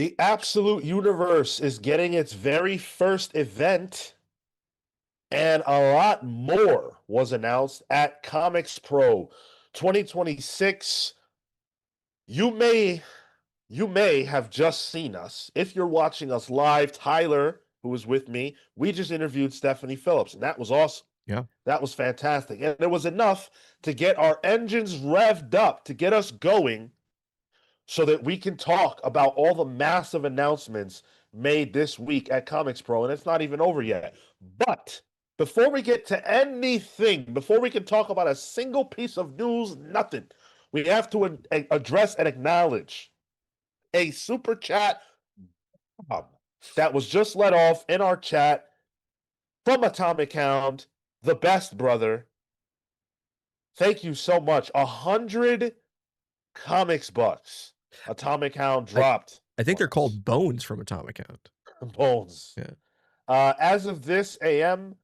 The Absolute Universe is getting its very first event, and a lot more was announced at ComicsPRO 2026. You may have just seen us. If you're watching us live, Tyler, who was with me, we just interviewed Stephanie Phillips, and that was awesome. Yeah. That was fantastic. And it was enough to get our engines revved up, to get us going, so that we can talk about all the massive announcements made this week at ComicsPRO, and it's not even over yet. But before we get to anything, before we can talk about a single piece of news, nothing, we have to address and acknowledge a super chat that was just let off in our chat from Atomic Hound, the best brother. Thank you so much. 100 comics bucks. Atomic Hound dropped. I think they're called bones from Atomic Hound. Bones. Yeah. As of this AM,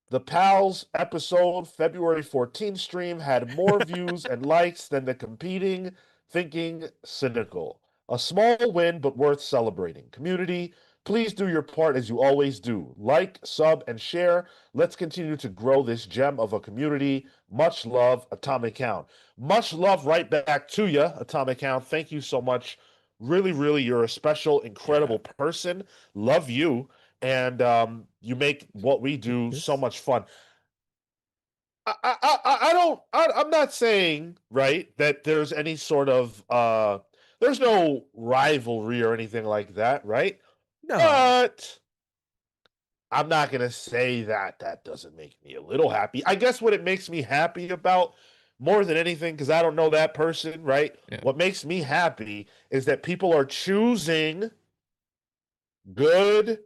the Pals episode February 14th stream had more views and likes than the competing Thinking Cynical. A small win, but worth celebrating. Community, please do your part as you always do. Like, sub, and share. Let's continue to grow this gem of a community. Much love, Atomic Hound. Much love right back to you, Atomic Hound. Thank you so much. Really, you're a special, incredible person. Love you. And you make what we do so much fun. I'm not saying, right, that there's any sort of there's no rivalry or anything like that, right? No. But I'm not gonna say that doesn't make me a little happy. I guess what it makes me happy about more than anything, because I don't know that person, right? Yeah. What makes me happy is that people are choosing good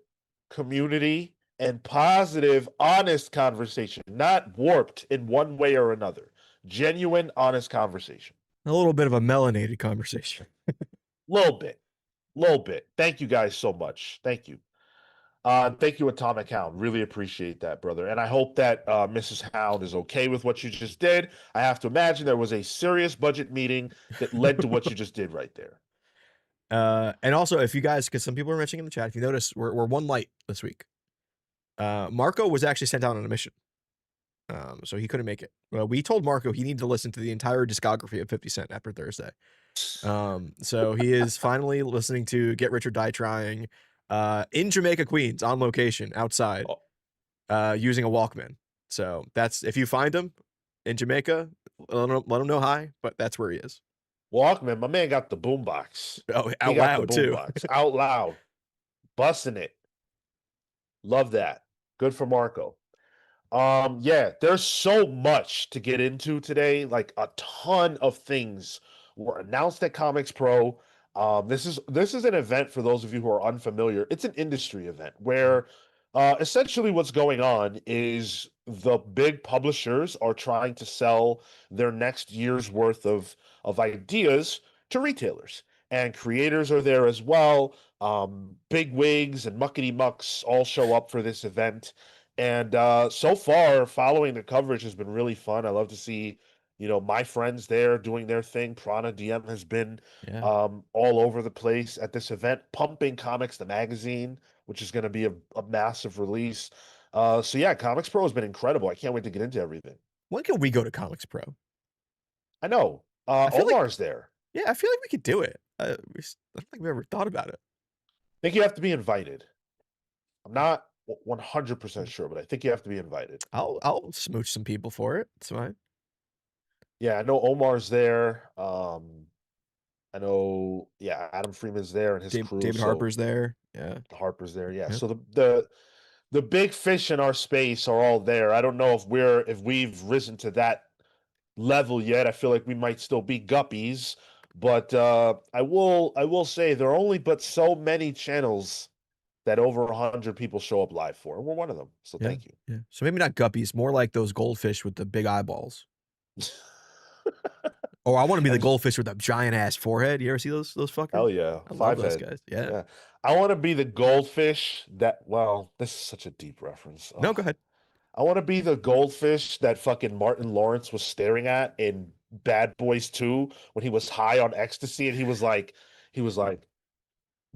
community and positive, honest conversation, not warped in one way or another. Genuine, honest conversation. A little bit of a melanated conversation. Little bit. Thank you guys so much. Thank you. Thank you, Atomic Hound. Really appreciate that, brother. And I hope that Mrs. Hound is okay with what you just did. I have to imagine there was a serious budget meeting that led to what you just did right there. And also, if you guys, because some people are mentioning in the chat, if you notice, we're one light this week. Marco was actually sent out on a mission, so he couldn't make it. We told Marco he needed to listen to the entire discography of 50 Cent after Thursday. So he is finally listening to Get Rich or Die Trying in Jamaica, Queens, on location, outside, using a Walkman. So that's, if you find him in Jamaica, let him know hi, but that's where he is. Walkman, my man got the boombox. Oh, out loud too. Out loud, busting it. Love that. Good for Marco. Yeah, there's so much to get into today. Like a ton of things were announced at ComicsPRO. This is an event for those of you who are unfamiliar. It's an industry event where essentially what's going on is the big publishers are trying to sell their next year's worth of ideas to retailers, and creators are there as well. Big wigs and muckety mucks all show up for this event. And so far, following the coverage has been really fun. I love to see, my friends there doing their thing. Prana DM has been all over the place at this event, pumping Comics the Magazine, which is going to be a massive release. So yeah, ComicsPRO has been incredible. I can't wait to get into everything. When can we go to ComicsPRO? I know. Omar's there. Yeah, I feel like we could do it. I don't think we ever thought about it. I think you have to be invited. I'm not 100% sure, but I think you have to be invited. I'll smooch some people for it. It's fine. Yeah, I know Omar's there. I know, Adam Freeman's there and his crew. David Harper's there. Yeah. Harper's there. Yeah. So the big fish in our space are all there. I don't know if we've risen to that level yet. I feel like we might still be guppies, but I will say there are only but so many channels that over 100 people show up live for, and we're one of them. So thank you. Yeah. So maybe not guppies, more like those goldfish with the big eyeballs. Oh, I want to be the goldfish with that giant ass forehead. You ever see those fuckers? Hell yeah. I love those guys. Yeah. I want to be the goldfish that, well, this is such a deep reference. No, go ahead. I want to be the goldfish that fucking Martin Lawrence was staring at in Bad Boys 2 when he was high on ecstasy, and he was like,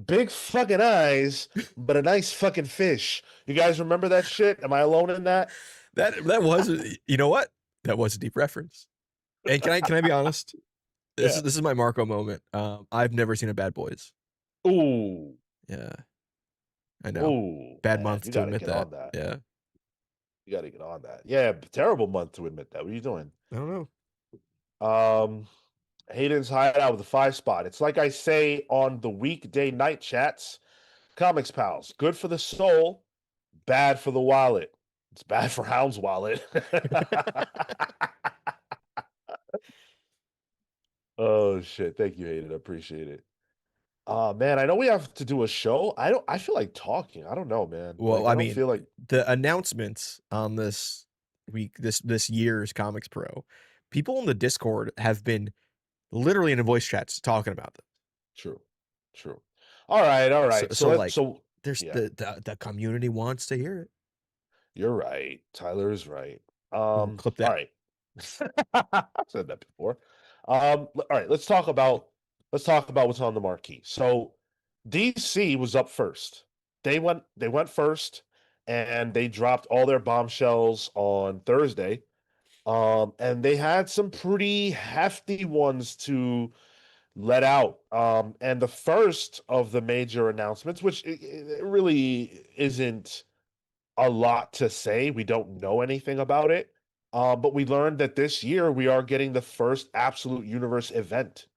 Big fucking eyes, but a nice fucking fish. You guys remember that shit? Am I alone in that? That was, you know what? That was a deep reference. And can I be honest? This Yeah. is this is my Marco moment. I've never seen a Bad Boys. Ooh. Yeah, I know. Ooh, Bad man, month you to got to admit get that. on that. Yeah, You got to get on that. Yeah, terrible month to admit that. What are you doing? I don't know. Um, Hayden's hideout with a 5 spot. It's like I say on the weekday night chats. Comics pals, good for the soul, bad for the wallet. It's bad for Hound's wallet. Oh shit! Thank you, Hayden. I appreciate it. Man, I know we have to do a show. I feel like talking. I don't know, man. Well, Like I I don't mean, feel like the announcements on this week, this year's Comics Pro, people in the Discord have been literally in the voice chats talking about them. true. True. All right, all So, right. So so let like, so there's yeah, the community wants to hear it. you're right. Tyler is right. Ooh, clip All that. right. I've said that before. All right, let's talk about what's on the marquee. So DC was up first. They went first and they dropped all their bombshells on Thursday. And they had some pretty hefty ones to let out. And the first of the major announcements, which it really isn't a lot to say. We don't know anything about it. But we learned that this year we are getting the first Absolute Universe event.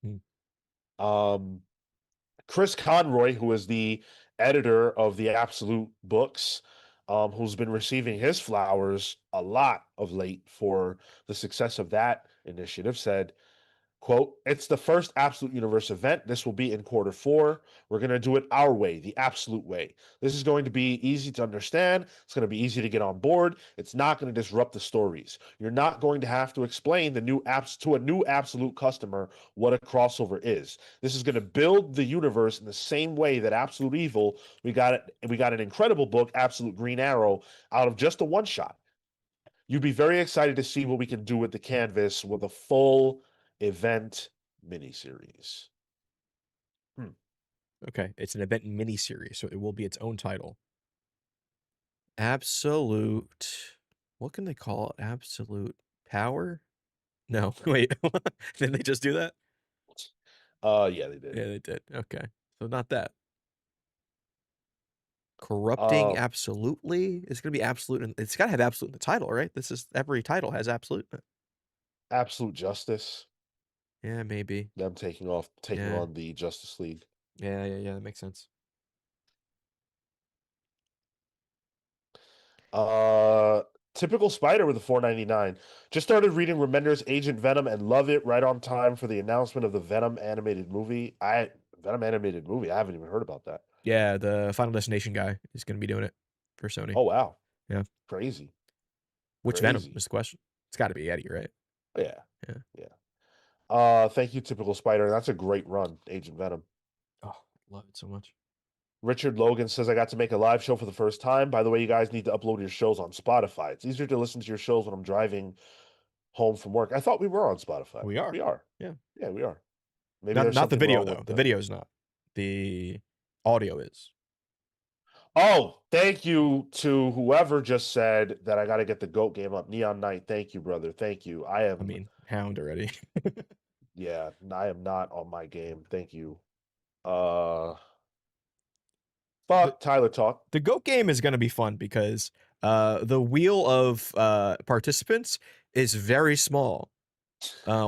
Hmm. Um, Chris Conroy, who is the editor of the Absolute books, who's been receiving his flowers a lot of late for the success of that initiative, said, quote, it's the first Absolute Universe event. This will be in Q4. We're going to do it our way, the absolute way. This is going to be easy to understand. It's going to be easy to get on board. It's not going to disrupt the stories. You're not going to have to explain the new apps to a new Absolute customer what a crossover is. This is going to build the universe in the same way that Absolute Evil, we got an incredible book, Absolute Green Arrow, out of just a one shot. You'd be very excited to see what we can do with the canvas with a full event miniseries. Okay, it's an event miniseries, so it will be its own title. Absolute. What can they call it? Absolute power? No, wait. Didn't they just do that? Yeah, they did. Yeah, they did. Okay, so not that. Corrupting Uh, absolutely. It's gonna be absolute, and it's gotta have absolute in the title, right? This is every title has absolute in it. Absolute Justice. Yeah, maybe. Them taking Yeah, on the Justice League. yeah. That makes sense. Uh, Typical Spider with a 4.99. Just started reading Remender's Agent Venom and love it. Right on time for the announcement of the Venom animated movie. Venom animated movie. I haven't even heard about that. Yeah, the Final Destination guy is gonna be doing it for Sony. Oh wow, Yeah. crazy, Which Venom crazy. is the question? It's got to be Eddie, right? Yeah, Yeah. yeah. Thank you, Typical Spider. That's a great run, Agent Venom. Oh, love it so much. Richard Logan says, I got to make a live show for the first time. By the way, you guys need to upload your shows on Spotify. It's easier to listen to your shows when I'm driving home from work. I thought we were on Spotify. We are. We are. Yeah. Yeah, we are. Maybe Not there's not the something video wrong though. with The the. video is not. The audio is. Oh, thank you to whoever just said that I got to get the GOAT game up. Neon Knight. Thank you, brother. Thank you. I mean, Hound already. Yeah, I am not on my game. Thank you. Uh, the, fuck Tyler talk. the GOAT game is going to be fun because the wheel of participants is very small.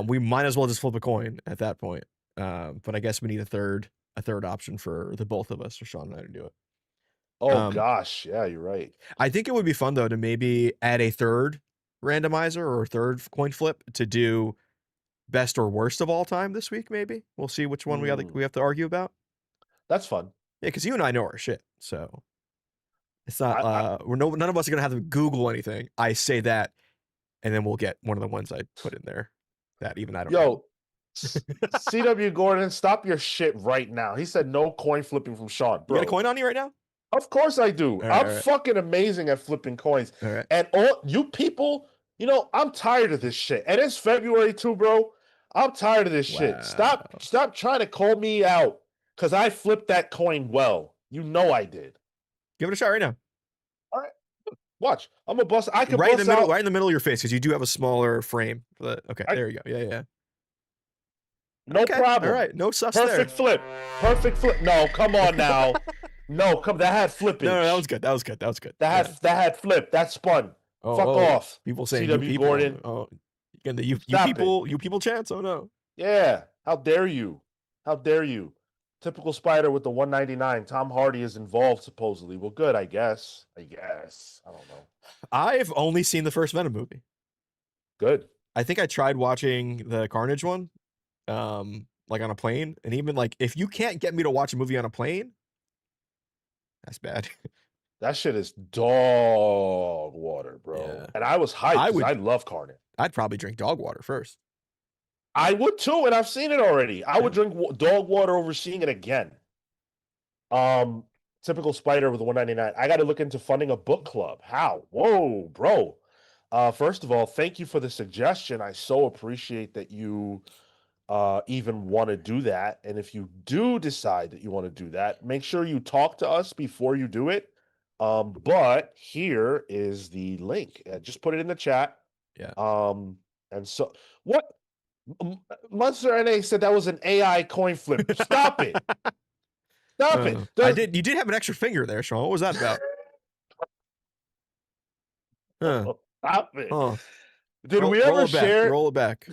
We might as well just flip a coin at that point. But I guess we need a third option for the both of us, for Sean and I, to do it. Oh gosh, yeah, you're right. I think it would be fun though to maybe add a third randomizer or a third coin flip to do best or worst of all time this week. Maybe we'll see which one we have to argue about. That's fun. Yeah, because you and I know our shit, so it's not. I None of us are gonna have to Google anything. I say that, and then we'll get one of the ones I put in there that even I don't know. Yo, CW Gordon, stop your shit right now. He said no coin flipping from Sean. You got Bro, a coin on you right now? of course I do. All right, I'm all right. fucking amazing at flipping coins. All right. And all you people, I'm tired of this shit. And it's February too, bro. I'm tired of this shit. Stop trying to call me out. Because I flipped that coin well. You know I did. Give it a shot right now. All right. Watch. I'm gonna bust. I can Right in the bust middle, out. right in the middle of your face, because you do have a smaller frame. Okay, I, there you go. Yeah, yeah. no Okay, all problem. right. No sus Perfect there. flip. Perfect flip. No, come on now. No, come. That had No, flippage. that was good. That was good. That was good. That Yeah. had flip. That spun. Oh, Fuck oh. off. People saying you CW people. Gordon. Oh, again, the you Stop it. people chance. Oh no. Yeah. How dare you? How dare you? Typical Spider with the 199. Tom Hardy is involved supposedly. Well, good, I guess. I don't know. I've only seen the first Venom movie. Good. I think I tried watching the Carnage one, like on a plane, and even like if you can't get me to watch a movie on a plane, that's bad. That shit is dog water, bro. Yeah. And I was hyped I because would. I love Carnage. I'd probably drink dog water first. I would too, and I've seen it already. I would Yeah. drink dog water over seeing it again. Typical Spider with the 199. I got to look into funding a book club. How? Whoa, bro. First of all, thank you for the suggestion. I so appreciate that you even want to do that. And if you do decide that you want to do that, make sure you talk to us before you do it. But here is the link. Just put it in the chat. Yeah. And so what? Monster NA said that was an AI coin flip. Stop it. Stop it. I did. You did have an extra finger there, Sean. What was that about? Huh. Stop it. Huh. Did we ever share? Roll it back.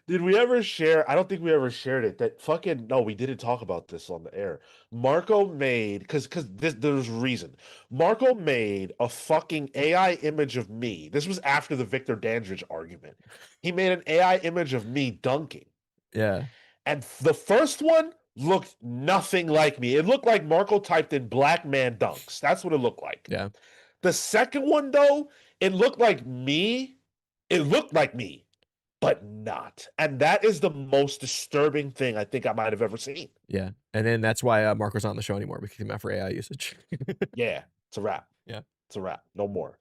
Did we ever share? I don't think we ever shared it. That fucking no, we didn't talk about this on the air. Marco made because there's a reason. Marco made a fucking AI image of me. This was after the Victor Dandridge argument. He made an AI image of me dunking. Yeah. And the first one looked nothing like me. It looked like Marco typed in black man dunks. That's what it looked like. Yeah. The second one, though, it looked like me. It looked like me, but not. And that is the most disturbing thing I think I might have ever seen. Yeah. And then that's why Marco's not on the show anymore. We kicked him out for AI usage. Yeah, it's a wrap. Yeah. It's a wrap. No more.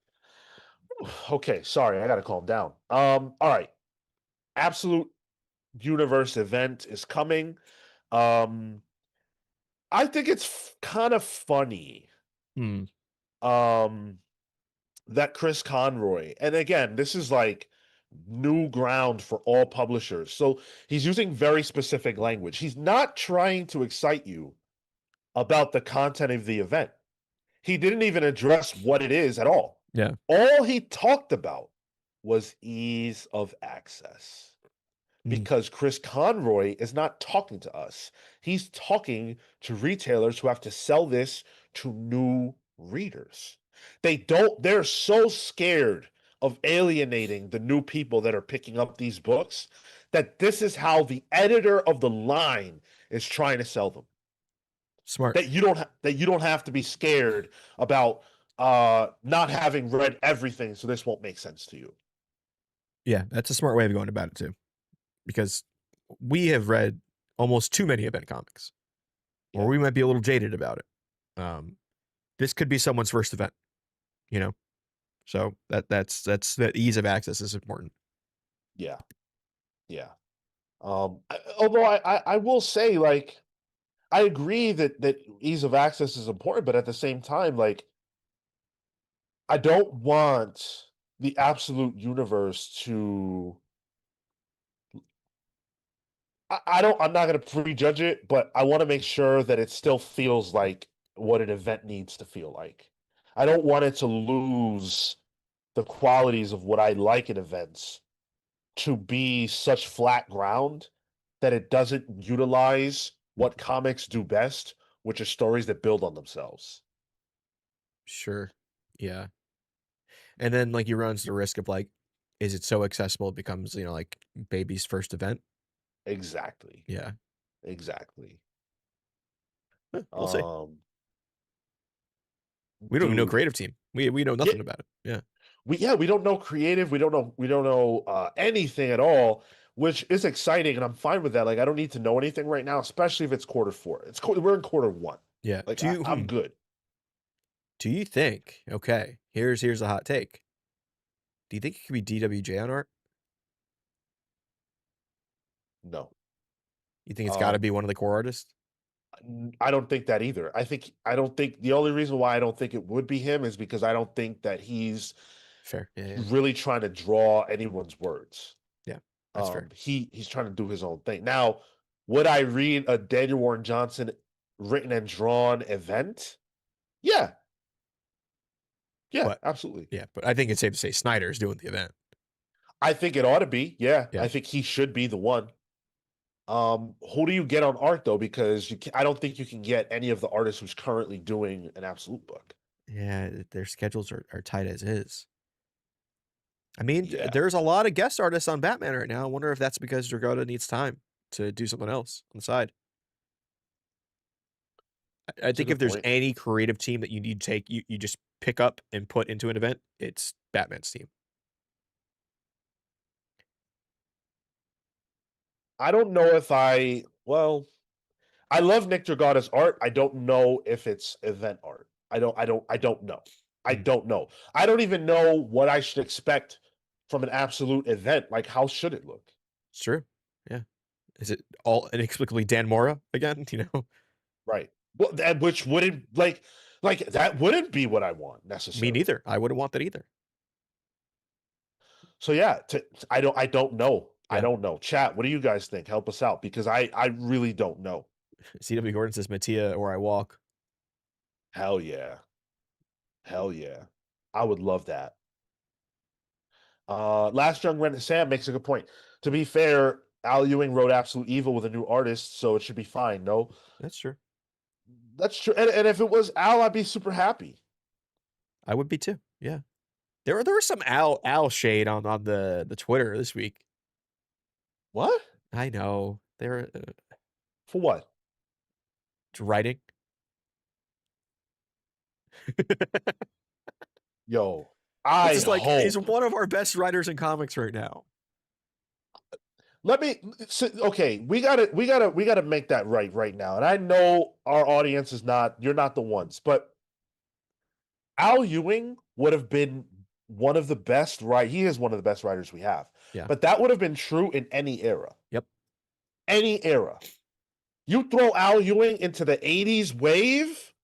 Okay, sorry, I gotta calm down. All right. Absolute Universe event is coming. I think it's kind of funny. That Chris Conroy, and again, this is like new ground for all publishers. So he's using very specific language. He's not trying to excite you about the content of the event. He didn't even address what it is at all. Yeah. All he talked about was ease of access. Because Chris Conroy is not talking to us. He's talking to retailers who have to sell this to new readers. They're so scared of alienating the new people that are picking up these books that this is how the editor of the line is trying to sell them. Smart. That you don't have to be scared about not having read everything, so this won't make sense to you. Yeah, that's a smart way of going about it too. Because we have read almost too many event comics, or we might be a little jaded about it. This could be someone's first event, you know, so that's that ease of access is important. Yeah. Although I will say, like, I agree that ease of access is important, but at the same time, like, I don't want the absolute universe to. I'm not going to prejudge it, but I want to make sure that it still feels like what an event needs to feel like. I don't want it to lose the qualities of what I like in events to be such flat ground that it doesn't utilize what comics do best, which are stories that build on themselves. Sure. Yeah. And then like you run into the risk of like, is it so accessible it becomes, you know, like baby's first event? Exactly. Yeah. Exactly. We'll see. We don't even know creative team. We know nothing about it. Yeah. We don't know creative. We don't know anything at all, which is exciting, and I'm fine with that. Like, I don't need to know anything right now, especially if it's quarter 4. We're in quarter 1. Yeah. Like, I'm good. Do you think? Okay, here's a hot take. Do you think it could be DWJ on art? No. You think it's got to be one of the core artists? I don't think that either. I don't think the only reason why I don't think it would be him is because I don't think that he's Fair. Yeah. really trying to draw anyone's words. Yeah. That's fair. He's trying to do his own thing. Now, would I read a Daniel Warren Johnson written and drawn event? Yeah. Yeah, But absolutely. yeah, but I think it's safe to say Snyder's doing the event. I think it ought to be. Yeah. Yeah. I think he should be the one. Who do you get on art though? Because I don't think you can get any of the artists who's currently doing an absolute book. Yeah, their schedules are tight as is. I mean, Yeah, there's a lot of guest artists on Batman right now. I wonder if that's because Dragotta needs time to do something else on the side. I it's a think if good there's point. any creative team that you need to take, you just pick up and put into an event, it's Batman's team. I don't know if I love Nick Dragata's art. I don't know if it's event art. I don't know. I Mm, don't know. I don't even know what I should expect from an absolute event. Like, how should it look? it's true. Yeah. Is it all inexplicably Dan Mora again? You know, Right. Well, that which wouldn't like that wouldn't be what I want me necessarily. neither. I wouldn't want that either. So yeah, I don't know. I Yeah. don't know. Chat, what do you guys think? Help us out because I really don't know. CW Gordon says Mattia or I walk. Hell yeah. Hell yeah. I would love that. Last Young Ren Sam makes a good point. To be fair, Al Ewing wrote Absolute Evil with a new artist, so it should be fine. No, That's true. that's true. And if it was Al, I'd be super happy. I would be too. Yeah. There was some Al shade on the Twitter this week. What? I know. They're For what? writing. Yo, It's I just like he's hope. one of our best writers in comics right now. Let me okay, we gotta make that right now. And I know our audience is not, you're not the ones, but Al Ewing would have been one of the best, right? He is one of the best writers we have. Yeah. But that would have been true in any era. Yep. Any era. You throw Al Ewing into the 80s wave,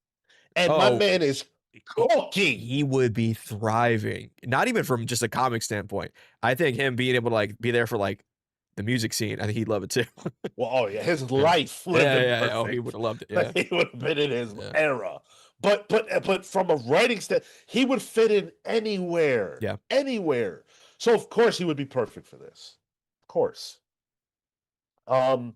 and my Oh, man is cooking. he would be thriving. Not even from just a comic standpoint. I think him being able to like be there for like the music scene, I think he'd love it too. Well, oh yeah, his Yeah. life would have been Yeah. Oh, he would perfect. have loved it. Yeah. Like, he would have been in his Yeah. era. But from a writing stand, he would fit in anywhere. Yeah. Anywhere. So of course he would be perfect for this. Of course. Um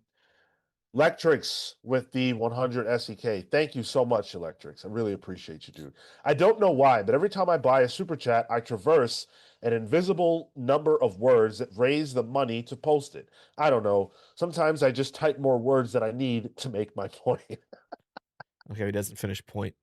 Lectrix with the 100 SEK. Thank you so much, Electrix. I really appreciate you, dude. I don't know why, but every time I buy a super chat, I traverse an invisible number of words that raise the money to post it. I don't know. Sometimes I just type more words than I need to make my point. Okay, he doesn't finish point.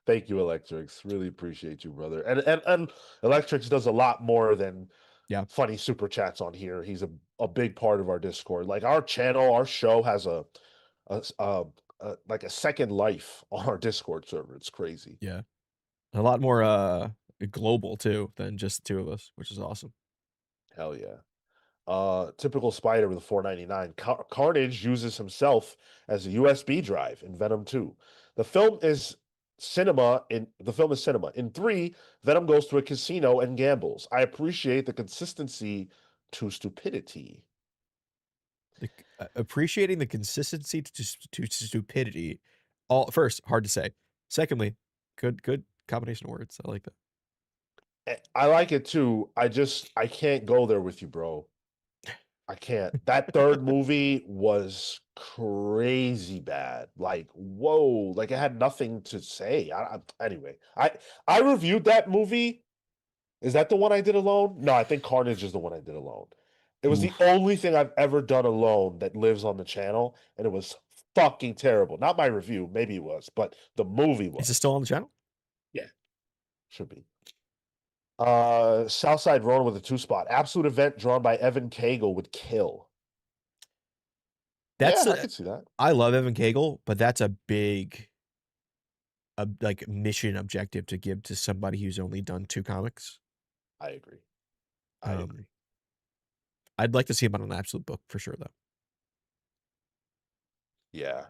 Thank you, Electrix. Really appreciate you, brother. And Electrix does a lot more than Yeah. funny super chats on here. He's a big part of our Discord. Like our channel, our show has a like a second life on our Discord server. It's crazy. Yeah. A lot more global too than just the two of us, which is awesome. Hell yeah. Typical Spider with a 499. Carnage uses himself as a USB drive in Venom 2. The film is cinema. In 3, Venom goes to a casino and gambles. I appreciate the consistency to stupidity. Appreciating the consistency to stupidity. All first, hard to say. Secondly, good combination of words. I like that. I like it too. I can't go there with you, bro. I can't. That third movie was crazy bad. Like, whoa, like it had nothing to say. Anyway, I reviewed that movie. Is that the one I did alone? No, I think Carnage is the one I did alone. It was the Oof. only thing I've ever done alone that lives on the channel, and it was fucking terrible. Not my review, maybe it was, but the movie Is it was. still on the channel? Yeah, should be. Southside Ronin with a 2-spot. Absolute event drawn by Evan Cagle would kill. That's Yeah, I could see that. I love Evan Cagle, but that's a big like mission objective to give to somebody who's only done 2 comics. I agree. I agree. I'd like to see him on an absolute book for sure though. Yeah.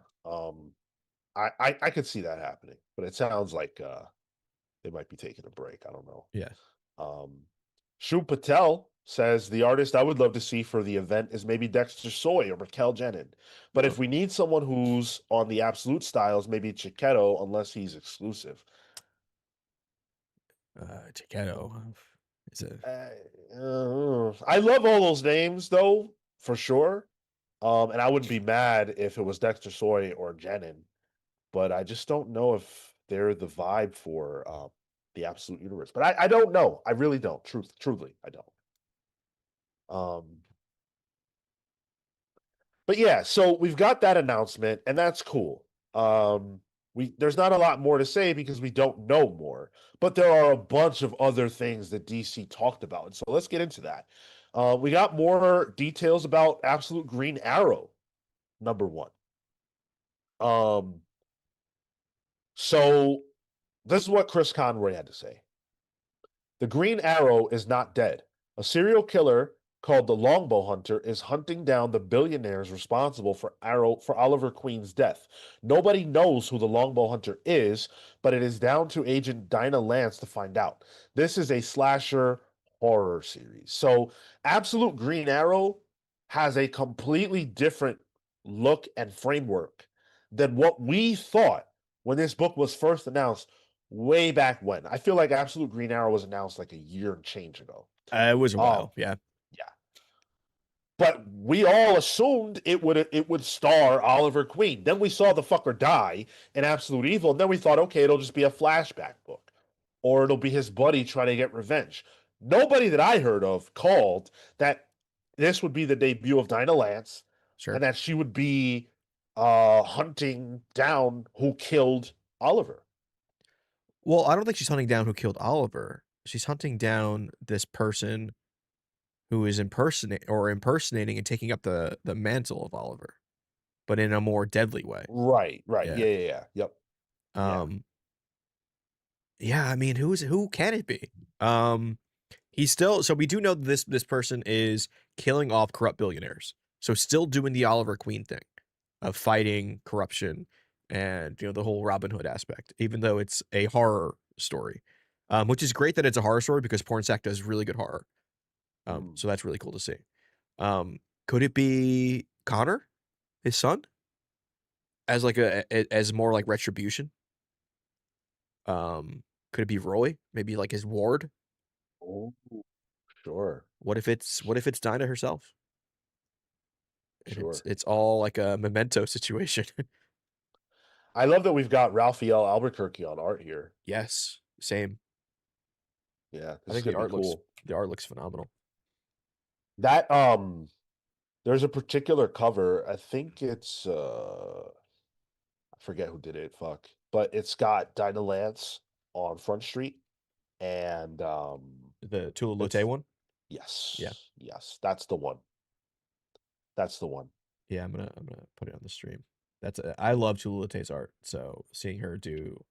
I could see that happening, but it sounds like they might be taking a break. I don't know. Yeah. Shub Patel says the artist I would love to see for the event is maybe Dexter Soy or Raquel Jenin. But Oh. if we need someone who's on the absolute styles, maybe Chiquetto, unless he's exclusive. Chiquetto. Is it? I love all those names though, for sure. And I wouldn't be mad if it was Dexter Soy or Jenin, but I just don't know if they're the vibe for the absolute universe. But I don't know. I really don't. Truly, I don't. Um, but yeah, so we've got that announcement, and that's cool. There's not a lot more to say because we don't know more, but there are a bunch of other things that DC talked about. And so let's get into that. We got more details about Absolute Green Arrow, #1. So this is what Chris Conroy had to say. The Green Arrow is not dead. A serial killer called the Longbow Hunter is hunting down the billionaires responsible for Oliver Queen's death. Nobody knows who the Longbow Hunter is, but it is down to Agent Dinah Lance to find out. This is a slasher horror series. So Absolute Green Arrow has a completely different look and framework than what we thought when this book was first announced way back when. I feel like Absolute Green Arrow was announced like a year and change ago. It was a Um, while. Yeah. yeah. But we all assumed it would star Oliver Queen. Then we saw the fucker die in Absolute Evil, and then we thought, okay, it'll just be a flashback book. Or it'll be his buddy trying to get revenge. Nobody that I heard of called that this would be the debut of Dinah Lance Sure. and that she would be hunting down who killed Oliver. Well, I don't think she's hunting down who killed Oliver. She's hunting down this person who is impersonating and taking up the mantle of Oliver, but in a more deadly way. Right. Yeah. Yeah. Yep. Yeah, I mean, who can it be? He's still, so we do know this person is killing off corrupt billionaires. So still doing the Oliver Queen thing of fighting corruption and the whole Robin Hood aspect, even though it's a horror story. Which is great that it's a horror story because Pornsack does really good horror. So that's really cool to see. Could it be Connor, his son, as like as more like retribution? Could it be Roy? Maybe like his ward? Oh, sure. What if it's Dinah herself? And Sure. it's all like a Memento situation. I love that we've got Raphael Albuquerque on art here. Yes, same. Yeah, I this is think gonna be cool. the art looks phenomenal. That there's a particular cover. I think it's I forget who did it, fuck. But it's got Dinah Lance on Front Street and The Tula Lute it's one? yes. Yeah. Yes, that's the one. That's the one. Yeah, I'm gonna put it on the stream. I love Tula Lute's art, so seeing her do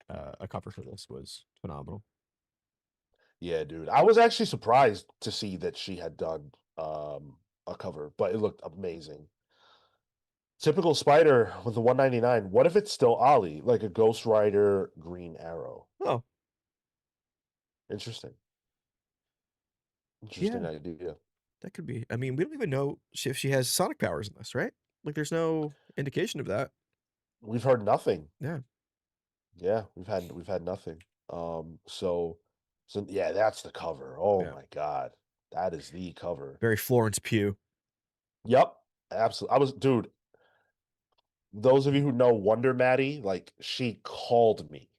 a cover for this was phenomenal. Yeah, dude. I was actually surprised to see that she had done a cover, but it looked amazing. Typical Spider with the 199. What if it's still Ollie, like a Ghost Rider Green Arrow? Oh, Interesting. Interesting yeah, idea. that could be. I mean, we don't even know if she has sonic powers in this, right? Like, there's no indication of that. We've heard nothing. Yeah. Yeah, we've had nothing. So yeah, that's the cover. Oh Yeah. my God. That is the cover. Very Florence Pugh. Yep. Absolutely. Dude, those of you who know Wonder Maddie, like she called me.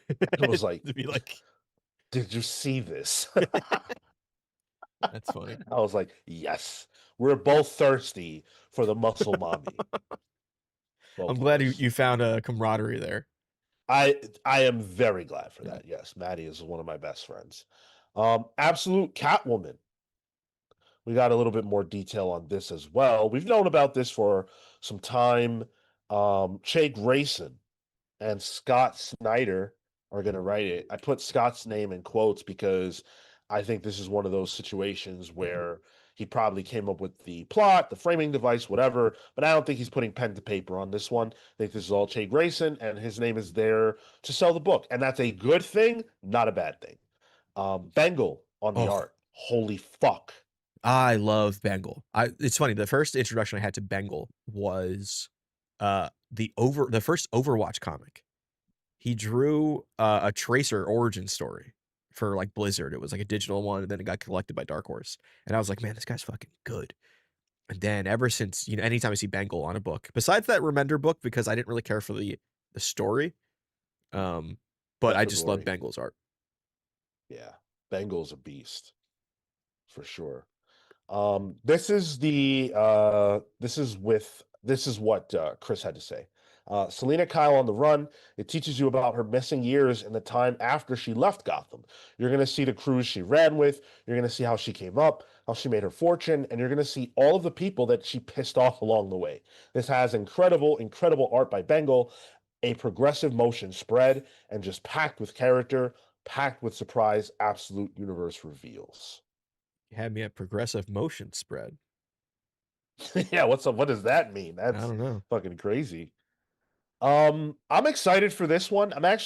It was like, To be like, did you see this? that's funny. I was like, yes. We're both thirsty for the muscle mommy. Both I'm of glad us. you found a camaraderie there. I am very glad for that. Yes, Maddie is one of my best friends. Absolute Catwoman. We got a little bit more detail on this as well. We've known about this for some time. Che Grayson and Scott Snyder are going to write it. I put Scott's name in quotes because I think this is one of those situations where He probably came up with the plot, the framing device, whatever, but I don't think he's putting pen to paper on this one. I think this is all Che Grayson, and his name is there to sell the book. And that's a good thing, not a bad thing. Bengal on the Oh, art. Holy fuck. I love Bengal. It's funny. The first introduction I had to Bengal was the first Overwatch comic. He drew a Tracer origin story for like Blizzard. It was like a digital one, and then it got collected by Dark Horse. And I was like, man, this guy's fucking good. And then ever since, anytime I see Bengal on a book, besides that Remender book, because I didn't really care for the story, but That's I the just love glory. Bengal's art. Yeah. Bengal's a beast for sure. This is what Chris had to say. Selena Kyle on the run. It teaches you about her missing years and the time after she left Gotham. You're going to see the crews she ran with. You're going to see how she came up, how she made her fortune, and you're going to see all of the people that she pissed off along the way. This has incredible, incredible art by Bengal, a progressive motion spread, and just packed with character, packed with surprise, absolute universe reveals. You had me at progressive motion spread. Yeah, what's up? What does that mean? I That's don't know. fucking crazy. I'm excited for this one. I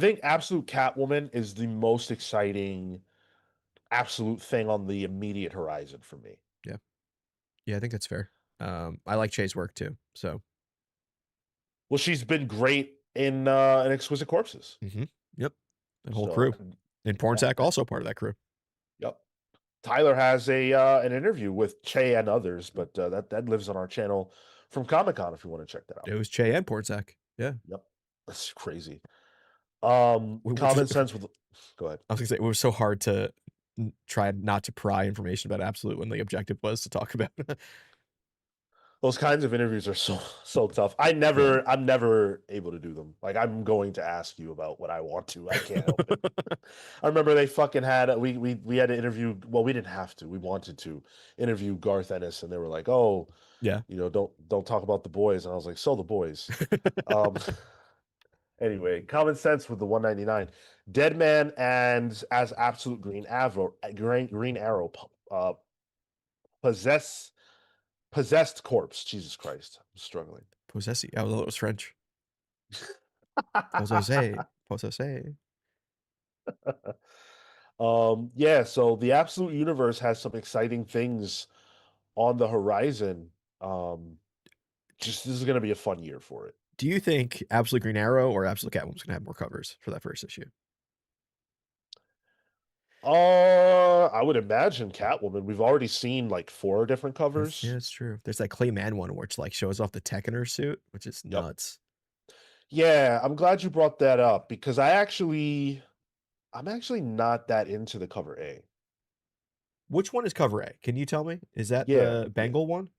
think Absolute Catwoman is the most exciting absolute thing on the immediate horizon for me. Yeah. Yeah, I think that's fair. I like Che's work too. So, Well, she's been great in Exquisite Corpses. yep. That whole So crew. And yeah, Pornsack also part of that crew. yep. Tyler has a an interview with Che and others, but that lives on our channel from Comic-Con if you want to check that out. It was Che and Pornsack. Yeah. Yep. That's crazy. Which is, Common sense with go ahead. I was gonna say, it was so hard to try not to pry information about Absolute when the objective was to talk about. Those kinds of interviews are so tough. I'm never able to do them. Like I'm going to ask you about what I want to. I can't help it. I remember they fucking had we had to interview. Well, we didn't have to. We wanted to interview Garth Ennis, and they were like, "Oh, Yeah. don't talk about the boys." And I was like, "So the boys." Um. Anyway, common sense with the 199. Deadman and as absolute Green Arrow possess possessed corpse. Jesus Christ, I'm struggling. Possessi. I thought it was French. Possesse. Possesse. Yeah, so the absolute universe has some exciting things on the horizon. Just this is gonna be a fun year for it. Do you think Absolute Green Arrow or Absolute Catwoman's gonna have more covers for that first issue? I would imagine Catwoman. We've already seen like 4 different Yeah, covers. that's true. There's that Clay Man one which like shows off the tech in her suit, which is Yep. nuts. Yeah, I'm glad you brought that up because I'm actually not that into the cover A. Which one is cover A? Can you tell me? Is that Yeah, the Bengal one?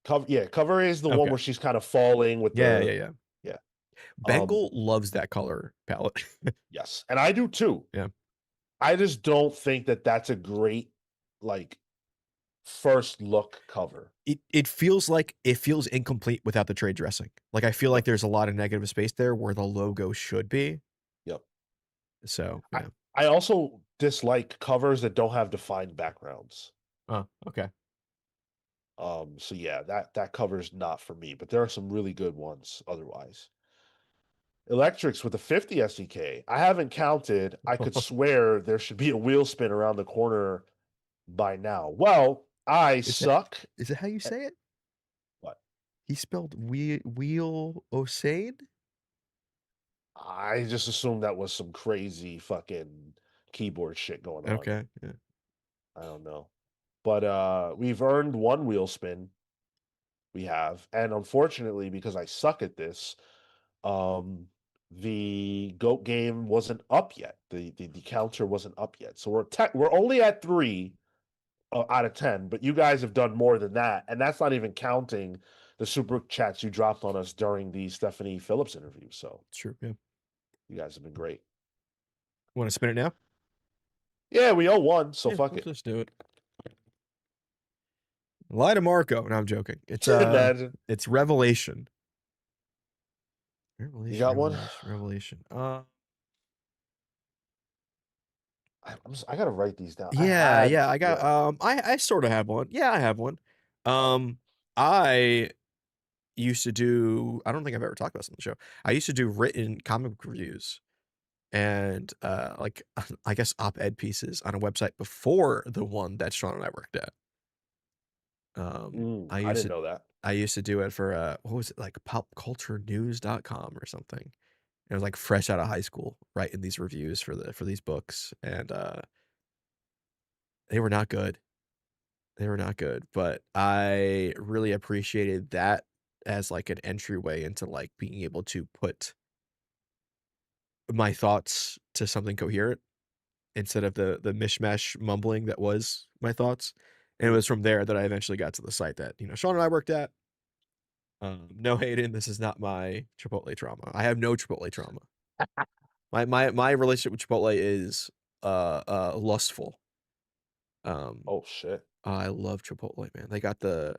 cover A is the one Okay. where she's kind of falling with Yeah, the yeah. yeah. Bengal loves that color palette. Yes, and I do too. Yeah. I just don't think that that's a great like first look cover. It feels incomplete without the trade dressing. Like I feel like there's a lot of negative space there where the logo should be. Yep. So yeah. I also dislike covers that don't have defined backgrounds. Oh, okay. So yeah, that cover's not for me, but there are some really good ones otherwise. Electrics with a 50 SDK. I haven't counted. I could swear there should be a wheel spin around the corner by now. Well, I suck. Is it how you say it? What? He spelled wheel Osane? I just assumed that was some crazy fucking keyboard shit going on. Okay. Yeah. I don't know. But we've earned 1 wheel spin. We have. And unfortunately, because I suck at this, the GOAT game wasn't up yet. The counter wasn't up yet. So we're only at 3 out of 10, but you guys have done more than that. And that's not even counting the super chats you dropped on us during the Stephanie Phillips interview. So It's true. Yeah. you guys have been great. Want to spin it now? Yeah, we owe 1, so Yeah, fuck let's it. just do it. Lie to Marco. No, I'm joking. It's Imagine. it's Revelation. Revelation. You got one? Revelation. I gotta write these down. I Yeah, had, yeah, I got, yeah. I sort of have one. Yeah, I have one. I used to do I don't think I've ever talked about this on the show. I used to do written comic book reviews and, like, I guess op-ed pieces on a website before the one that Sean and I worked at. I I used didn't to know that. I used to do it for, what was it, like, popculturenews.com or something. It was, like, fresh out of high school, writing these reviews for these books, and, they were not good. They were not good, but I really appreciated that as, like, an entryway into, like, being able to put my thoughts to something coherent instead of the mishmash mumbling that was my thoughts, and it was from there that I eventually got to the site that, Sean and I worked at. No, Hayden, this is not my Chipotle trauma. I have no Chipotle trauma. My relationship with Chipotle is, lustful. Um, Oh shit. I love Chipotle, man. They got the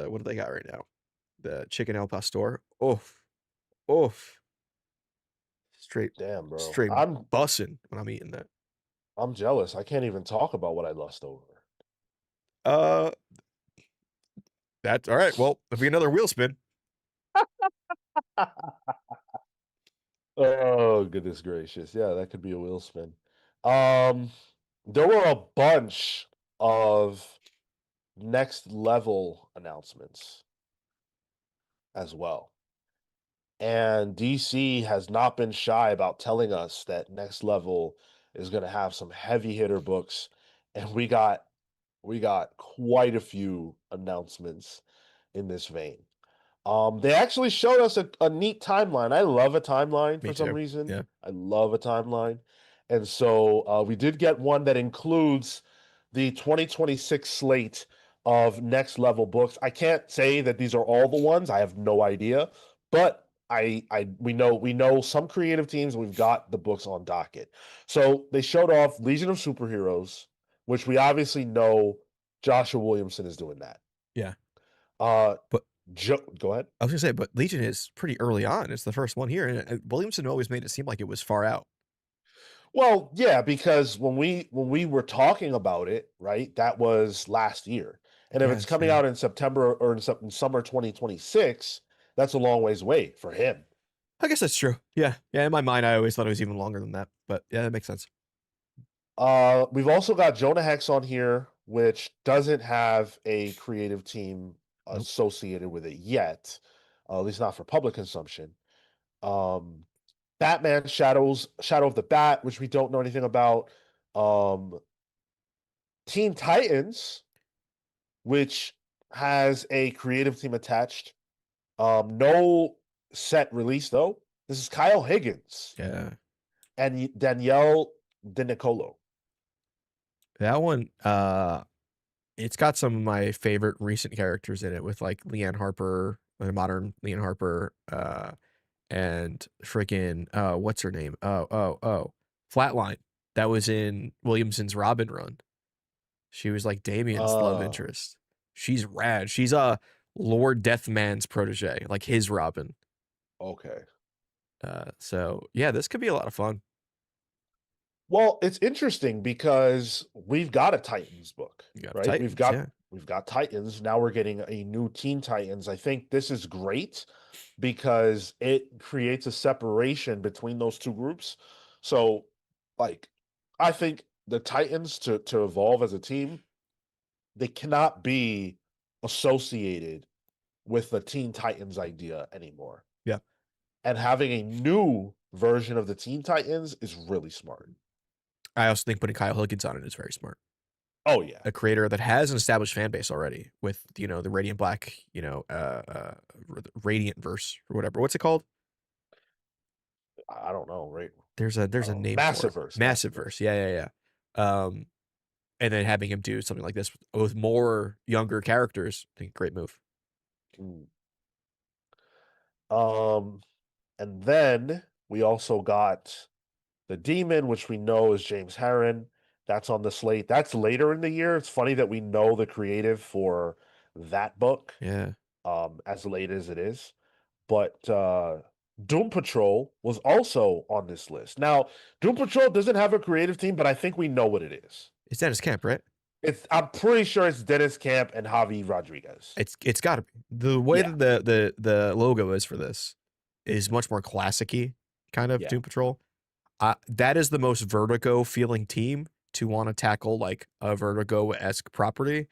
what do they got right now? The chicken al pastor. Oof, oof. Straight Damn, bro. straight bussin' when I'm eating that. I'm jealous. I can't even talk about what I lust over. Uh, that's all right. Well, if we get another wheel spin, Oh, goodness gracious. Yeah, that could be a wheel spin. Um, there were a bunch of next level announcements as well. And DC has not been shy about telling us that next level is going to have some heavy hitter books, and we got quite a few announcements in this vein. They actually showed us a neat timeline. I love a timeline me for some too. reason. Yeah, I love a timeline. And so we did get one that includes the 2026 slate of next level books. I can't say that these are all the ones. I have no idea, but we know some creative teams. We've got the books on docket. So they showed off Legion of Superheroes, which we obviously know Joshua Williamson is doing that. yeah. Uh, But Go ahead. I was gonna say, but Legion is pretty early on. It's the first one here, and Williamson always made it seem like it was far out. Well, yeah, because when we were talking about it, right, that was last year. And if Yeah, it's it's coming true. out in September or in summer 2026, that's a long ways away for him. I guess that's true. Yeah, yeah. In my mind, I always thought it was even longer than that, but yeah, that makes sense. We've also got Jonah Hex on here, which doesn't have a creative team Nope. associated with it yet, at least not for public consumption. Um, Batman Shadow of the Bat, which we don't know anything about. Um, Teen Titans, which has a creative team attached. No set release though. This is Kyle Higgins Yeah, and Danielle DiNicolo. that one. It's got some of my favorite recent characters in it, with like Leanne Harper, the modern Leanne Harper, and freaking what's her name? Flatline. That was in Williamson's Robin run. She was like Damien's love Uh, interest. She's rad. She's a Lord Deathman's protege, like his Robin. okay. So yeah, this could be a lot of fun. Well, it's interesting because we've got a Titans book, You got the right? We've Titans, got yeah, we've got Titans. Now we're getting a new Teen Titans. I think this is great because it creates a separation between those two groups. So, like, I think the Titans to evolve as a team, they cannot be associated with the Teen Titans idea anymore. yeah. And having a new version of the Teen Titans is really smart. I also think putting Kyle Higgins on it is very smart. Oh yeah. A creator that has an established fan base already with the Radiant Black, Radiant verse or whatever. What's it called? I don't know, right? There's a name for Massive it. verse, Massive massive verse. verse. Yeah, yeah, yeah. And then having him do something like this with more younger characters, I think great move. Mm. Um, and then we also got the Demon, which we know is James Herron. That's on the slate. That's later in the year. It's funny that we know the creative for that book Yeah. as late as it is. But Doom Patrol was also on this list. Now, Doom Patrol doesn't have a creative team, but I think we know what it is. It's Dennis Camp, right? I'm pretty sure it's Dennis Camp and Javi Rodriguez. It's got to be. The way Yeah. that the logo is for this is much more classic-y kind of Yeah. Doom Patrol. That is the most Vertigo feeling team to want to tackle like a Vertigo-esque property.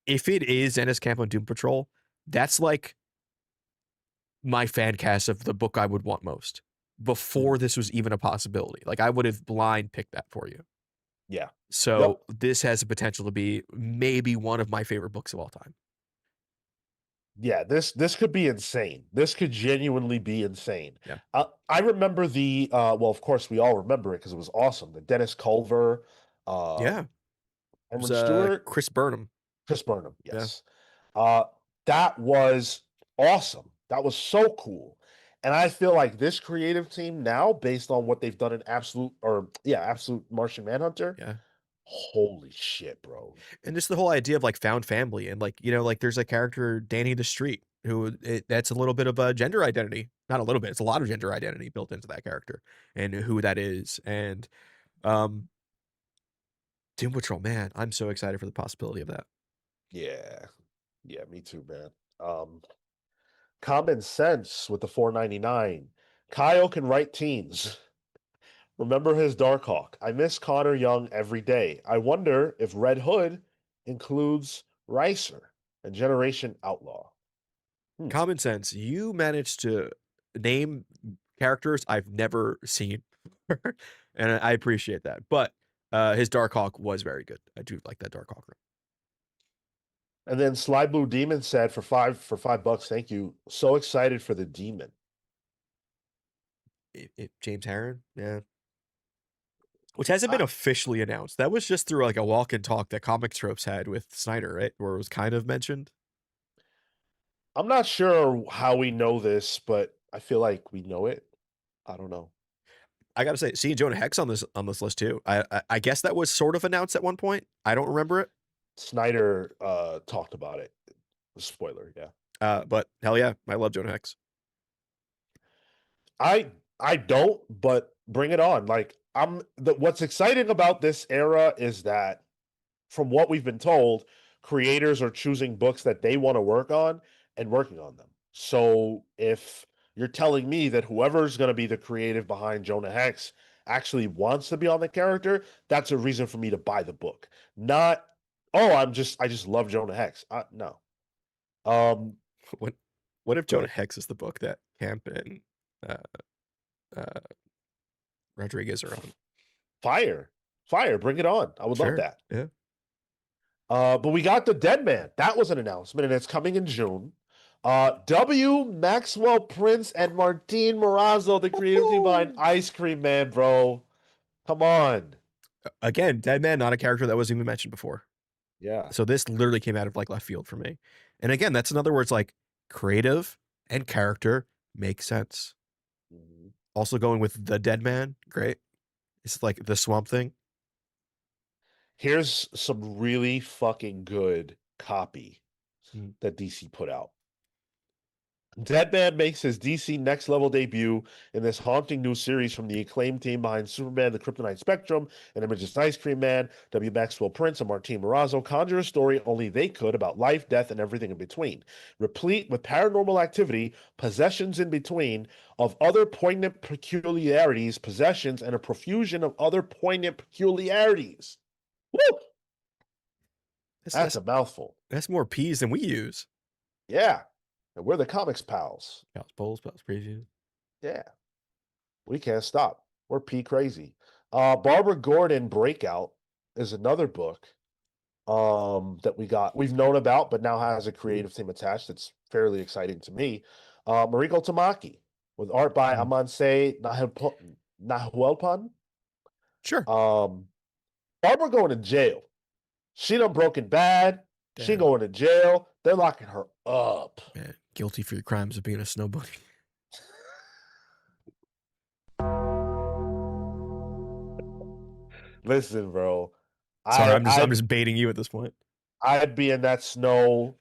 If it is Dennis Camp on Doom Patrol, that's like my fan cast of the book I would want most before this was even a possibility. Like I would have blind picked that for you. Yeah. So this has the potential to be maybe one of my favorite books of all time. Yeah, this could be insane. This could genuinely be insane. Yeah. I remember the well, of course we all remember it because it was awesome. The Dennis Culver, Yeah. It Cameron was Stewart, Chris Burnham. Chris Burnham, yes. That was awesome. That was so cool. And I feel like this creative team now, based on what they've done in Absolute Martian Manhunter, Yeah. holy shit, bro. And just the whole idea of like found family and like, you know, like there's a character, Danny the Street, who that's a little bit of a gender identity. Not a little bit, it's a lot of gender identity built into that character and who that is. And Doom Patrol, man, I'm so excited for the possibility of that. Yeah. Yeah, me too, man. Common Sense with the 4.99. Kyle can write teens. Remember his Darkhawk. I miss Connor Young every day. I wonder if Red Hood includes Ricer and Generation Outlaw. Common Sense, you managed to name characters I've never seen. And I appreciate that. But his Darkhawk was very good. I do like that Darkhawk. And then Sly Blue Demon said for $5, thank you. So excited for the demon. James Herron, yeah. Which hasn't been officially announced. That was just through like a walk and talk that Comics Tropes had with Snyder, right? Where it was kind of mentioned. I'm not sure how we know this, but I feel like we know it. I don't know. I gotta say, seeing Jonah Hex on this list too. I guess that was sort of announced at one point. I don't remember it. Snyder talked about it. Spoiler, yeah. But hell yeah, I love Jonah Hex. I don't, but bring it on. Like what's exciting about this era is that from what we've been told, creators are choosing books that they want to work on and working on them. So if you're telling me that whoever's going to be the creative behind Jonah Hex actually wants to be on the character, that's a reason for me to buy the book. Not, oh, I just love Jonah Hex. No. What if Jonah Hex is the book that Camp and Rodriguez are on? Fire, bring it on. I would love that. Yeah. But we got the Deadman. That was an announcement, and it's coming in June. W. Maxwell Prince and Martin Morazzo, the creative team behind Ice Cream Man, bro. Come on. Again, Deadman, not a character that was even mentioned before. Yeah. So this literally came out of like left field for me. And again, that's in other words, like creative and character make sense. Mm-hmm. Also going with the Deadman, great. It's like the Swamp Thing. Here's some really fucking good copy that DC put out. Deadman makes his DC Next Level debut in this haunting new series from the acclaimed team behind Superman, the Kryptonite Spectrum, and Image's Ice Cream Man. W. Maxwell Prince and Martin Morazzo conjure a story only they could about life, death, and everything in between. Replete with paranormal activity, possessions in between, of other poignant peculiarities, possessions, and a profusion of other poignant peculiarities. Woo! That's a mouthful. That's more P's than we use. Yeah. And we're the comics pals. Pals, polls, pals, previews. Yeah. We can't stop. We're P crazy. Barbara Gordon Breakout is another book that we've known about, but now has a creative team attached. That's fairly exciting to me. Mariko Tamaki with art by Amanse Nahuelpan. Sure. Barbara going to jail. She done broken bad. Damn. She going to jail. They're locking her up. Man, guilty for your crimes of being a snow bunny. Listen, bro. Sorry, I'm just baiting you at this point. I'd be in that snow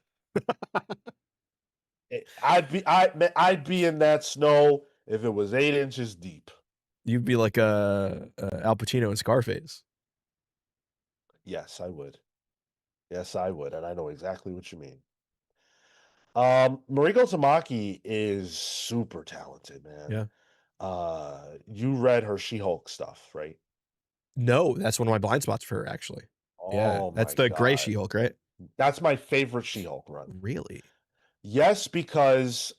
I'd be in that snow if it was 8 inches deep. You'd be like Al Pacino in Scarface. Yes, I would. Yes, I would, and I know exactly what you mean. Mariko Tamaki is super talented, man. Yeah. You read her She-Hulk stuff, right? No, that's one of my blind spots for her, actually. Yeah, Oh that's my the gray God. She-Hulk, right? That's my favorite She-Hulk run. Really? Yes, because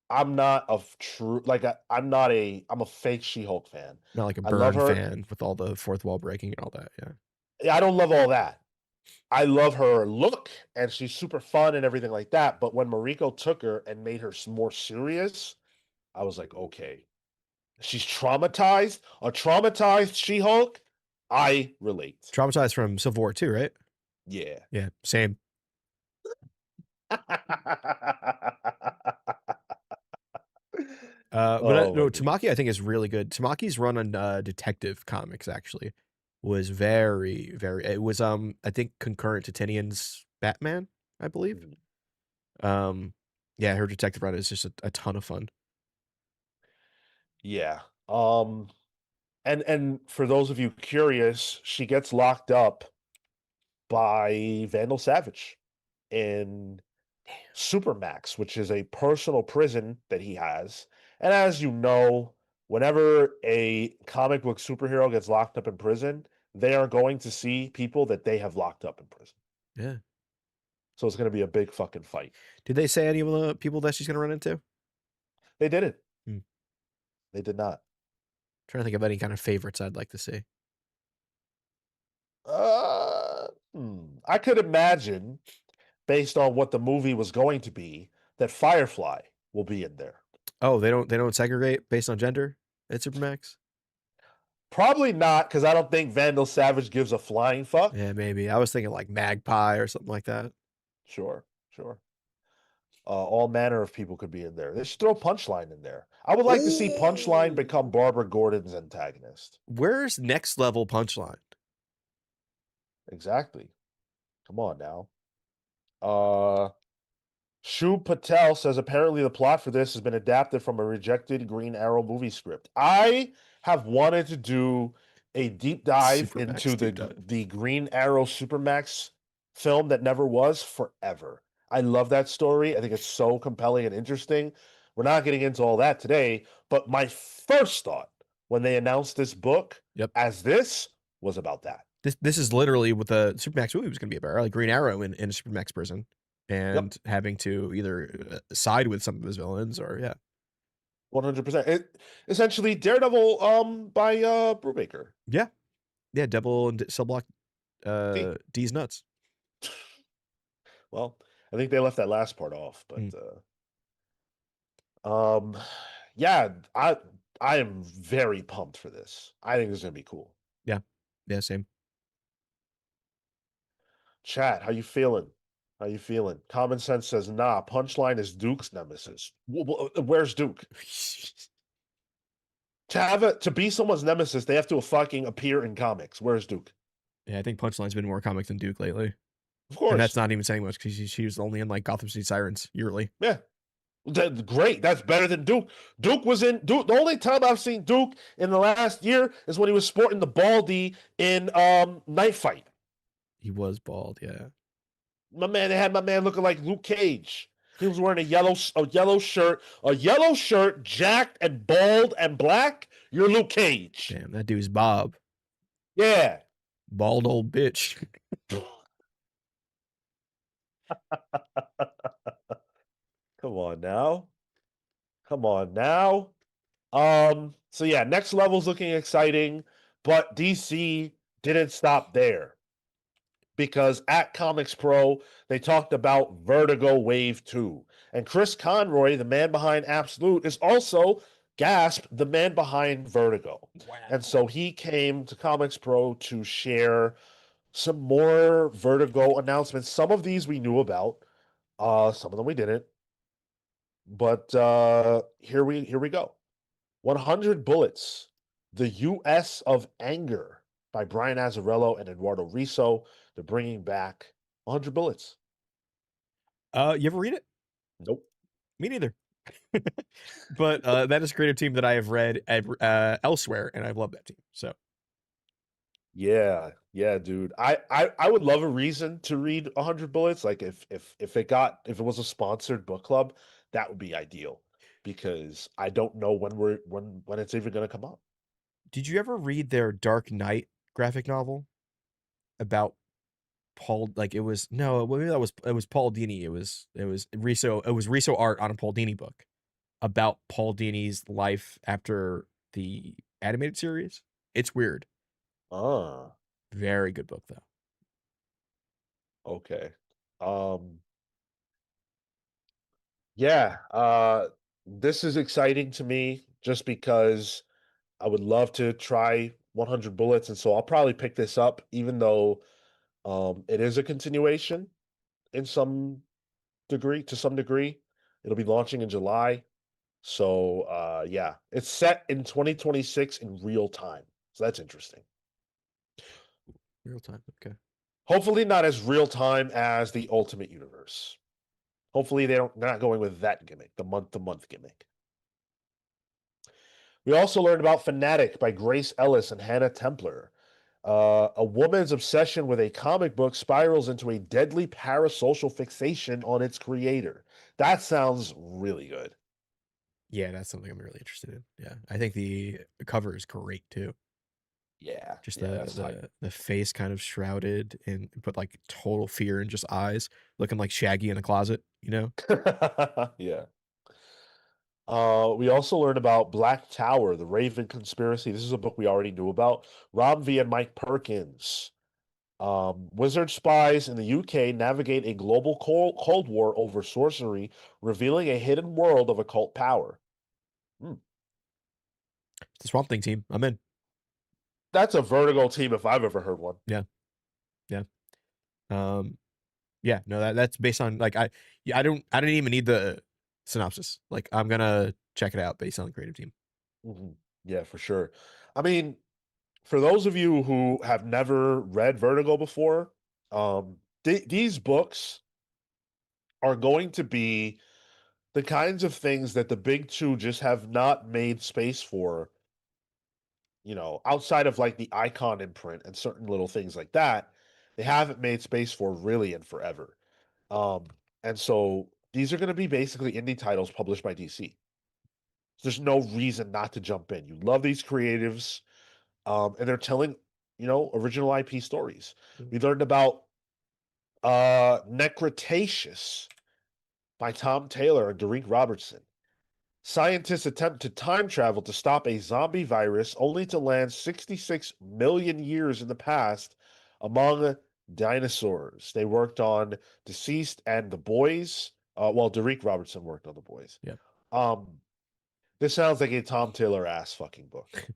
I'm not a true I'm a fake She-Hulk fan. Not like a I love Burn her. fan with all the fourth wall breaking and all that. Yeah. I don't love all that. I love her look and she's super fun and everything like that. But when Mariko took her and made her more serious, I was like, okay, she's traumatized. A traumatized She-Hulk. I relate. Traumatized from Civil War 2, right? Yeah. Yeah, same. But Oh my no, goodness. Tamaki I think is really good. Tamaki's run on Detective Comics actually was very, very. It was I think concurrent to Tinian's Batman, I believe. Mhm. Um, yeah, her Detective run is just a ton of fun. Yeah. And for those of you curious, she gets locked up by Vandal Savage in Supermax, which is a personal prison that he has. And as you know, whenever a comic book superhero gets locked up in prison, they are going to see people that they have locked up in prison. Yeah. So it's going to be a big fucking fight. Did they say any of the people that she's gonna run into? They did it. Hmm. They did not. Trying to think of any kind of favorites I'd like to see. I could imagine, based on what the movie was going to be, that Firefly will be in there. Oh, they don't segregate based on gender at Supermax? Probably not, because I don't think Vandal Savage gives a flying fuck. Yeah, maybe. I was thinking like Magpie or something like that. Sure, sure. All manner of people could be in there. They should throw Punchline in there. I would like to see Punchline Ooh. become Barbara Gordon's antagonist. Where's next level Punchline? Exactly. Come on now. Shu Patel says apparently the plot for this has been adapted from a rejected Green Arrow movie script. I have wanted to do a deep dive into Supermax deep dive. the Green Arrow Supermax film that never was forever. I love that story. I think it's so compelling and interesting. We're not getting into all that today, but my first thought when they announced this book Yep. as this was about that. This is literally what the Supermax movie was going to be about, right? Like Green Arrow in a Supermax prison Yep. and having to either side with some of his villains or yeah. 100%. It essentially Daredevil by Brubaker. Yeah. Yeah, Devil and Cell Block D. D's nuts. Well, I think they left that last part off, but Mm, um yeah, I am very pumped for this. I think this is gonna be cool. yeah. Yeah, same. Chat, how you feeling? How you feeling? Common Sense says, nah, Punchline is Duke's nemesis. Where's Duke? To be someone's nemesis, they have to fucking appear in comics. Where's Duke? Yeah, I think Punchline's been more comics than Duke lately. Of And that's course. not even saying much because she was only in like Gotham City Sirens yearly. Yeah. Great. That's better than Duke. Duke was in Duke. The only time I've seen Duke in the last year is when he was sporting the baldy in Night Fight. He was bald, yeah. They had my man looking like Luke Cage. He was wearing a yellow shirt, jacked and bald and black. You're Luke Cage. Damn, that dude's Bob. Yeah. Bald old bitch. Come on now. Come on now. So yeah, next level's looking exciting, but DC didn't stop there. Because at ComicsPRO, they talked about Vertigo Wave 2. And Chris Conroy, the man behind Absolute, is also, gasp, the man behind Vertigo. Wow. And so he came to ComicsPRO to share some more Vertigo announcements. Some of these we knew about, some of them we didn't. But here we go. 100 Bullets, The U.S. of Anger by Brian Azzarello and Eduardo Riso. They're bringing back 100 Bullets. You ever read it? Nope. Me neither. But that is a creative team that I have read elsewhere, and I've loved that team. So Yeah, yeah, dude. I would love a reason to read 100 Bullets. Like if it was a sponsored book club, that would be ideal because I don't know when it's even gonna come out. did you ever read their Dark Knight graphic novel about Paul? Like it was no, maybe it was Paul Dini. It was Riso art on a Paul Dini book about Paul Dini's life after the animated series. It's weird. Ah, Very good book though. okay. Um, yeah, this is exciting to me just because I would love to try 100 Bullets, and so I'll probably pick this up, even though it is a continuation in some degree. It'll be launching in July. So yeah, it's set in 2026 in real time. So that's interesting. Real time. Okay. Hopefully not as real time as the Ultimate Universe. Hopefully they're not going with that gimmick, the month to month gimmick. We also learned about Fanatic by Grace Ellis and Hannah Templer. A woman's obsession with a comic book spirals into a deadly parasocial fixation on its creator. That sounds really good. Yeah, that's something I'm really interested in. Yeah, I think the cover is great too. Yeah, Just yeah, that's tight. the face kind of shrouded and put like total fear and just eyes, looking like Shaggy in a closet. You know. Yeah. We also learned about Black Tower, the Raven Conspiracy. This is a book we already knew about. Rob V and Mike Perkins. Wizard spies in the UK navigate a global Cold War over sorcery, revealing a hidden world of occult power. Hmm. The Swamp Thing team. I'm in. That's a Vertigo team if I've ever heard one. Yeah, yeah. Um, yeah. No, that's based on like I don't even need the synopsis. Like I'm gonna check it out based on the creative team. Mhm. Yeah, for sure. I mean, for those of you who have never read Vertigo before, these books are going to be the kinds of things that the big two just have not made space for, outside of like the Icon imprint and certain little things like that. They haven't made space for really in forever. Um, and so these are going to be basically indie titles published by DC. There's no reason not to jump in. You love these creatives, and they're telling, original IP stories. We learned about Necretaceous by Tom Taylor and Derek Robertson. Scientists attempt to time travel to stop a zombie virus only to land 66 million years in the past among dinosaurs. They worked on Deceased and The Boys. Derek Robertson worked on The Boys. Yeah. Um, this sounds like a Tom Taylor ass fucking book.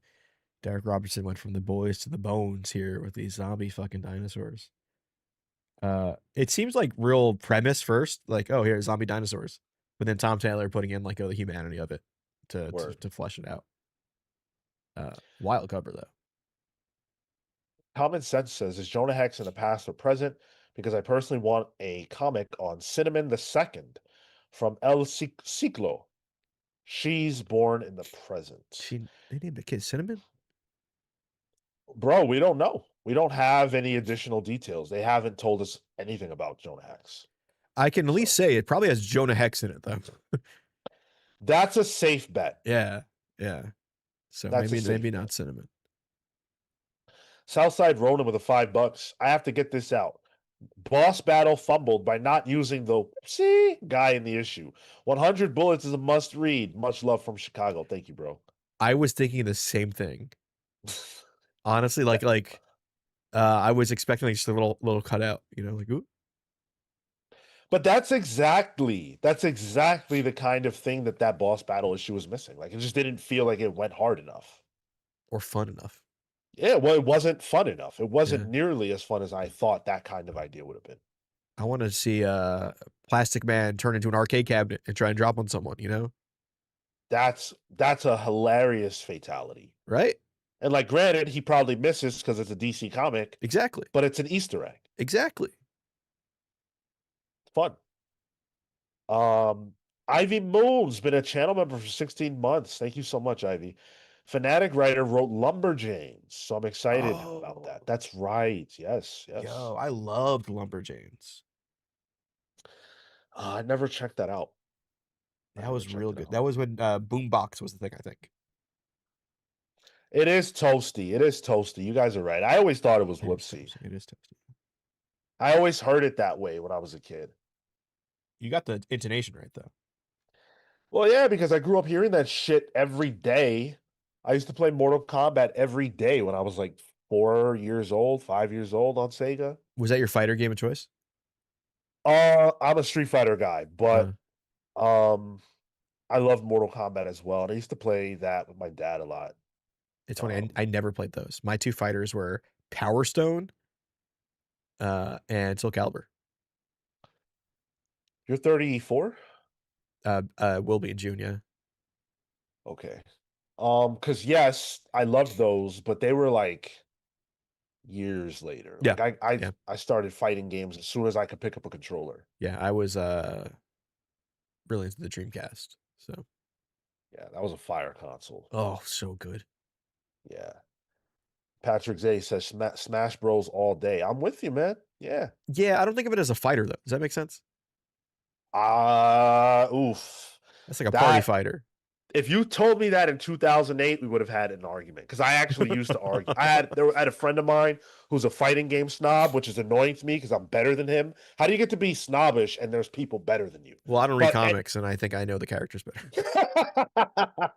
Derek Robertson went from the boys to the bones here with these zombie fucking dinosaurs. It seems like real premise first, like, oh, here's zombie dinosaurs. But then Tom Taylor putting in like, oh, the humanity of it to flesh it out. Wild cover though. Common Sense says, is Jonah Hex in the past or present? Because I personally want a comic on Cinnamon the Second from El Ciclo. She's born in the present. They named the kid Cinnamon? Bro, we don't know. We don't have any additional details. They haven't told us anything about Jonah Hex. I can at So least say it probably has Jonah Hex in it though. that's a safe bet. Yeah. Yeah. So That's a maybe safe not bet. Cinnamon. Southside Ronin with a $5. I have to get this out. Boss battle fumbled by not using the whoopsie guy in the issue. 100 Bullets is a must read. Much love from Chicago. Thank you, bro. I was thinking the same thing. Honestly, like I was expecting like just a little cutout, like ooh. But that's exactly the kind of thing that boss battle issue was missing. Like it just didn't feel like it went hard enough. Or fun enough. Yeah, well, it wasn't fun enough. It wasn't Yeah. nearly as fun as I thought that kind of idea would have been. I want to see Plastic Man turn into an arcade cabinet and try and drop on someone, That's a hilarious fatality. Right? And like granted, he probably misses because it's a DC comic, Exactly. but it's an Easter egg. Exactly. It's fun. Um, Ivy Moon's been a channel member for 16 months. Thank you so much, Ivy. Fanatic Writer wrote Lumberjanes, so I'm excited about Oh, that. That's right. Yes, yes. yo, I loved Lumberjanes. I never checked that out. I That never was checked real it good. out. That was when Boombox was the thing, I think. It is toasty. It is toasty. You guys are right. I always thought it was It is whoopsie. toasty. It is toasty. I always heard it that way when I was a kid. You got the intonation right though. Well, yeah, because I grew up hearing that shit every day. I used to play Mortal Kombat every day when I was like 4 years old, 5 years old on Sega. Was that your fighter game of choice? I'm a Street Fighter guy, Uh, but um, I love Mortal Kombat as well, and I used to play that with my dad a lot. it's funny. Um, I never played those. My two fighters were Power Stone, and Soul Calibur. you're 34? Will be in June. Yeah. Okay. Because yes, I loved those, but they were like years later. Yeah. Like I Yeah. I started fighting games as soon as I could pick up a controller. Yeah. I was really into the Dreamcast. So. Yeah, that was a fire console. Oh, so good. Yeah. Patrick Zay says Smash Bros all day. I'm with you, man. Yeah. Yeah, I don't think of it as a fighter though. Does that make sense? Oof. That's like a party That fighter. if you told me that in 2008, we would have had an argument because I actually used to argue. I had a friend of mine who's a fighting game snob, which is annoying to me because I'm better than him. How do you get to be snobbish and there's people better than you? Well, I don't read But comics, and I think I know the characters better.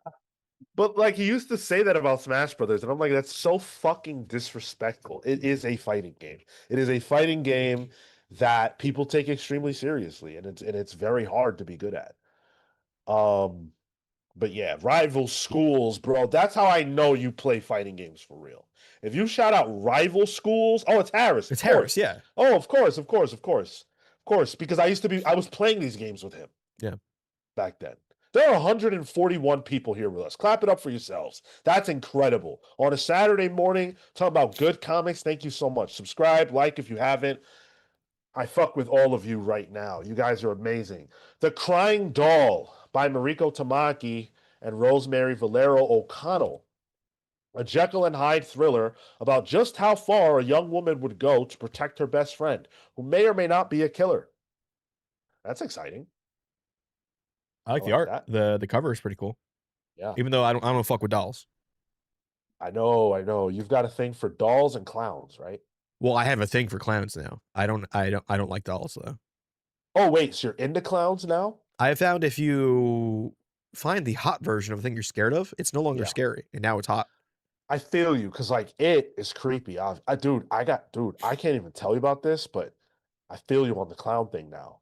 but like he used to say that about Smash Brothers, and I'm like, that's so fucking disrespectful. It is a fighting game. It is a fighting game that people take extremely seriously, and it's very hard to be good at. Um, but yeah, rival schools, bro. That's how I know you play fighting games for real. If you shout out rival schools, oh, it's Harris, of It's Harris, course. yeah. Oh, of course, of course, of course, of course. Because I was playing these games with him. Yeah. Back then. There are 141 people here with us. Clap it up for yourselves. That's incredible. On a Saturday morning, talking about good comics. Thank you so much. Subscribe, like if you haven't. I fuck with all of you right now. You guys are amazing. The Crying Doll by Mariko Tamaki and Rosemary Valero O'Connell. A Jekyll and Hyde thriller about just how far a young woman would go to protect her best friend, who may or may not be a killer. That's exciting. I like I the like art. that. The cover is pretty cool. Yeah. Even though I don't fuck with dolls. I know. You've got a thing for dolls and clowns, right? Well, I have a thing for clowns now. I don't like dolls though. Oh, wait, so you're into clowns now? I have found if you find the hot version of a thing you're scared of, it's no longer Yeah. scary, and now it's hot. I feel you, because like it is creepy. Dude, I can't even tell you about this, but I feel you on the clown thing now.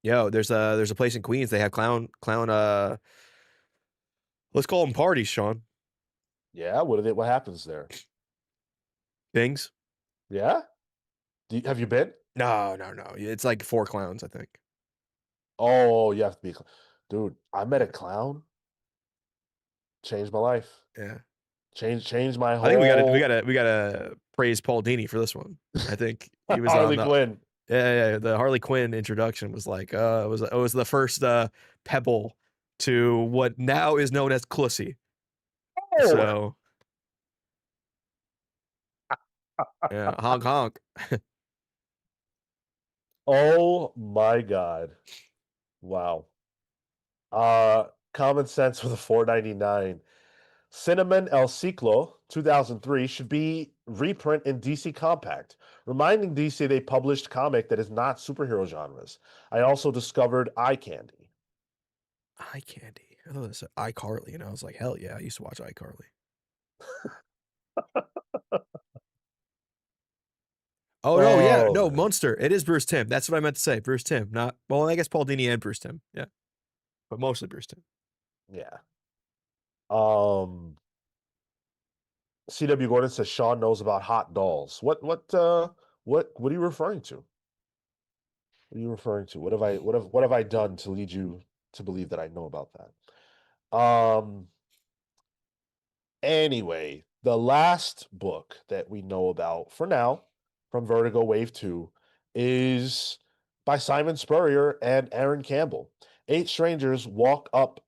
Yo, there's a place in Queens. They have clown. Let's call them parties, Sean. Yeah, what happens there? Things. Yeah? Have you been? No. It's like 4 clowns, I think. Oh, you have to be dude, I met a clown. Changed my life. Yeah. Changed my whole I think we gotta praise Paul Dini for this one. I think he was Harley on the Quinn. yeah. The Harley Quinn introduction was like it was the first pebble to what now is known as Clussy. Oh! So yeah, honk honk. Oh my God. Wow. Common Sense with a 4.99. Cinnamon El Ciclo 2003 should be reprint in DC Compact, reminding DC they published comic that is not superhero genres. I also discovered Eye Candy. Eye candy. I thought it said iCarly, and I was like, hell yeah, I used to watch iCarly. Oh no, yeah, Oh, no, man. Munster. It is Bruce Timm. That's what I meant to say. Bruce Timm, not well. I guess Paul Dini and Bruce Timm. Yeah, but mostly Bruce Timm. Yeah. CW Gordon says Sean knows about hot dolls. What are you referring to? What are you referring to? What have I done to lead you to believe that I know about that? Anyway, the last book that we know about for now from Vertigo Wave 2 is by Simon Spurrier and Aaron Campbell. 8 strangers wake up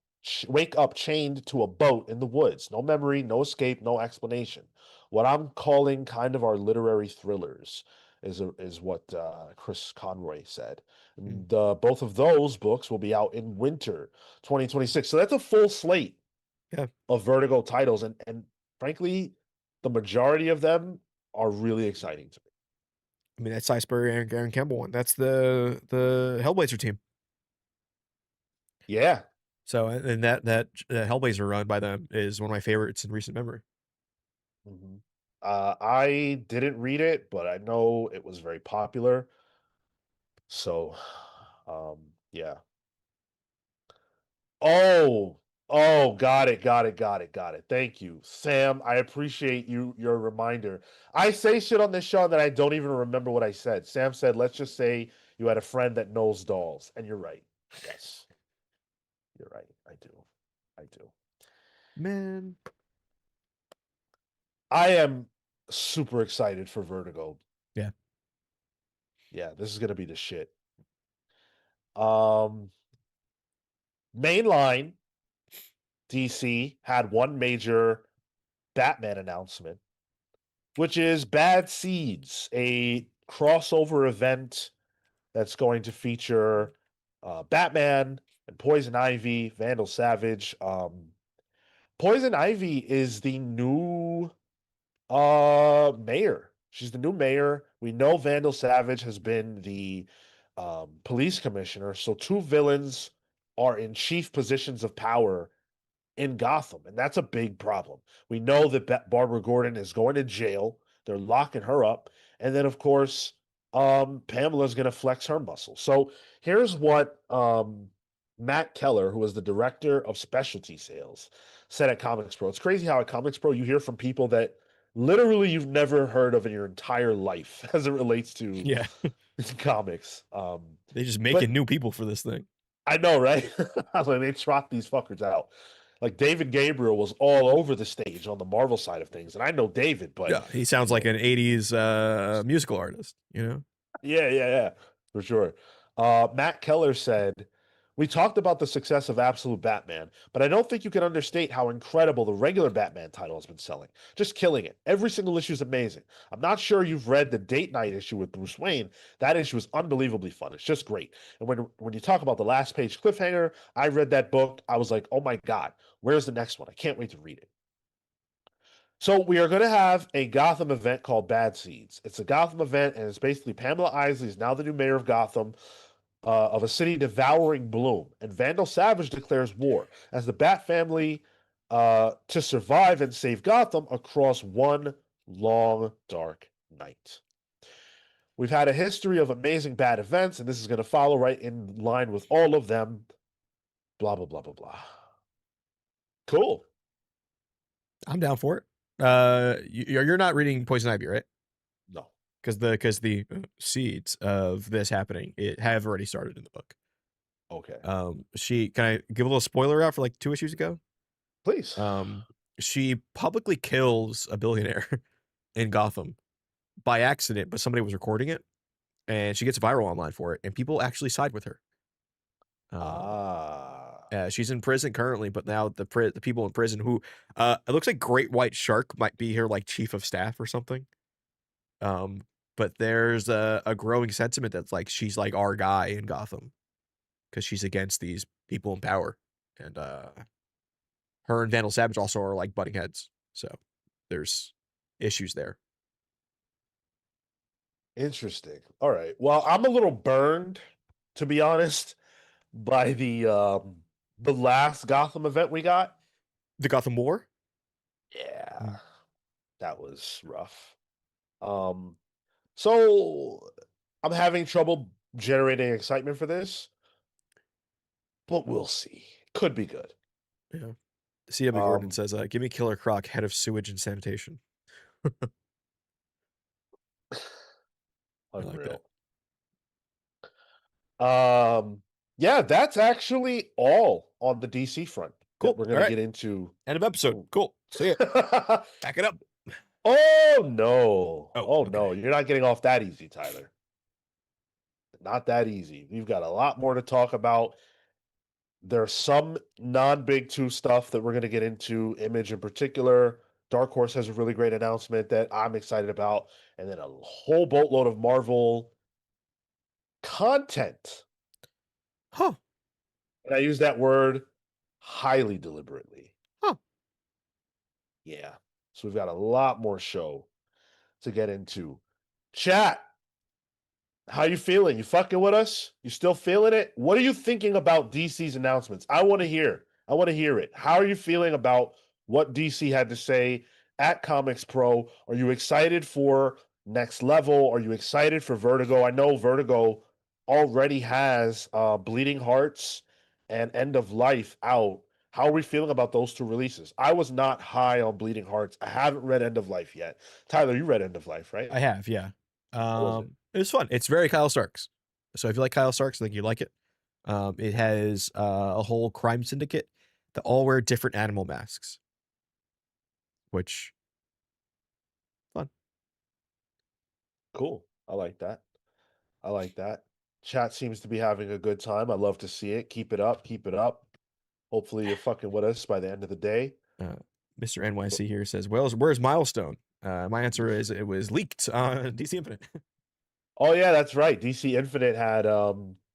chained to a boat in the woods. No memory, no escape, no explanation. What I'm calling kind of our literary thrillers is what Chris Conroy said. And both of those books will be out in winter 2026. So that's a full slate Yeah. of Vertigo titles, and frankly, the majority of them are really exciting to me. I mean, that's Iceberg and Aaron Campbell one. That's the Hellblazer team. Yeah. So, and that Hellblazer run by them is one of my favorites in recent memory. I didn't read it, but I know it was very popular. So, yeah. Oh, got it. Thank you, Sam. I appreciate your reminder. I say shit on this show that I don't even remember what I said. Sam said, "Let's just say you had a friend that knows dolls," and you're right. Yes, you're right. I do. Man, I am super excited for Vertigo. yeah. Yeah, this is gonna be the shit. Um, Mainline DC had one major Batman announcement, which is Bad Seeds, a crossover event that's going to feature Batman and Poison Ivy, Vandal Savage. Poison Ivy is the new mayor. She's the new mayor. We know Vandal Savage has been the police commissioner, so two villains are in chief positions of power in Gotham, and that's a big problem. We know that Barbara Gordon is going to jail. They're locking her up, and then of course, Pamela's going to flex her muscle. So here's what Matt Keller, who was the director of specialty sales, said at ComicsPRO. It's crazy how at ComicsPRO you hear from people that literally you've never heard of in your entire life as it relates to Yeah. comics. They just But making new people for this thing. I know, right? I was like, they trot these fuckers out. Like David Gabriel was all over the stage on the Marvel side of things, and I know David, but Yeah, he sounds like an 80s musical artist, you know? yeah, for sure. Matt Keller said, "We talked about the success of Absolute Batman, but I don't think you can understate how incredible the regular Batman title has been selling. Just killing it. Every single issue is amazing. I'm not sure you've read the date night issue with Bruce Wayne. That issue is unbelievably fun. It's just great. And when you talk about the last page cliffhanger, I read that book. I was like, oh my God, where's the next one? I can't wait to read it." So we are going to have a Gotham event called Bad Seeds. It's a Gotham event, and it's basically Pamela Isley is now the new mayor of Gotham, of a city devouring bloom, and Vandal Savage declares war as the Bat family to survive and save Gotham across one long dark night. We've had a history of amazing bad events, and this is going to follow right in line with all of them. Blah blah blah blah blah. Cool. I'm down for it. You're not reading Poison Ivy, right? No. Because the seeds of this happening it have already started in the book. Okay. She can I give a little spoiler out for like 2 issues ago? Please. She publicly kills a billionaire in Gotham by accident, but somebody was recording it, and she gets viral online for it, and people actually side with her. She's in prison currently, but now the people in prison who it looks like Great White Shark might be her like chief of staff or something. But there's a growing sentiment that's like she's like our guy in Gotham because she's against these people in power, and her and Vandal Savage also are like butting heads. So there's issues there. Interesting. All right. Well, I'm a little burned, to be honest, by the last Gotham event we got. The Gotham War. Yeah, that was rough. So I'm having trouble generating excitement for this, but we'll see. Could be good. Yeah. C.W. Gordon Um, says, "Give me Killer Croc, head of sewage and sanitation." I like that. Unreal. Yeah, that's actually all on the DC front Cool. that we're going to get into. End of episode. Cool. See ya. Back it up. Oh no. Oh, Oh okay. no, you're not getting off that easy, Tyler. Not that easy. We've got a lot more to talk about. There's some non-big two stuff that we're going to get into, Image in particular. Dark Horse has a really great announcement that I'm excited about, and then a whole boatload of Marvel content. Huh. And I use that word highly deliberately. Huh. Yeah. So we've got a lot more show to get into. Chat, how you feeling? You fucking with us? You still feeling it? What are you thinking about DC's announcements? I want to hear. I want to hear it. How are you feeling about what DC had to say at Comics Pro? Are you excited for Next Level? Are you excited for Vertigo? I know Vertigo already has Bleeding Hearts and End of Life out. How are we feeling about those two releases? I was not high on Bleeding Hearts. I haven't read End of Life yet. Tyler, you read End of Life, right? I have, yeah. How was it? It was fun. It's very Kyle Starks. So if you like Kyle Starks, I think you like it. It has a whole crime syndicate that all wear different animal masks, which fun. Cool. I like that. I like that. Chat seems to be having a good time. I love to see it. Keep it up. Keep it up. Hopefully you're fucking with us by the end of the day. Uh, Mr. NYC here says, "Well, where's Milestone?" My answer is it was leaked on DC Infinite. Oh yeah, that's right. DC Infinite had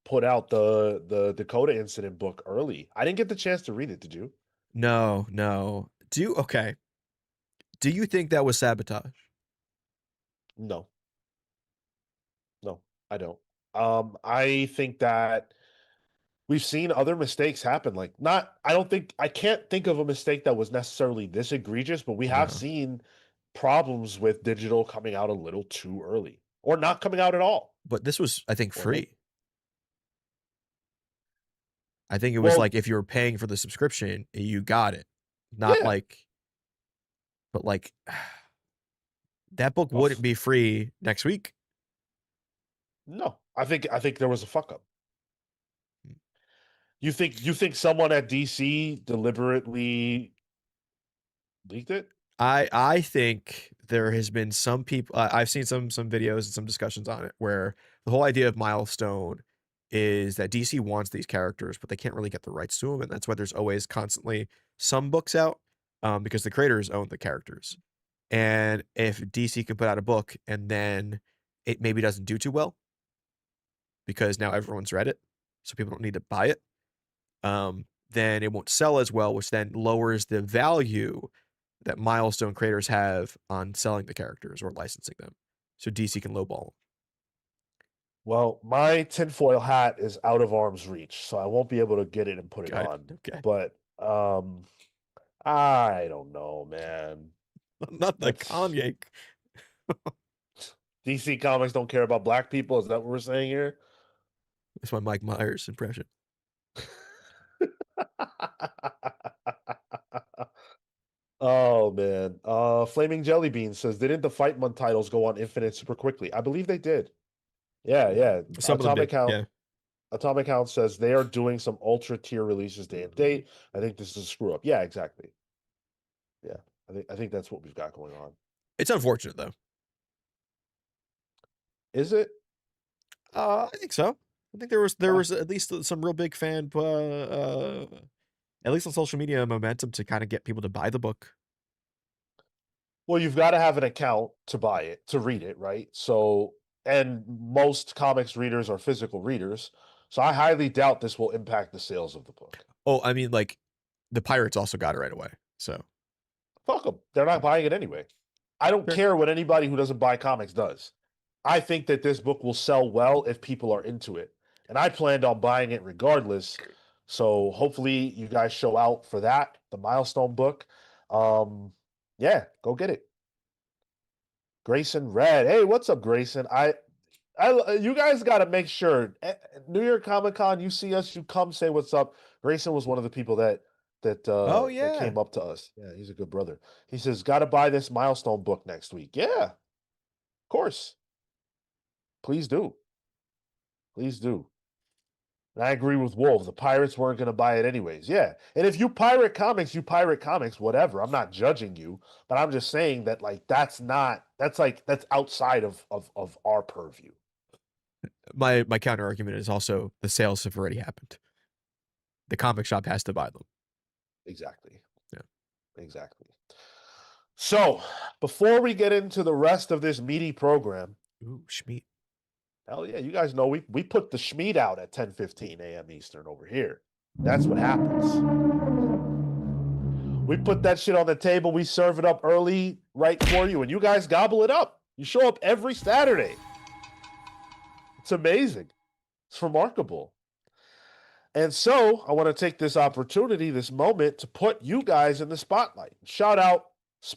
put out the Dakota incident book early. I didn't get the chance to read it, did you? No, no. Okay. Do you think that was sabotage? No. No, I don't. I think that we've seen other mistakes happen. Like, not, I can't think of a mistake that was necessarily this egregious, but we have No. seen problems with digital coming out a little too early or not coming out at all. But this was, I think, Or maybe, free. I think it was well, like if you were paying for the subscription, you got it. Not yeah, like, but like that book a wouldn't be free next week. no. I think there was a fuck up. You think someone at DC deliberately leaked it? I think there has been some people. I've seen some videos and some discussions on it where the whole idea of Milestone is that DC wants these characters, but they can't really get the rights to them, and that's why there's always constantly some books out, because the creators own the characters. And if DC can put out a book and then it maybe doesn't do too well because now everyone's read it, so people don't need to buy it, then it won't sell as well, which then lowers the value that Milestone creators have on selling the characters or licensing them. So DC can lowball them. Well, my tinfoil hat is out of arm's reach, so I won't be able to get it and put it Got it. on. Okay. But I don't know, man. Not the That's Kanye. DC Comics don't care about black people. Is that what we're saying here? That's my Mike Myers impression. Oh man. Flaming Jelly Bean says, didn't the Fight Month titles go on Infinite super quickly? I believe they did. Yeah, yeah. Some of them did. Yeah. Atomic Count says they are doing some ultra tier releases day and date. I think this is a screw up. Yeah, exactly. Yeah. I think that's what we've got going on. It's unfortunate though. Is it? I think so. I think there was at least some real big fan at least on social media momentum to kind of get people to buy the book. Well, you've got to have an account to buy it, to read it, right? So, and most comics readers are physical readers. So I highly doubt this will impact the sales of the book. Oh, I mean, like the Pirates also got it right away. So Fuck them. They're not buying it anyway. I don't sure. care what anybody who doesn't buy comics does. I think that this book will sell well if people are into it. And I planned on buying it regardless. So hopefully you guys show out for that, the Milestone book. Yeah, go get it. Grayson Red. Hey, what's up, Grayson? You guys got to make sure New York Comic Con, you see us, you come say what's up. Grayson was one of the people Oh that yeah. came up to us. Yeah, he's a good brother. He says, "Got to buy this Milestone book next week." Yeah, of course. Please do. Please do. And I agree with Wolf. The pirates weren't going to buy it anyways. Yeah. And if you pirate comics, you pirate comics, whatever. I'm not judging you, but I'm just saying that like that's outside of our purview. My counter argument is also the sales have already happened. the comic shop has to buy them. Exactly. Yeah. Exactly. So, before we get into the rest of this meaty program, Ooh, Schmeat. hell yeah, you guys know we put the Schmeat out at 10:15 a.m. Eastern over here. That's what happens. We put that shit on the table, we serve it up early right for you, and you guys gobble it up. You show up every Saturday. It's amazing. It's remarkable. And so I want to take this opportunity, this moment, to put you guys in the spotlight. Shout out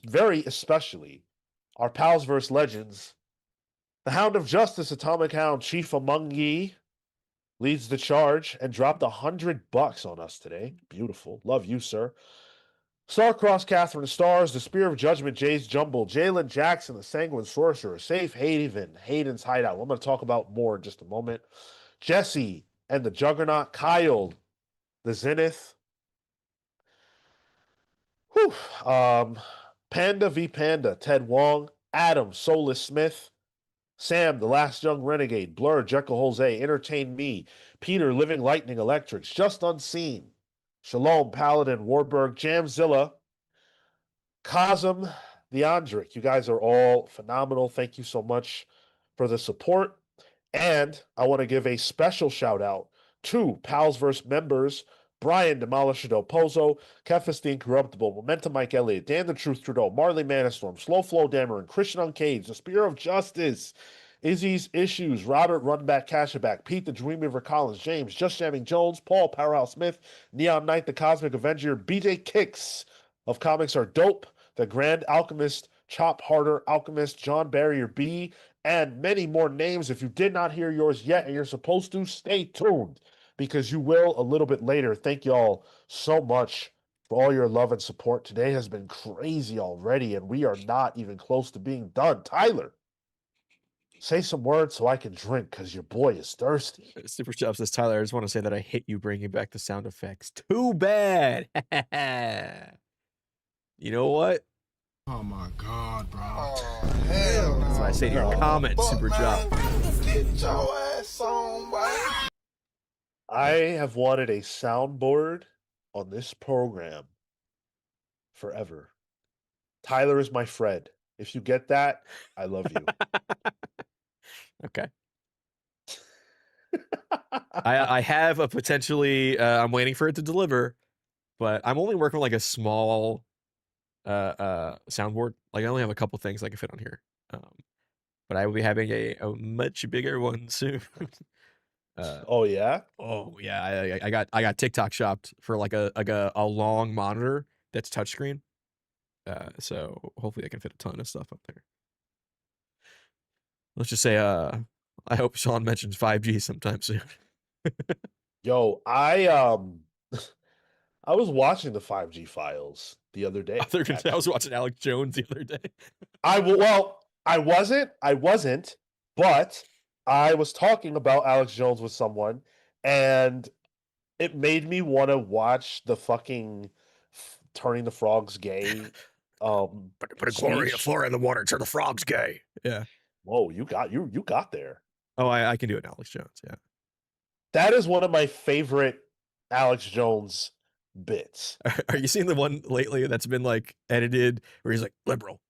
very especially our pals versus legends. The Hound of Justice, Atomic Hound, Chief among ye, leads the charge and dropped $100 on us today. Beautiful. Love you, sir. Starcross, Catherine Stars, the Spear of Judgment, Jay's Jumble, Jalen Jackson, the Sanguine Sorcerer, Safe Haven, Hayden's Hideout. I'm going to talk about more in just a moment. Jesse and the Juggernaut, Kyle, the Zenith. Whew. Panda v Panda, Ted Wong, Adam, Soulless Smith, Sam, the Last Young Renegade, Blur, Jekyll Jose, Entertain Me, Peter, Living Lightning Electrics, Just Unseen, Shalom, Paladin, Warburg, Jamzilla, Cosm, the Andric. You guys are all phenomenal. Thank you so much for the support. And I want to give a special shout out to Pals vs. members Brian Demolisher Pozo, Kefis the Incorruptible, Momentum Mike Elliott, Dan the Truth Trudeau, Marley Manastorm, Slow Flow Dameron, Christian Uncaged, The Spear of Justice, Izzy's Issues, Robert Runback Cashaback, Pete the Dreamweaver Collins, James, Just Jamming Jones, Paul Powerhouse Smith, Neon Knight the Cosmic Avenger, BJ Kicks of Comics Are Dope, The Grand Alchemist, Chop Harder Alchemist, John Barrier B, and many more names. If you did not hear yours yet and you're supposed to, stay tuned because you will a little bit later. Thank you all so much for all your love and support. Today has been crazy already, and we are not even close to being done. Tyler, say some words so I can drink because your boy is thirsty. Super Chub says, Tyler, I just want to say that I hate you bringing back the sound effects. Too bad. You know what? Oh my God, bro. Oh, hell That's what I say to your comments, Super Chub. Get your ass on, boy. I have wanted a soundboard on this program forever. Tyler is my Fred. If you get that, I love you. Okay. I have a potentially, I'm waiting for it to deliver, but I'm only working on like a small soundboard. Like I only have a couple things I can fit on here. But I will be having a much bigger one soon. Oh yeah? Oh yeah, I got TikTok shopped for like a long monitor that's touchscreen. So hopefully I can fit a ton of stuff up there. Let's just say I hope Sean mentions 5G sometime soon. Yo, I was watching the 5G files the other day. I was watching Alex Jones the other day. I wasn't, but I was talking about Alex Jones with someone, and it made me want to watch the fucking turning the frogs gay. Put a chlorine flora in the water, turn the frogs gay. Yeah. Whoa, you got there. Oh, I can do it, Alex Jones. Yeah. That is one of my favorite Alex Jones bits. Are you seeing the one lately that's been like edited where he's like liberal,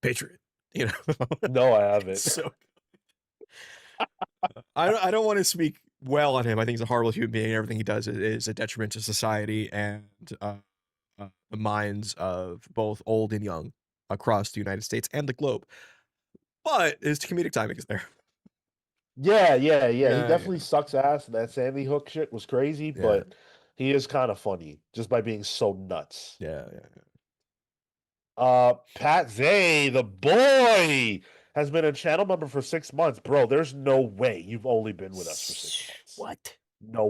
patriot? You know? No, I haven't. So I don't want to speak well on him. I think he's a horrible human being. Everything he does is a detriment to society and the minds of both old and young across the United States and the globe. But his comedic timing is there. Yeah. He definitely sucks ass. That Sandy Hook shit was crazy, Yeah. but he is kind of funny just by being so nuts. Yeah. Pat Zay, the boy, has been a channel member for 6 months. Bro, there's no way you've only been with us for 6 months. What? No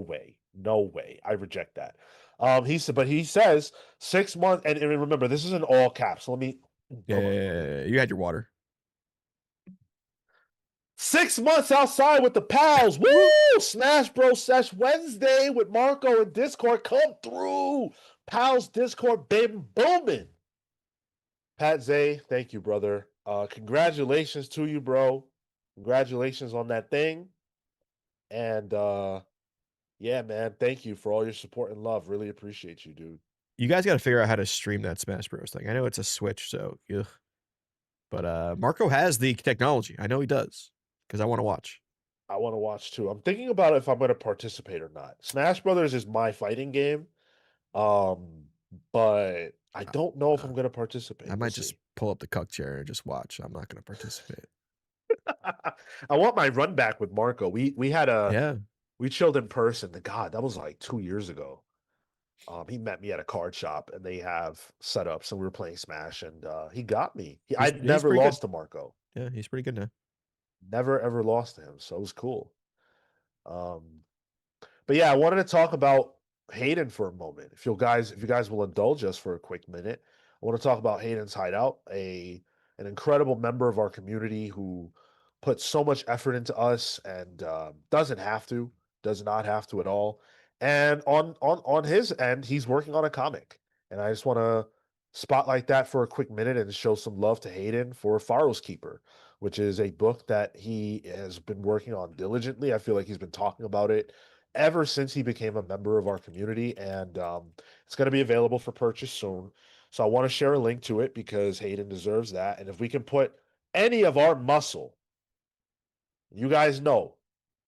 way. I reject that. He says 6 months, and remember, this is in all caps. So let me. Yeah. You had your water. 6 months outside with the pals. Woo! Smash Bros. Sesh Wednesday with Marco and Discord. Come through. Pals Discord, baby, booming. Pat Zay, thank you, brother. Congratulations to you, bro. Congratulations on that thing. And Yeah, man. Thank you for all your support and love. Really appreciate you, dude. You guys got to figure out how to stream that Smash Bros thing. I know it's a Switch, so ugh. But Marco has the technology. I know he does because I want to watch. I want to watch too. I'm thinking about if I'm going to participate or not. Smash Brothers is my fighting game. But I don't know if I'm going to participate. I We'll might just see. pull up the cuck chair and just watch. I'm not going to participate. I want my run back with Marco. We had Yeah. we chilled in person. God, that was like 2 years ago. He met me at a card shop and they have setups and we were playing Smash and he got me. I'd never pretty lost good. to Marco. Yeah, he's pretty good now. Never ever lost to him. So it was cool. Um, but yeah, I wanted to talk about Hayden for a moment. If you guys will indulge us for a quick minute, I want to talk about Hayden's Hideout, an incredible member of our community who puts so much effort into us and does not have to at all. And on his end, he's working on a comic, and I just want to spotlight that for a quick minute and show some love to Hayden for Pharaoh's Keeper, which is a book that he has been working on diligently. I feel like he's been talking about it ever since he became a member of our community, and it's going to be available for purchase soon. So I want to share a link to it because Hayden deserves that. And if we can put any of our muscle, you guys know,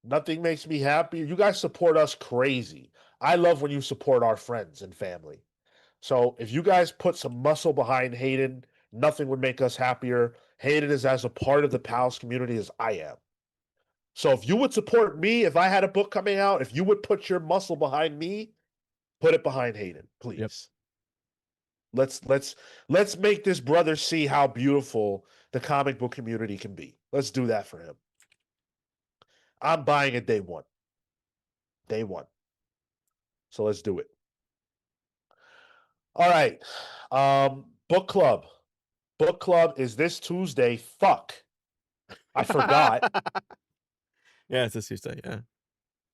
nothing makes me happier. You guys support us crazy. I love when you support our friends and family. So if you guys put some muscle behind Hayden, nothing would make us happier. Hayden is as a part of the Pals community as I am. So if you would support me, if I had a book coming out, if you would put your muscle behind me, put it behind Hayden, please. Yep. Let's make this brother see how beautiful the comic book community can be. Let's do that for him. I'm buying it day one. Day one. So let's do it. All right. Book club. Book club is this Tuesday. Fuck. I forgot. Yeah, it's this Tuesday. Yeah.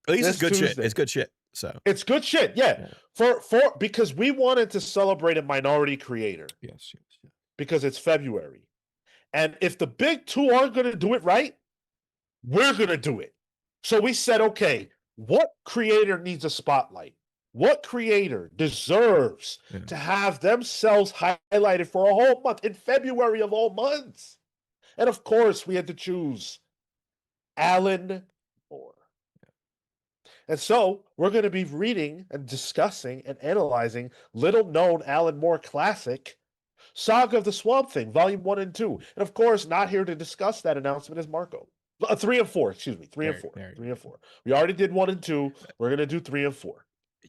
At least This it's good shit. Tuesday. It's good shit. So It's good shit. Yeah. For because we wanted to celebrate a minority creator. yes. Because it's February. And if the big two aren't going to do it right, we're going to do it. So we said, okay, what creator needs a spotlight? What creator deserves to have themselves highlighted for a whole month in February of all months? And of course, we had to choose Alan Moore. And so we're going to be reading and discussing and analyzing little-known Alan Moore classic, Saga of the Swamp Thing, Volume 1 and 2. And of course, not here to discuss that announcement is Marco. 3 and 4, excuse me. 3 and 4. 3 and 4. We already did 1 and 2. We're going to do 3 and 4.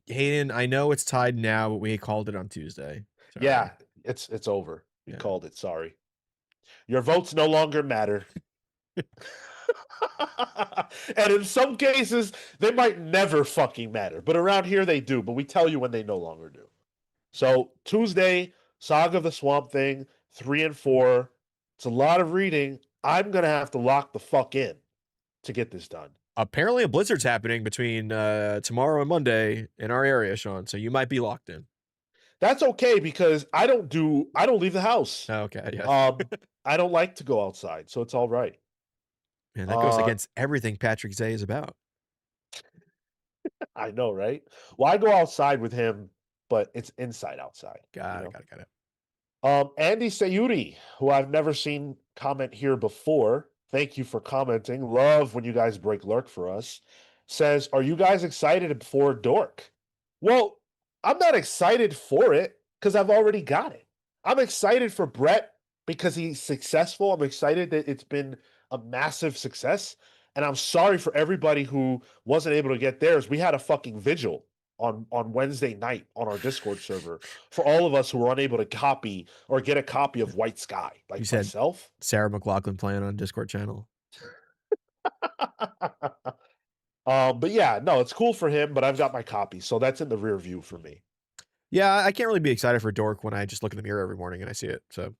Hayden, I know it's tied now, but we called it on Tuesday. Sorry. Yeah, it's over. We called it. Sorry. Your votes no longer matter. And in some cases, they might never fucking matter. But around here, they do. But we tell you when they no longer do. So Tuesday, Saga of the Swamp Thing, 3 and 4. It's a lot of reading. I'm going to have to lock the fuck in to get this done. Apparently a blizzard's happening between tomorrow and Monday in our area, Sean. So you might be locked in. That's okay because I don't leave the house. Okay. Yeah. I don't like to go outside, so it's all right. And that goes against everything Patrick Zay is about. I know, right? Well, I go outside with him, but it's inside outside. Got it. Andy Sayuri, who I've never seen comment here before. Thank you for commenting. Love when you guys break lurk for us. Says, are you guys excited for Dork? Well, I'm not excited for it because I've already got it. I'm excited for Brett because he's successful. I'm excited that it's been a massive success. And I'm sorry for everybody who wasn't able to get theirs. We had a fucking vigil on Wednesday night on our Discord server for all of us who were unable to copy or get a copy of White Sky, like you myself. Sarah McLachlan playing on Discord channel. But yeah, no, it's cool for him, but I've got my copy, so that's in the rear view for me. Yeah, I can't really be excited for Dork when I just look in the mirror every morning and I see it. So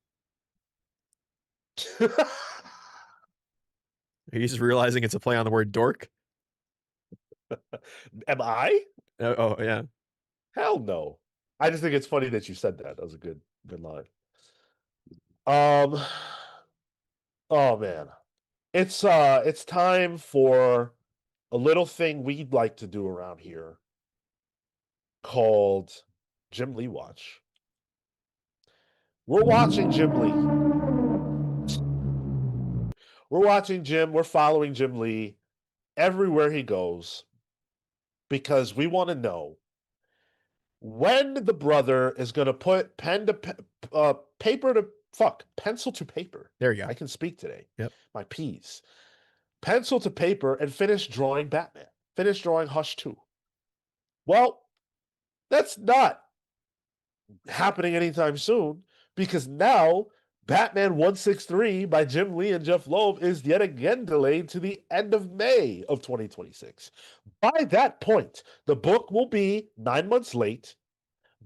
are you just realizing it's a play on the word dork? Am I? Oh yeah. Hell no. I just think it's funny that you said that. That was a good line. Oh man. It's time for a little thing we'd like to do around here called Jim Lee Watch. We're watching Jim Lee. We're watching Jim. We're following Jim Lee everywhere he goes because we want to know when the brother is going to put pencil to paper. There you go. I can speak today. Yep. My P's. Pencil to paper and finish drawing Batman. Finish drawing Hush 2. Well, that's not happening anytime soon because now Batman 163 by Jim Lee and Jeff Loeb is yet again delayed to the end of May of 2026. By that point, the book will be 9 months late.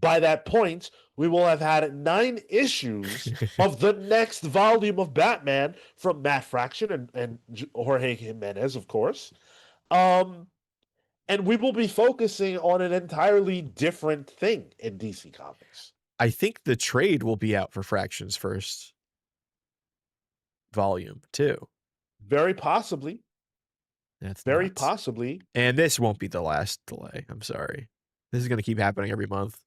By that point, we will have had 9 issues of the next volume of Batman from Matt Fraction and Jorge Jimenez, of course. And we will be focusing on an entirely different thing in DC Comics. I think the trade will be out for Fraction's first volume too. Very possibly. That's very nuts. possibly. And this won't be the last delay. I'm sorry. This is going to keep happening every month.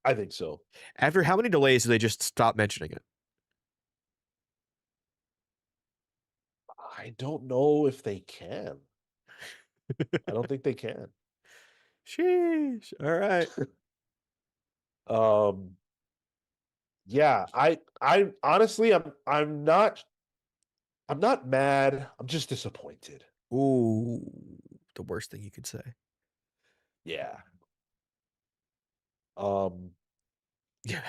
I think so. After how many delays do they just stop mentioning it? I don't know if they can. I don't think they can. Sheesh. All right. Yeah, I honestly I'm not mad. I'm just disappointed. Ooh, the worst thing you could say. Yeah. Yeah.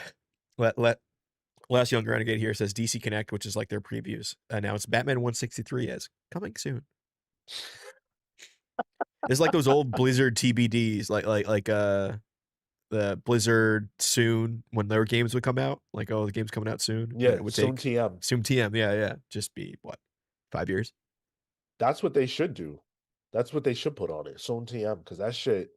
Let Last Young Renegade here says DC Connect, which is like their previews, announced Batman 163 as coming soon. It's like those old Blizzard TBDs, like the Blizzard soon when their games would come out. Like, oh, the game's coming out soon. Yeah, it would soon take TM. soon TM. Yeah. Just be what, 5 years? That's what they should do. That's what they should put on it. Soon TM, because that shit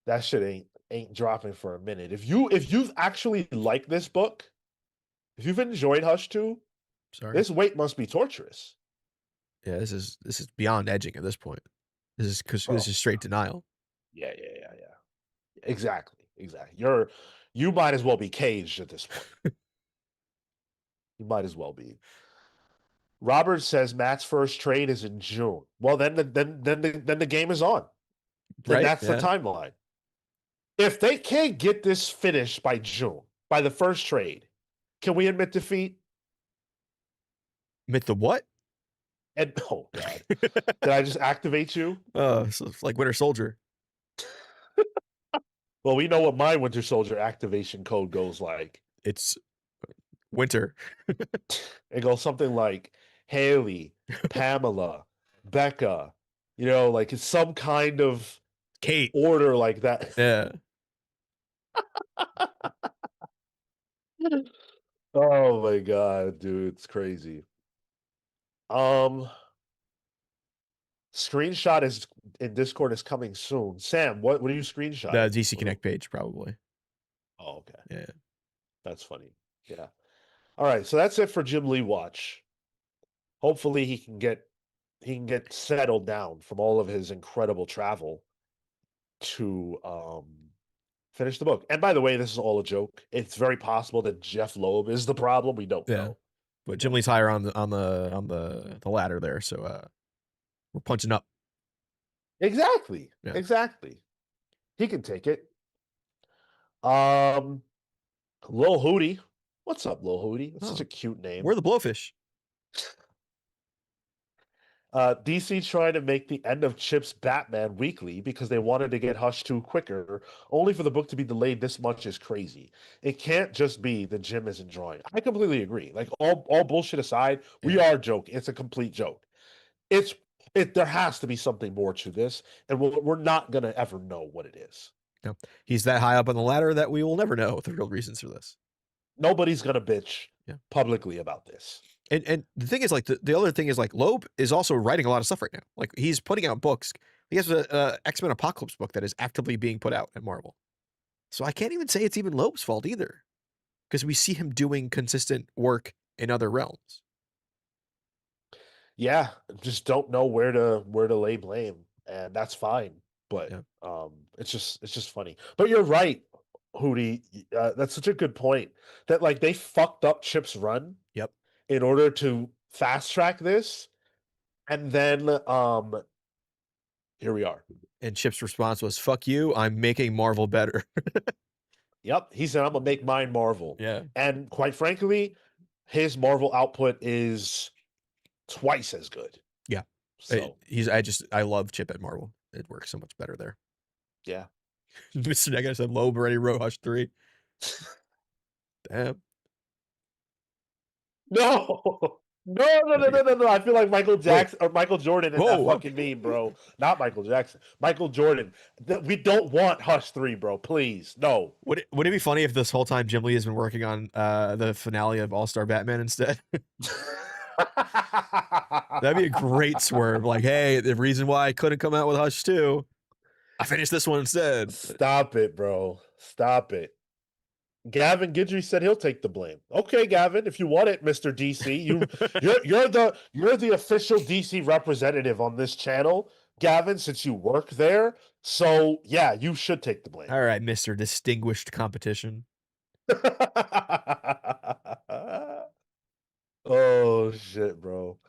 that shit ain't dropping for a minute. If you've actually liked this book, if you've enjoyed Hush 2, Sorry. this wait must be torturous. Yeah, this is beyond edging at this point. This is straight denial. Yeah. Exactly. You might as well be caged at this point. You might as well be. Robert says Matt's first trade is in June. Well, then the game is on. Then Right? that's the timeline. If they can't get this finished by June, by the first trade, can we admit defeat? Admit the what? And oh god, did I just activate you? So it's like Winter Soldier. Well, we know what my Winter Soldier activation code goes like. It's winter. It goes something like Haley, Pamela, Becca. You know, like it's some kind of Kate order like that. Yeah. Oh my god, dude, it's crazy. Screenshot is in Discord is coming soon. Sam, what are you screenshotting? The DC Connect page, probably. Oh, okay. Yeah. That's funny. Yeah. All right, so that's it for Jim Lee Watch. Hopefully he can get settled down from all of his incredible travel to finish the book. And by the way, this is all a joke. It's very possible that Jeff Loeb is the problem. We don't know. But Jim Lee's higher on the ladder there, so we're punching up. Exactly. Yeah. Exactly. He can take it. Lil Hootie. What's up, Lil Hootie? That's such a cute name. We're the Blowfish. DC trying to make the end of Chip's Batman weekly because they wanted to get Hush 2 quicker, only for the book to be delayed this much is crazy. It can't just be that Jim isn't drawing. I completely agree. Like all bullshit aside, we are joking. It's a complete joke. There has to be something more to this, and we're not gonna ever know what it is. No, he's that high up on the ladder that we will never know the real reasons for this. Nobody's gonna bitch publicly about this. And the thing is, like, the other thing is, like, Loeb is also writing a lot of stuff right now. Like, he's putting out books. He has a X-Men Apocalypse book that is actively being put out at Marvel. So I can't even say it's even Loeb's fault either, because we see him doing consistent work in other realms. Yeah, just don't know where to lay blame, and that's fine. But Yeah. it's just funny. But you're right, Hootie. That's such a good point. That like they fucked up Chip's run Yep. in order to fast track this, and then here we are. And Chip's response was, "Fuck you, I'm making Marvel better." Yep, he said I'm gonna make mine Marvel, Yeah. and quite frankly, his Marvel output is twice as good. Yeah. So I love Chip at Marvel. It works so much better there. yeah. Mr. Negative said Loeb already wrote Hush 3. Damn. No. No. I feel like Michael Jackson or Michael Jordan in that Whoa. fucking meme, bro. Not Michael Jackson. Michael Jordan. We don't want Hush 3, bro. Please. No. Would it be funny if this whole time Jim Lee has been working on the finale of All-Star Batman instead? That'd be a great swerve. Like, hey, the reason why I couldn't come out with Hush 2, I finished this one instead. Stop it, bro. Stop it. Gavin Guidry said he'll take the blame. Okay, Gavin, if you want it, Mr. DC, you're the official DC representative on this channel, Gavin, since you work there. So yeah, you should take the blame. All right, Mr. Distinguished Competition. Oh shit, bro.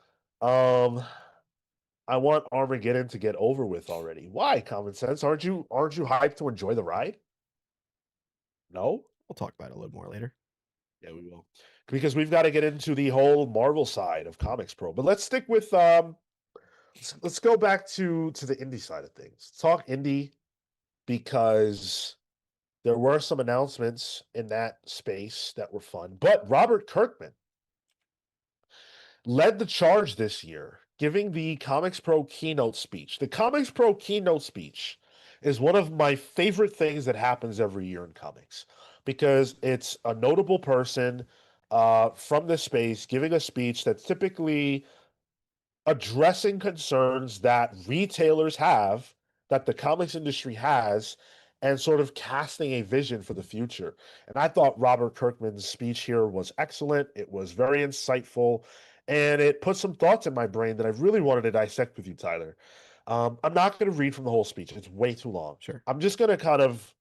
I want Armageddon to get over with already. Why, common sense? Aren't you hyped to enjoy the ride? No? We'll talk about it a little more later. Yeah, we will. Because we've got to get into the whole Marvel side of ComicsPRO. But let's stick with let's go back to the indie side of things. Let's talk indie because there were some announcements in that space that were fun. But Robert Kirkman led the charge this year, giving the ComicsPRO keynote speech. The ComicsPRO keynote speech is one of my favorite things that happens every year in comics because it's a notable person from this space giving a speech that's typically addressing concerns that retailers have, that the comics industry has, and sort of casting a vision for the future. And I thought Robert Kirkman's speech here was excellent. It was very insightful, and it put some thoughts in my brain that I really wanted to dissect with you, Tyler. I'm not going to read from the whole speech. It's way too long. Sure. I'm just going to kind of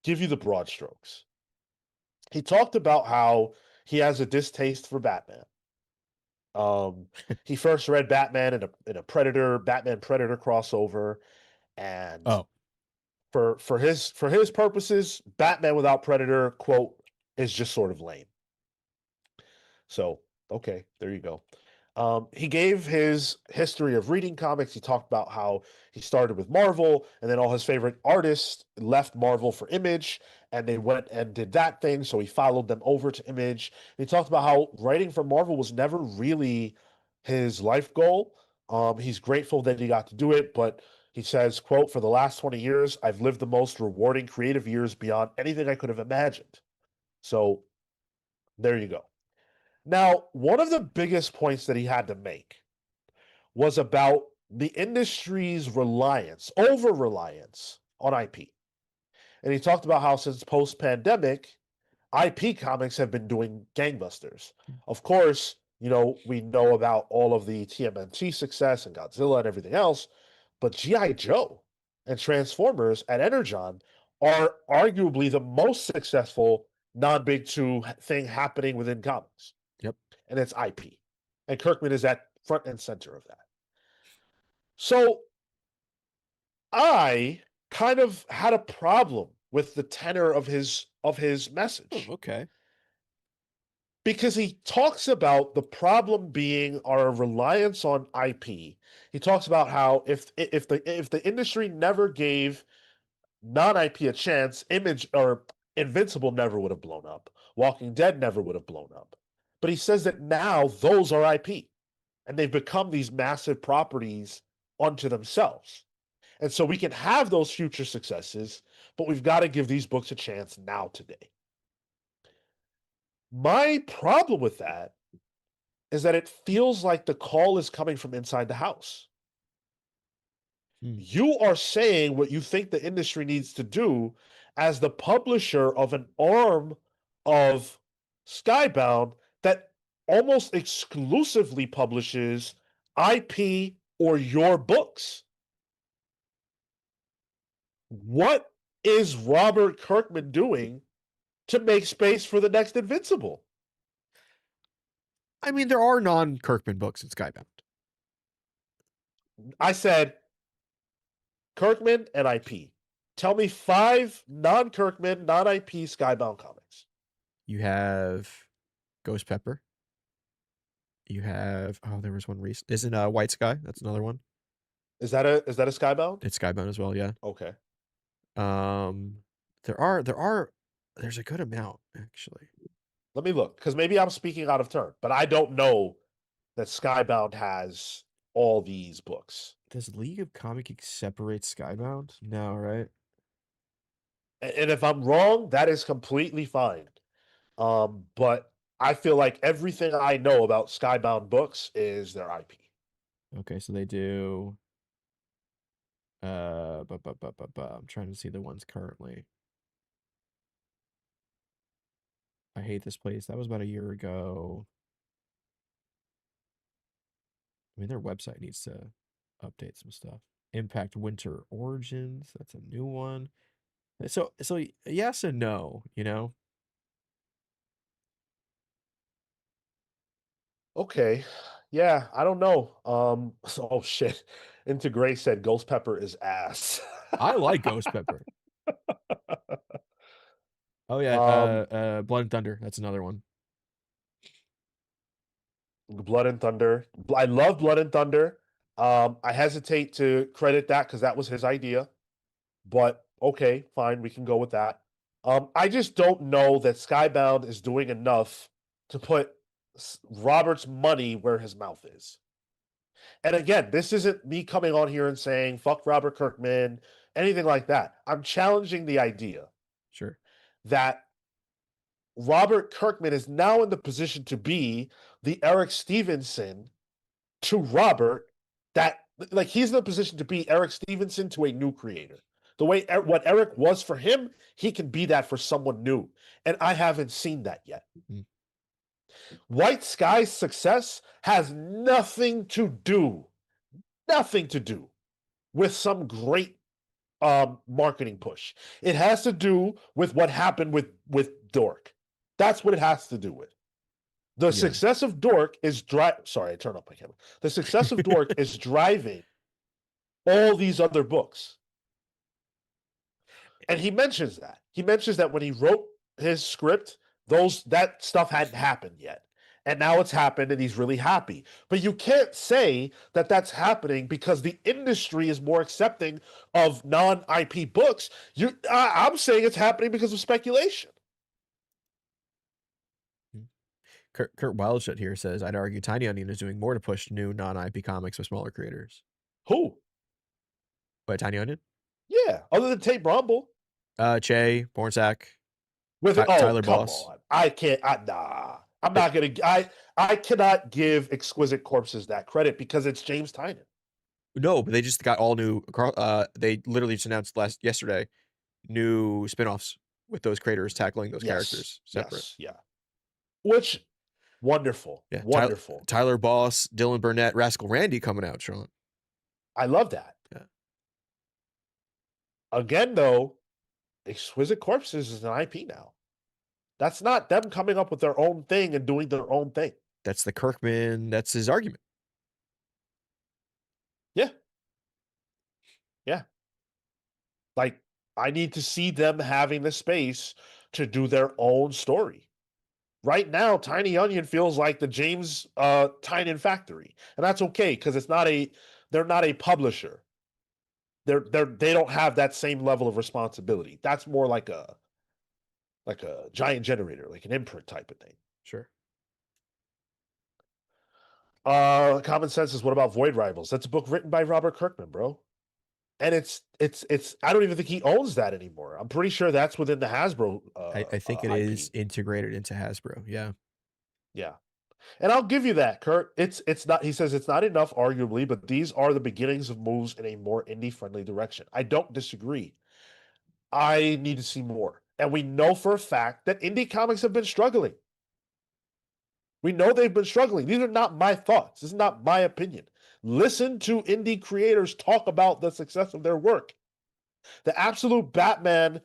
give you the broad strokes. He talked about how he has a distaste for Batman. He first read Batman in a Batman Predator crossover, and for his purposes, Batman without Predator, quote, is just sort of lame. So, okay, there you go. He gave his history of reading comics. He talked about how he started with Marvel, and then all his favorite artists left Marvel for Image, and they went and did that thing, so he followed them over to Image. And he talked about how writing for Marvel was never really his life goal. He's grateful that he got to do it, but he says, quote, "For the last 20 years, I've lived the most rewarding creative years beyond anything I could have imagined." So there you go. Now, one of the biggest points that he had to make was about the industry's over-reliance on IP. And he talked about how since post-pandemic, IP comics have been doing gangbusters. Of course, we know about all of the TMNT success and Godzilla and everything else, but G.I. Joe and Transformers at Energon are arguably the most successful non-Big Two thing happening within comics. Yep. And it's IP. And Kirkman is at front and center of that. So I kind of had a problem with the tenor of his message. Oh, okay. Because he talks about the problem being our reliance on IP. He talks about how if the industry never gave non-IP a chance, Image or Invincible never would have blown up. Walking Dead never would have blown up. But he says that now those are IP, and they've become these massive properties unto themselves. And so we can have those future successes, but we've got to give these books a chance now, today. My problem with that is that it feels like the call is coming from inside the house. You are saying what you think the industry needs to do as the publisher of an arm of Skybound that almost exclusively publishes IP or your books. What is Robert Kirkman doing to make space for the next Invincible? I mean, there are non-Kirkman books in Skybound. I said Kirkman and IP. Tell me 5 non-Kirkman, non-IP Skybound comics. You have Ghost Pepper. You have there was one recent. Isn't White Sky? That's another one. Is that a Skybound? It's Skybound as well, yeah. Okay. There's a good amount actually. Let me look, because maybe I'm speaking out of turn, but I don't know that Skybound has all these books. Does League of Comic Geeks separate Skybound? No, right? And if I'm wrong, that is completely fine. But I feel like everything I know about Skybound books is their IP. Okay, so they do. I'm trying to see the ones currently. I hate this place. That was about a year ago. I mean, their website needs to update some stuff. Impact Winter Origins. That's a new one. So yes and no, you know. Okay. Yeah, I don't know. Oh shit. Into Gray said Ghost Pepper is ass. I like Ghost Pepper. Oh yeah, Blood and Thunder. That's another one. Blood and Thunder. I love Blood and Thunder. I hesitate to credit that because that was his idea. But okay, fine, we can go with that. I just don't know that Skybound is doing enough to put Robert's money where his mouth is. And again, this isn't me coming on here and saying, fuck Robert Kirkman, anything like that. I'm challenging the idea Sure. that Robert Kirkman is now in the position to be the Eric Stevenson to Robert, that like he's in the position to be Eric Stevenson to a new creator. The way what Eric was for him, he can be that for someone new. And I haven't seen that yet. Mm-hmm. White Sky's success has nothing to do with some great marketing push. It has to do with what happened with Dork. That's what it has to do with. The success of Dork is sorry, I turned off my camera. The success of Dork is driving all these other books. And he mentions that. He mentions that when he wrote his script, that stuff hadn't happened yet. And now it's happened and he's really happy. But you can't say that that's happening because the industry is more accepting of non-IP books. I'm saying it's happening because of speculation. Kurt Wildshut here says, I'd argue Tiny Onion is doing more to push new non-IP comics with smaller creators. Who? What, Tiny Onion? Yeah, other than Tate Bromble. Che, Bornsack. With Tyler Boss. On. I can't. I'm not gonna. I cannot give Exquisite Corpses that credit because it's James Tynion. No, but they just got all new. They literally just announced yesterday new spinoffs with those creators tackling those characters separate. Yes, yeah. Which wonderful. Yeah, wonderful. Tyler Boss, Dylan Burnett, Rascal Randy coming out, Sean. I love that. Yeah. Again, though, Exquisite Corpses is an IP now. That's not them coming up with their own thing and doing their own thing. That's the Kirkman. That's his argument. Yeah. Yeah. Like, I need to see them having the space to do their own story. Right now, Tiny Onion feels like the James Tynion factory. And that's okay, because they're not a publisher. They don't have that same level of responsibility. That's more like a giant generator, like an imprint type of thing. Sure. Common Sense is, what about Void Rivals? That's a book written by Robert Kirkman, bro. And it's I don't even think he owns that anymore. I'm pretty sure that's within the Hasbro. I think it IP. is integrated into Hasbro. Yeah. Yeah. And I'll give you that, Kurt. It's not, he says it's not enough, arguably, but these are the beginnings of moves in a more indie-friendly direction. I don't disagree. I need to see more. And we know for a fact that indie comics have been struggling. We know they've been struggling. These are not my thoughts. This is not my opinion. Listen to indie creators talk about the success of their work. The absolute Batman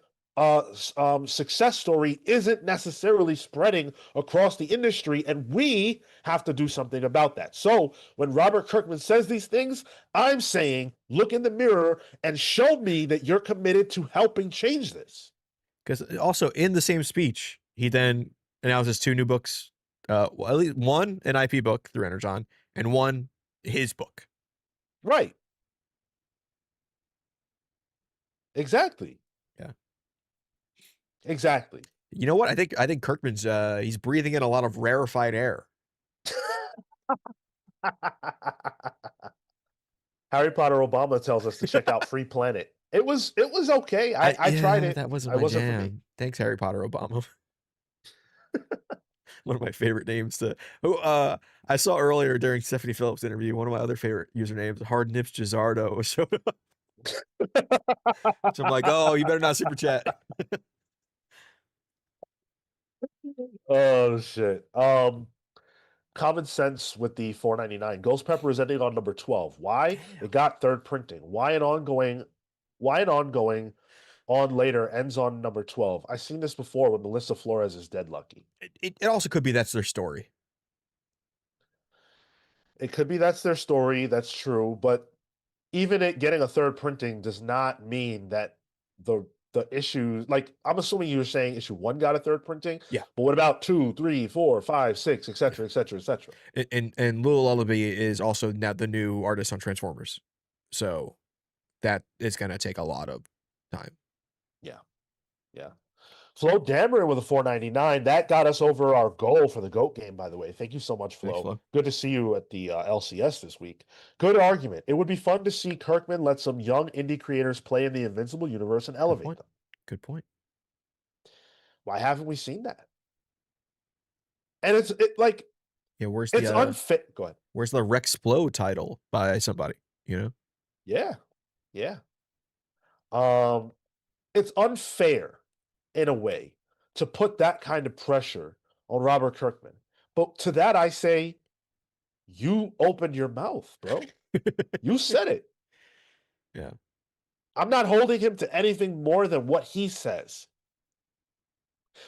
success story isn't necessarily spreading across the industry, and we have to do something about that. So when Robert Kirkman says these things, I'm saying, look in the mirror and show me that you're committed to helping change this. Because also in the same speech, he then announces 2 new books. Well, at least one an IP book through Energon, and one his book. Right. Exactly. Yeah. Exactly. You know what? I think Kirkman's he's breathing in a lot of rarefied air. Harry Potter Obama tells us to check out Free Planet. It was okay. I tried it. That wasn't It my wasn't for me. jam. Thanks, Harry Potter Obama. One of my favorite names to I saw earlier during Stephanie Phillips' interview, one of my other favorite usernames, Hard Nips Gizzardo, showed up. So I'm like, oh, you better not super chat. Oh shit. Common sense with the 4.99. Ghost Pepper is ending on number 12. Why? Damn. It got third printing. Why an ongoing on later ends on number 12? I've seen this before when Melissa Flores is dead lucky. It also could be that's their story. It could be that's their story, that's true, but even it getting a third printing does not mean that the issues, like, I'm assuming you were saying issue 1 got a third printing. Yeah. But what about 2, 3, 4, 5, 6, etc., etc., etc.? And Lil Lullaby is also now the new artist on Transformers. So that is going to take a lot of time. Yeah. Flo Dameron with a 4.99. That got us over our goal for the GOAT game, by the way. Thank you so much, Flo. Thanks, Flo. Good to see you at the LCS this week. Good argument. It would be fun to see Kirkman let some young indie creators play in the Invincible universe and elevate them. Good point. Why haven't we seen that? And it's like, yeah, where's it's the unfit. Go ahead. Where's the Rexplode title by somebody? You know? Yeah. It's unfair in a way to put that kind of pressure on Robert Kirkman. But to that I say, you opened your mouth, bro. You said it. Yeah. I'm not holding him to anything more than what he says.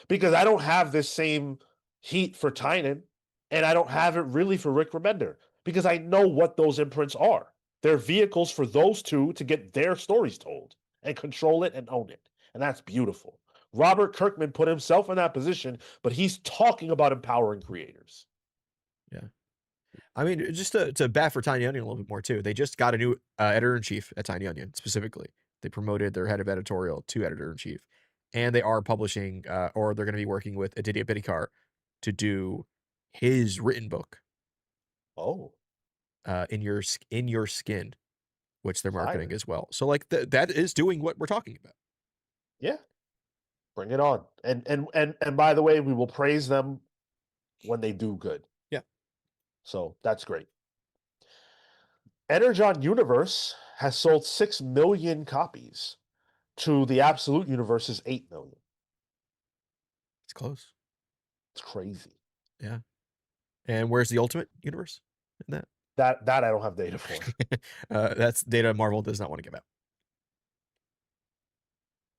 Because I don't have this same heat for Tynan, and I don't have it really for Rick Remender, because I know what those imprints are. They're vehicles for those two to get their stories told and control it and own it. And that's beautiful. Robert Kirkman put himself in that position, but he's talking about empowering creators. Yeah. I mean, just to bat for Tiny Onion a little bit more too, they just got a new editor-in-chief at Tiny Onion specifically. They promoted their head of editorial to editor-in-chief, and they are publishing, or they're going to be working with Aditya Bidikar to do his written book. Oh, in your skin, which they're marketing Fire. as well. So like that is doing what we're talking about. Yeah, bring it on. And by the way, we will praise them when they do good. Yeah. So that's great. Energon Universe has sold 6 million copies to the Absolute Universe's 8 million. It's close. It's crazy. Yeah. And where's the Ultimate Universe in that? That I don't have data for. That's data Marvel does not want to give out.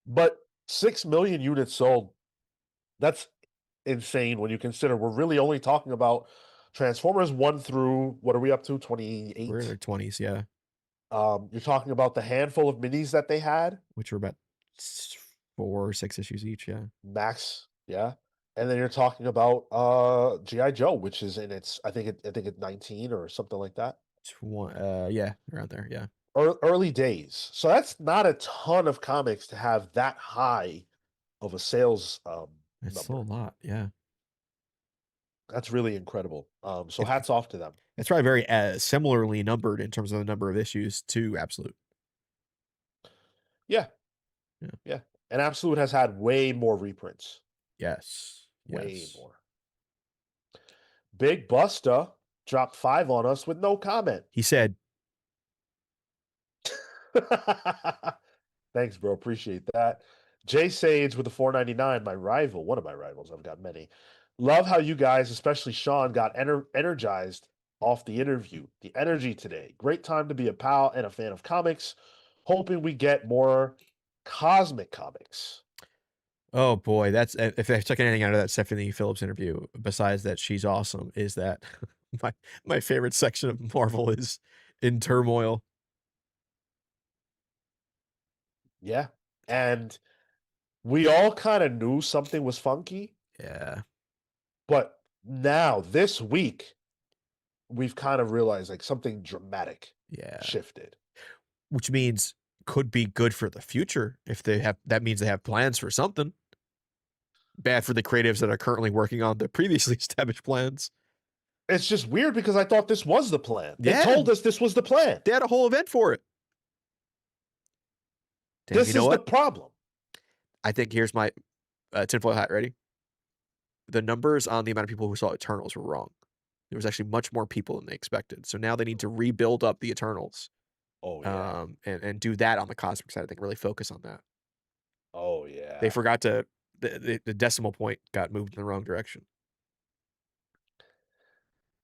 But 6 million units sold, that's insane when you consider we're really only talking about Transformers 1 through, what are we up to, 28? We're in their 20s, yeah. You're talking about the handful of minis that they had, which were about 4 or 6 issues each, yeah. max, yeah. And then you're talking about G.I. Joe, which is in its, I think it's 19 or something like that. Yeah, around there, yeah. Early days. So that's not a ton of comics to have that high of a sales It's number. still a lot, yeah. That's really incredible. So hats off to them. It's probably very similarly numbered in terms of the number of issues to Absolute. Yeah. And Absolute has had way more reprints. Yes. Way more. Big Busta dropped 5 on us with no comment. He said, thanks, bro. Appreciate that. Jay Sage with the 4.99, my rival, one of my rivals. I've got many. Love how you guys, especially Sean, got energized off the interview. The energy today. Great time to be a pal and a fan of comics. Hoping we get more cosmic comics. Oh boy, that's if I took anything out of that Stephanie Phillips interview, besides that she's awesome, is that my favorite section of Marvel is in turmoil. Yeah. And we all kind of knew something was funky, Yeah, but now this week we've kind of realized like something dramatic yeah. shifted. Which means could be good for the future if they have. That means they have plans for something. Bad for the creatives that are currently working on the previously established plans. It's just weird because I thought this was the plan. They Yeah. told us this was the plan. They had a whole event for it. Damn, This you know is the what? problem. I think here's my tinfoil hat. Ready? The numbers on the amount of people who saw Eternals were wrong. There was actually much more people than they expected. So now they need to rebuild up the Eternals. Oh yeah. And do that on the cosmic side. I think really focus on that. Oh yeah. They forgot to the decimal point got moved in the wrong direction.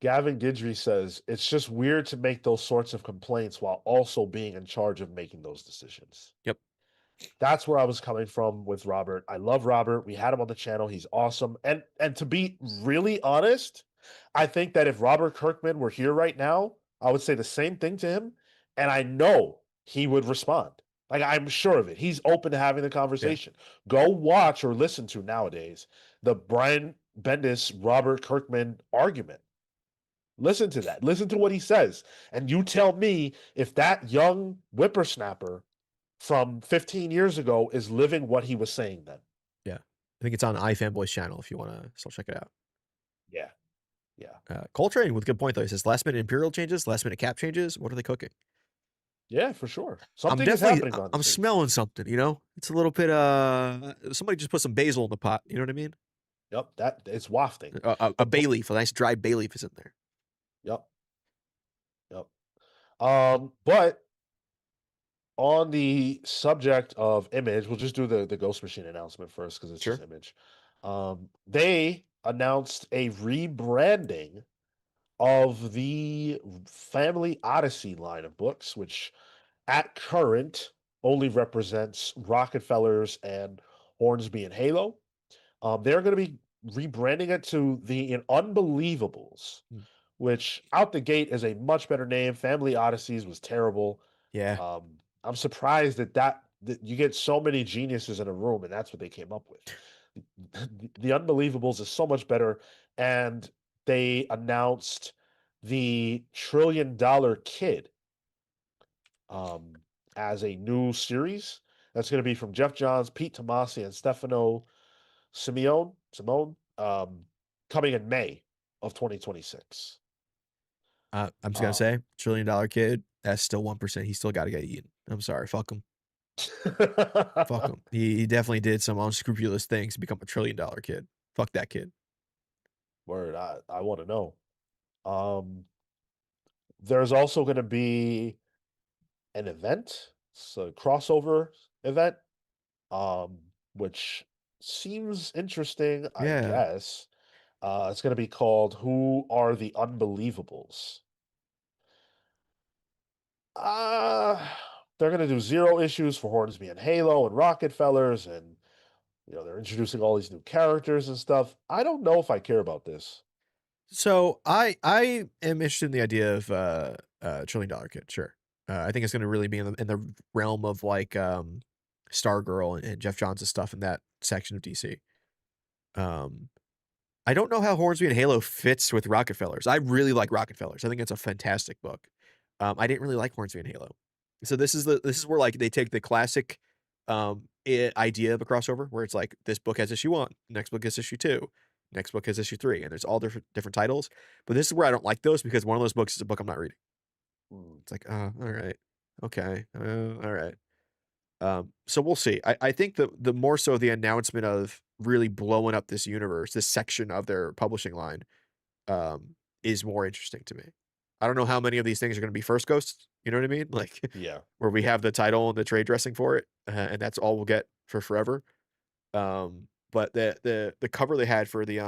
Gavin Guidry says it's just weird to make those sorts of complaints while also being in charge of making those decisions. Yep. That's where I was coming from with Robert. I love Robert. We had him on the channel. He's awesome. And to be really honest, I think that if Robert Kirkman were here right now, I would say the same thing to him. And I know he would respond. Like, I'm sure of it. He's open to having the conversation. Yeah. Go watch or listen to nowadays the Brian Bendis, Robert Kirkman argument. Listen to that. Listen to what he says. And you tell me if that young whippersnapper from 15 years ago is living what he was saying then. Yeah. I think it's on iFanboy's channel if you want to still check it out. Yeah. Yeah. Coltrane with a good point, though. He says last minute Imperial changes, last minute Cap changes. What are they cooking? Yeah, for sure. Something is happening on I'm smelling something, you know? It's a little bit, somebody just put some basil in the pot. You know what I mean? Yep. That it's wafting. A bay leaf, a nice dry bay leaf is in there. Yep. But on the subject of Image, we'll just do the Ghost Machine announcement first because it's just Image. They announced a rebranding of the Family Odyssey line of books, which at current only represents Rockefellers and Hornsby and Halo. They're going to be rebranding it to the Unbelievables, which out the gate is a much better name. Family Odysseys was terrible. Yeah. I'm surprised that you get so many geniuses in a room and that's what they came up with. The Unbelievables is so much better. And they announced the $1 Trillion Kid as a new series. That's going to be from Jeff Johns, Pete Tomasi, and Stefano Simone, coming in May of 2026. I'm just going to say, $1 Trillion Kid, that's still 1%. He's still got to get eaten. I'm sorry. Fuck him. Fuck him. He definitely did some unscrupulous things to become $1 Trillion Kid. Fuck that kid. Word. I want to know. There's also going to be an event, so a crossover event, which seems interesting, I guess. It's going to be called Who Are the Unbelievables? They're going to do 0 issues for Hornsby and Halo and Rockefellers, and they're introducing all these new characters and stuff. I don't know if I care about this. So I am interested in the idea of $1 Trillion Kid. Sure. I think it's going to really be in the realm of like Stargirl and Jeff Johns' stuff in that section of DC. I don't know how Hornsby and Halo fits with Rockefellers. I really like Rockefellers. I think it's a fantastic book. I didn't really like Hornsby and Halo. So this is where like they take the classic idea of a crossover where it's like this book has issue 1, next book has issue 2, next book has issue 3, and there's all different titles. But this is where I don't like those because one of those books is a book I'm not reading. It's like, all right, okay, all right. So we'll see. I think the more so the announcement of really blowing up this universe, this section of their publishing line, is more interesting to me. I don't know how many of these things are going to be first ghosts. You know what I mean? Like, yeah, where we have the title and the trade dressing for it, and that's all we'll get for forever. But the cover they had for the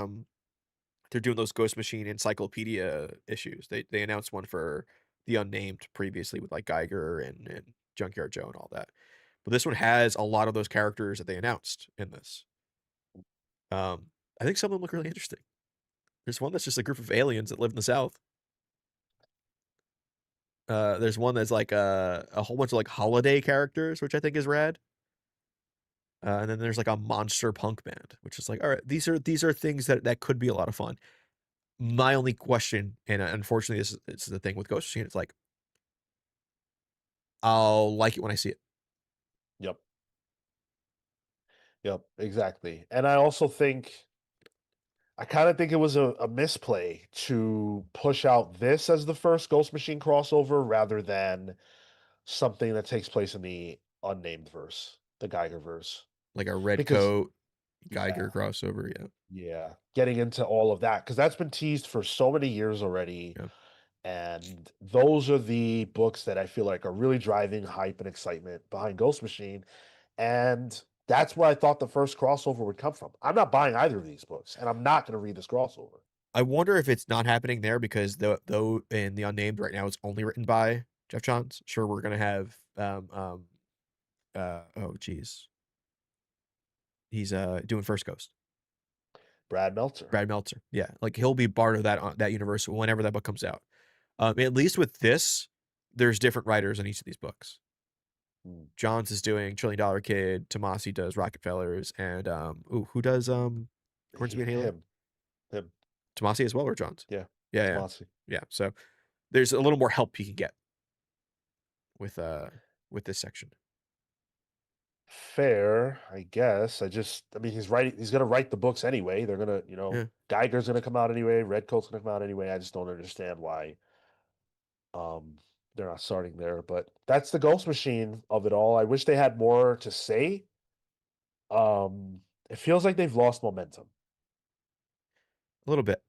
they're doing those Ghost Machine encyclopedia issues. They announced one for the Unnamed previously with like Geiger and Junkyard Joe and all that. But this one has a lot of those characters that they announced in this. I think some of them look really interesting. There's one that's just a group of aliens that live in the South. There's one that's like a whole bunch of like holiday characters, which I think is rad. And then there's like a monster punk band, which is like, all right, these are things that could be a lot of fun. My only question, and unfortunately this is the thing with Ghost Machine, it's like, I'll like it when I see it. Yep. Yep, exactly. And I also think I kind of think it was a misplay to push out this as the first Ghost Machine crossover rather than something that takes place in the unnamed verse, the Geiger verse. Like a red Because coat Geiger crossover, yeah. yeah, getting into all of that because that's been teased for so many years already. Yeah. And those are the books that I feel like are really driving hype and excitement behind Ghost Machine. And that's where I thought the first crossover would come from. I'm not buying either of these books, and I'm not going to read this crossover. I wonder if it's not happening there because though in the Unnamed right now it's only written by Jeff Johns. Sure, we're gonna have oh geez. He's doing First Ghost. Brad Meltzer. Brad Meltzer. Yeah. Like he'll be part of that universe whenever that book comes out. At least with this, there's different writers on each of these books. Johns is doing $1 Trillion Kid, Tomasi does Rockefellers, and who does Hornsby and Halo? Him. Tomasi as well, or Johns? Yeah. Yeah. Tomasi. Yeah. So there's a little more help he can get with this section. Fair, I guess. I mean, he's gonna write the books anyway. They're gonna, Yeah. Geiger's gonna come out anyway, Red Coat's gonna come out anyway. I just don't understand why they're not starting there. But that's the Ghost Machine of it all. I wish they had more to say. It feels like they've lost momentum. A little bit.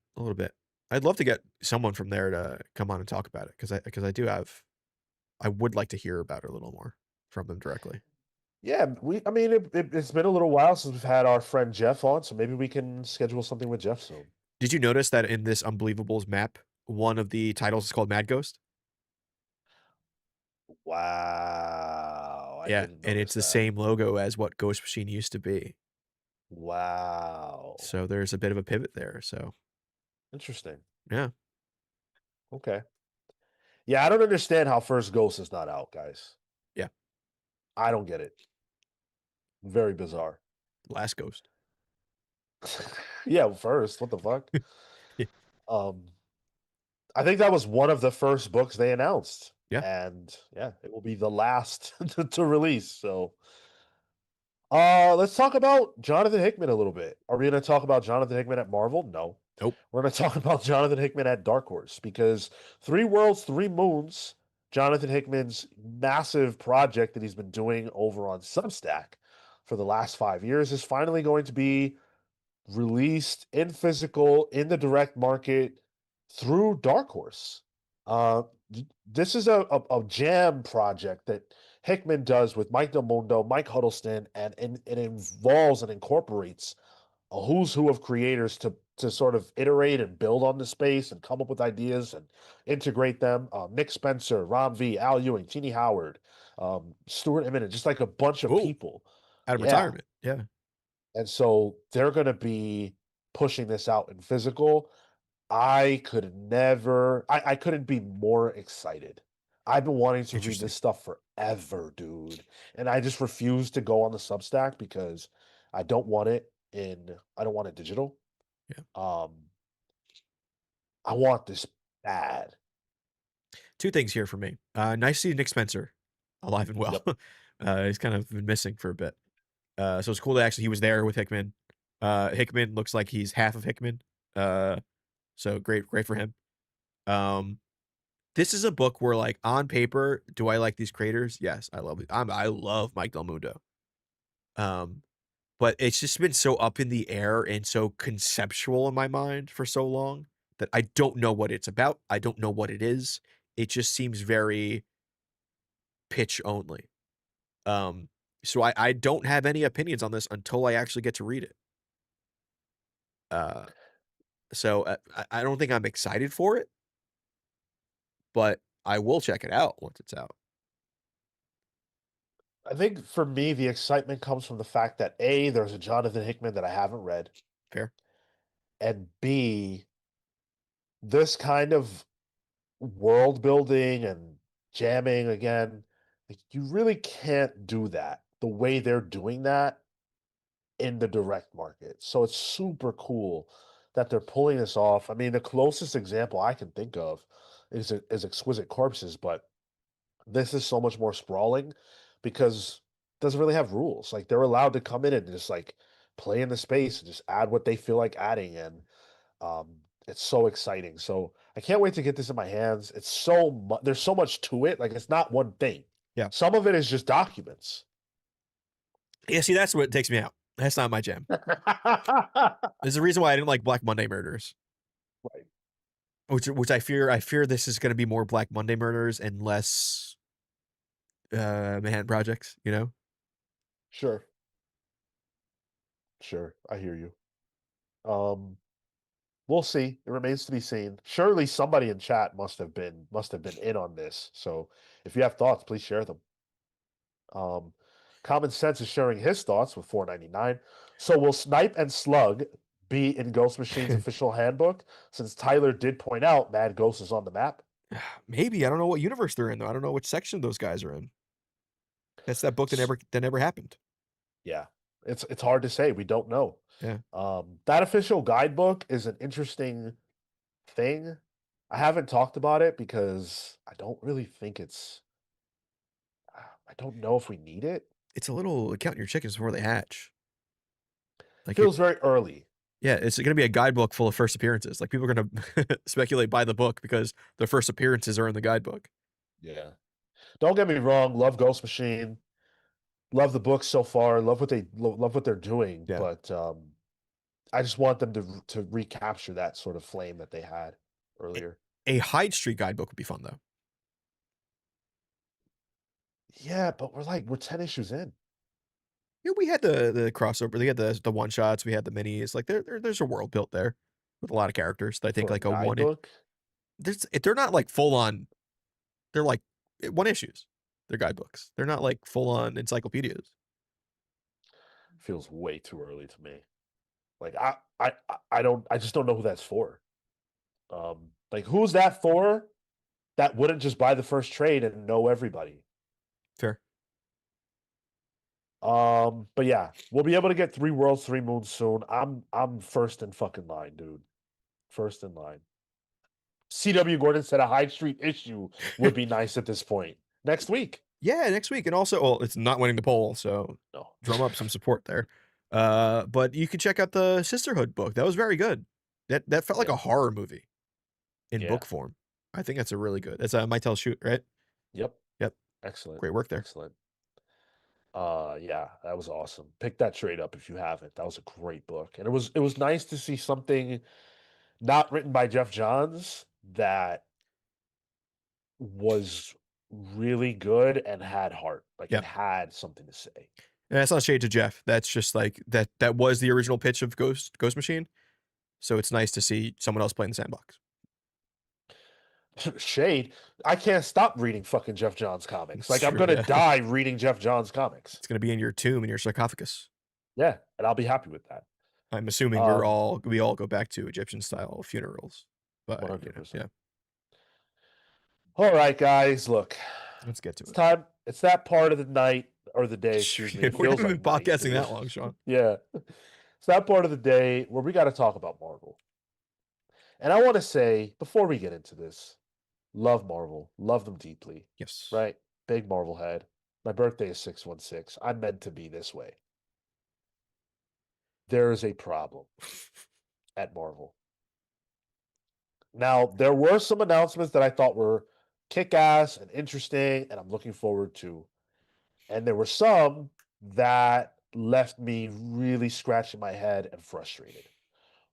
I'd love to get someone from there to come on and talk about it because I would like to hear about it a little more from them directly. Yeah, I mean, it's been a little while since we've had our friend Jeff on, so maybe we can schedule something with Jeff soon. Did you notice that in this Unbelievables map, one of the titles is called Mad Ghost? Wow. I Yeah, didn't and it's notice the that. same logo as what Ghost Machine used to be. Wow. So there's a bit of a pivot there. So Interesting. yeah. Okay. Yeah, I don't understand how First Ghost is not out, guys. Yeah. I don't get it. Very bizarre. Last Ghost. Yeah, first. What the fuck? Yeah. I think that was one of the first books they announced. Yeah. And yeah, it will be the last to release. So let's talk about Jonathan Hickman a little bit. Are we going to talk about Jonathan Hickman at Marvel? No. Nope. We're going to talk about Jonathan Hickman at Dark Horse because 3 Worlds, 3 Moons, Jonathan Hickman's massive project that he's been doing over on Substack for the last 5 years is finally going to be released in physical in the direct market through Dark Horse. This is a jam project that Hickman does with Mike Del Mundo, Mike Huddleston, and it involves and incorporates a who's who of creators to sort of iterate and build on the space and come up with ideas and integrate them. Nick Spencer, Ron V, Al Ewing, Teeny Howard, Stuart Immonen, just like a bunch of people out of retirement. Yeah. And so they're going to be pushing this out in physical. I couldn't be more excited. I've been wanting to read this stuff forever, dude. And I just refuse to go on the Substack because I don't want it digital. Yeah. I want this bad. 2 things here for me. Nice to see Nick Spencer alive and well. Yep. He's kind of been missing for a bit. So it's cool that actually he was there with Hickman. Hickman looks like he's half of Hickman. So great for him. This is a book where, like, on paper, do I like these creators? Yes, I love it. I love Mike Del Mundo. But it's just been so up in the air and so conceptual in my mind for so long that I don't know what it's about. I don't know what it is. It just seems very pitch only. So I don't have any opinions on this until I actually get to read it. So I don't think I'm excited for it, but I will check it out once it's out. I think for me, the excitement comes from the fact that A, there's a Jonathan Hickman that I haven't read, Fair. and B, this kind of world building and jamming again, like, you really can't do that the way they're doing that in the direct market. So it's super cool that they're pulling this off. I mean, the closest example I can think of is Exquisite Corpses, but this is so much more sprawling because it doesn't really have rules. Like, they're allowed to come in and just like play in the space and just add what they feel like adding, and um, it's so exciting. So I can't wait to get this in my hands. It's so much. There's so much to it. Like, it's not one thing. Yeah. Some of it is just documents. Yeah, see, that's what takes me out. That's not my jam. There's a reason why I didn't like Black Monday Murders. Right. Which I fear this is going to be more Black Monday Murders and less Manhattan Projects, you know? Sure. Sure. I hear you. Um, we'll see. It remains to be seen. Surely somebody in chat must have been in on this. So if you have thoughts, please share them. Common Sense is sharing his thoughts with 4.99. So will Snipe and Slug be in Ghost Machine's official handbook? Since Tyler did point out Mad Ghost is on the map. Maybe. I don't know what universe they're in, though. I don't know which section those guys are in. That's that book that never happened. Yeah. It's hard to say. We don't know. Yeah. That official guidebook is an interesting thing. I haven't talked about it because I don't really think I don't know if we need it. It's a little counting your chickens before they hatch. Like Feels very early. yeah, it's going to be a guidebook full of first appearances. Like people are going to speculate by the book because their first appearances are in the guidebook. Yeah. Don't get me wrong. Love Ghost Machine. Love the book so far. Love what they're doing. Yeah. But I just want them to recapture that sort of flame that they had earlier. A Hyde Street guidebook would be fun though. Yeah, but we're 10 issues in. Yeah, we had the crossover. We had the one shots. We had the minis. Like there's a world built there with a lot of characters. That I think For like a one. guidebook. They're not like full on. They're like one issues. They're guidebooks. They're not like full on encyclopedias. Feels way too early to me. Like I just don't know who that's for. Like, who's that for? That wouldn't just buy the first trade and know everybody. Fair. But yeah, we'll be able to get 3 Worlds, 3 Moons soon. I'm first in fucking line, dude. First in line. CW Gordon said a Hyde Street issue would be nice at this point. Next week. Yeah, next week. And also, well, it's not winning the poll, so No. drum up some support there. But you can check out the Sisterhood book. That was very good. That felt like Yeah. a horror movie in Yeah. book form. I think that's a really good. That's a My Tell Shoot, right? Yep. Yep. Excellent. Great work there. Excellent. Yeah, that was awesome. Pick that trade up if you haven't. That was a great book. And it was nice to see something not written by Jeff Johns that was really good and had heart. Like, Yeah. it had something to say. And that's not shade to Jeff. That's just like that was the original pitch of Ghost Machine. So it's nice to see someone else playing the sandbox. Shade. I can't stop reading fucking Jeff Johns comics. It's Like, I'm true, gonna yeah. die reading Jeff Johns comics. It's gonna be in your tomb, in your sarcophagus. Yeah, and I'll be happy with that. I'm assuming we all go back to Egyptian style funerals. But 100%. yeah. All right, guys. Look, Let's get to it's it. time. It's that part of the night or the day. Excuse me. It We feels haven't like been night, podcasting dude. that long, Sean. Yeah, it's that part of the day where we got to talk about Marvel. And I want to say before we get into this, love Marvel, love them deeply. Yes. Right, big Marvel head. My birthday is 6/16. I'm meant to be this way. There is a problem at Marvel. Now, there were some announcements that I thought were kick-ass and interesting, and I'm looking forward to. And there were some that left me really scratching my head and frustrated.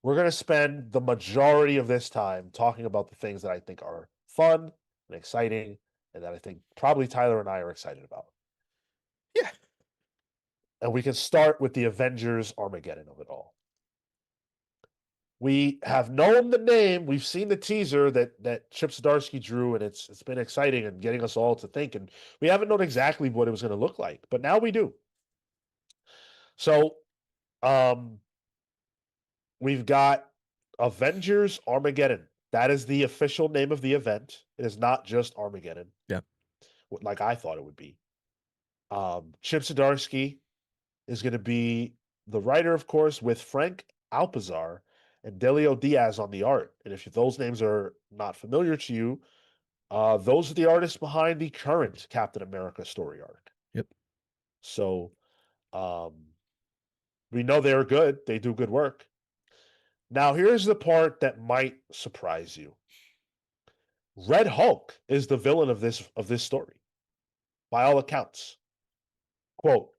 We're going to spend the majority of this time talking about the things that I think are fun and exciting, and that I think probably Tyler and I are excited about. Yeah. And we can start with the Avengers Armageddon of it all. We have known the name. We've seen the teaser that Chip Zdarsky drew, and it's been exciting and getting us all to think. And we haven't known exactly what it was going to look like, but now we do. So, um, we've got Avengers Armageddon. That is the official name of the event. It is not just Armageddon. Yeah. Like I thought it would be. Chip Zdarsky is going to be the writer, of course, with Frank Alpizar and Delio Diaz on the art. And if those names are not familiar to you, those are the artists behind the current Captain America story arc. Yep. So we know they're good. They do good work. Now, here's the part that might surprise you. Red Hulk is the villain of this story, by all accounts. Quote,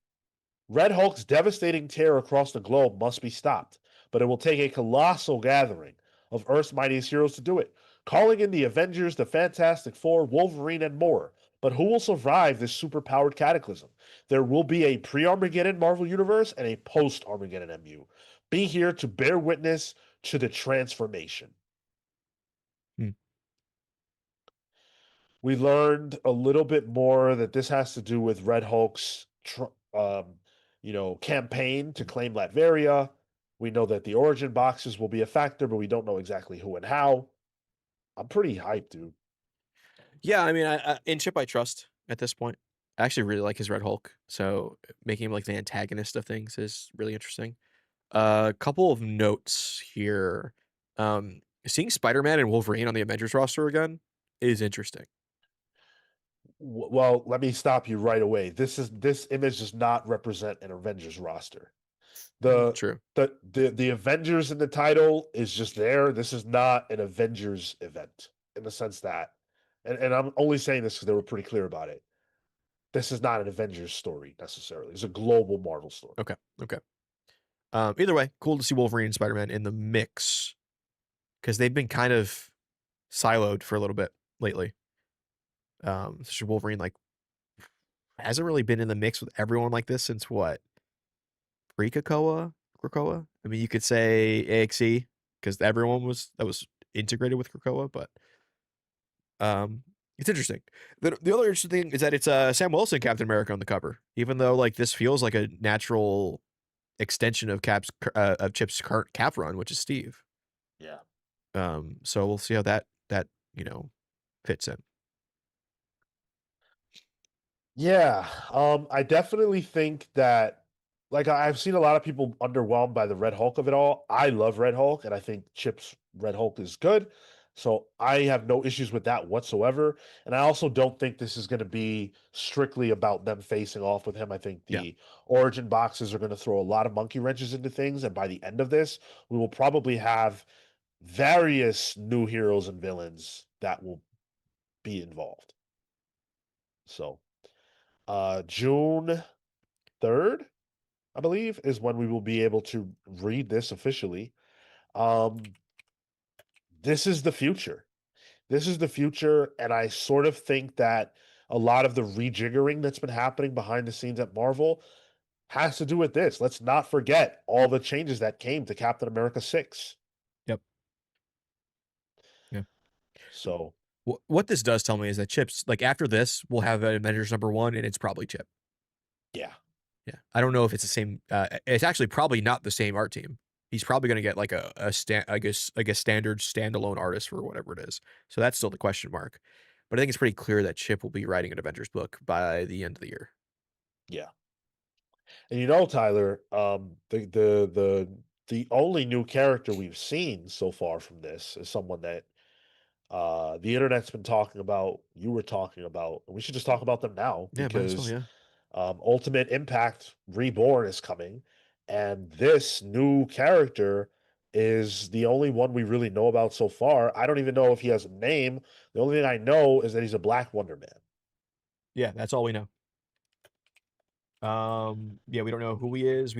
Red Hulk's devastating tear across the globe must be stopped, but it will take a colossal gathering of Earth's mightiest heroes to do it, calling in the Avengers, the Fantastic Four, Wolverine, and more. But who will survive this superpowered cataclysm? There will be a pre-Armageddon Marvel Universe and a post-Armageddon MU. Be here to bear witness to the transformation. We learned a little bit more that this has to do with Red Hulk's campaign to claim Latveria. We know that the origin boxes will be a factor, but we don't know exactly who and how. I'm pretty hyped, dude. Yeah, I mean, in Chip I trust at this point. I actually really like his Red Hulk, so making him like the antagonist of things is really interesting. A couple of notes here. Seeing Spider-Man and Wolverine on the Avengers roster again is interesting. Well, let me stop you right away. This image does not represent an Avengers roster. True. The Avengers in the title is just there. This is not an Avengers event in the sense that, and I'm only saying this because they were pretty clear about it. This is not an Avengers story necessarily. It's a global Marvel story. Okay. Either way, cool to see Wolverine and Spider-Man in the mix because they've been kind of siloed for a little bit lately. Especially Wolverine hasn't really been in the mix with everyone like this since what? Krakoa? I mean, you could say AXE because everyone was integrated with Krakoa, but it's interesting. The other interesting thing is that it's Sam Wilson Captain America on the cover, even though like this feels like a natural extension of Chip's current Cap run, which is Steve. Yeah. So we'll see how that fits in. Yeah. I definitely think that I've seen a lot of people underwhelmed by the Red Hulk of it all. I love Red Hulk, and I think Chip's Red Hulk is good. So I have no issues with that whatsoever. And I also don't think this is going to be strictly about them facing off with him. I think the origin boxes are going to throw a lot of monkey wrenches into things. And by the end of this, we will probably have various new heroes and villains that will be involved. So June 3rd, I believe, is when we will be able to read this officially. This is the future. This is the future, and I sort of think that a lot of the rejiggering that's been happening behind the scenes at Marvel has to do with this. Let's not forget all the changes that came to Captain America 6. Yep. Yeah. So what this does tell me is that Chip's after this, we'll have Avengers #1, and it's probably Chip. Yeah. Yeah. I don't know if it's the same. It's actually probably not the same art team. He's probably going to get a standard standalone artist for whatever it is. So that's still the question mark. But I think it's pretty clear that Chip will be writing an Avengers book by the end of the year. Yeah. And Tyler, the only new character we've seen so far from this is someone that the internet's been talking about, you were talking about, and we should just talk about them now because Ultimate Impact Reborn is coming, and this new character is the only one we really know about so far. I don't even know if he has a name. The only thing I know is that he's a Black Wonder Man. Yeah, that's all we know. Yeah, we don't know who he is.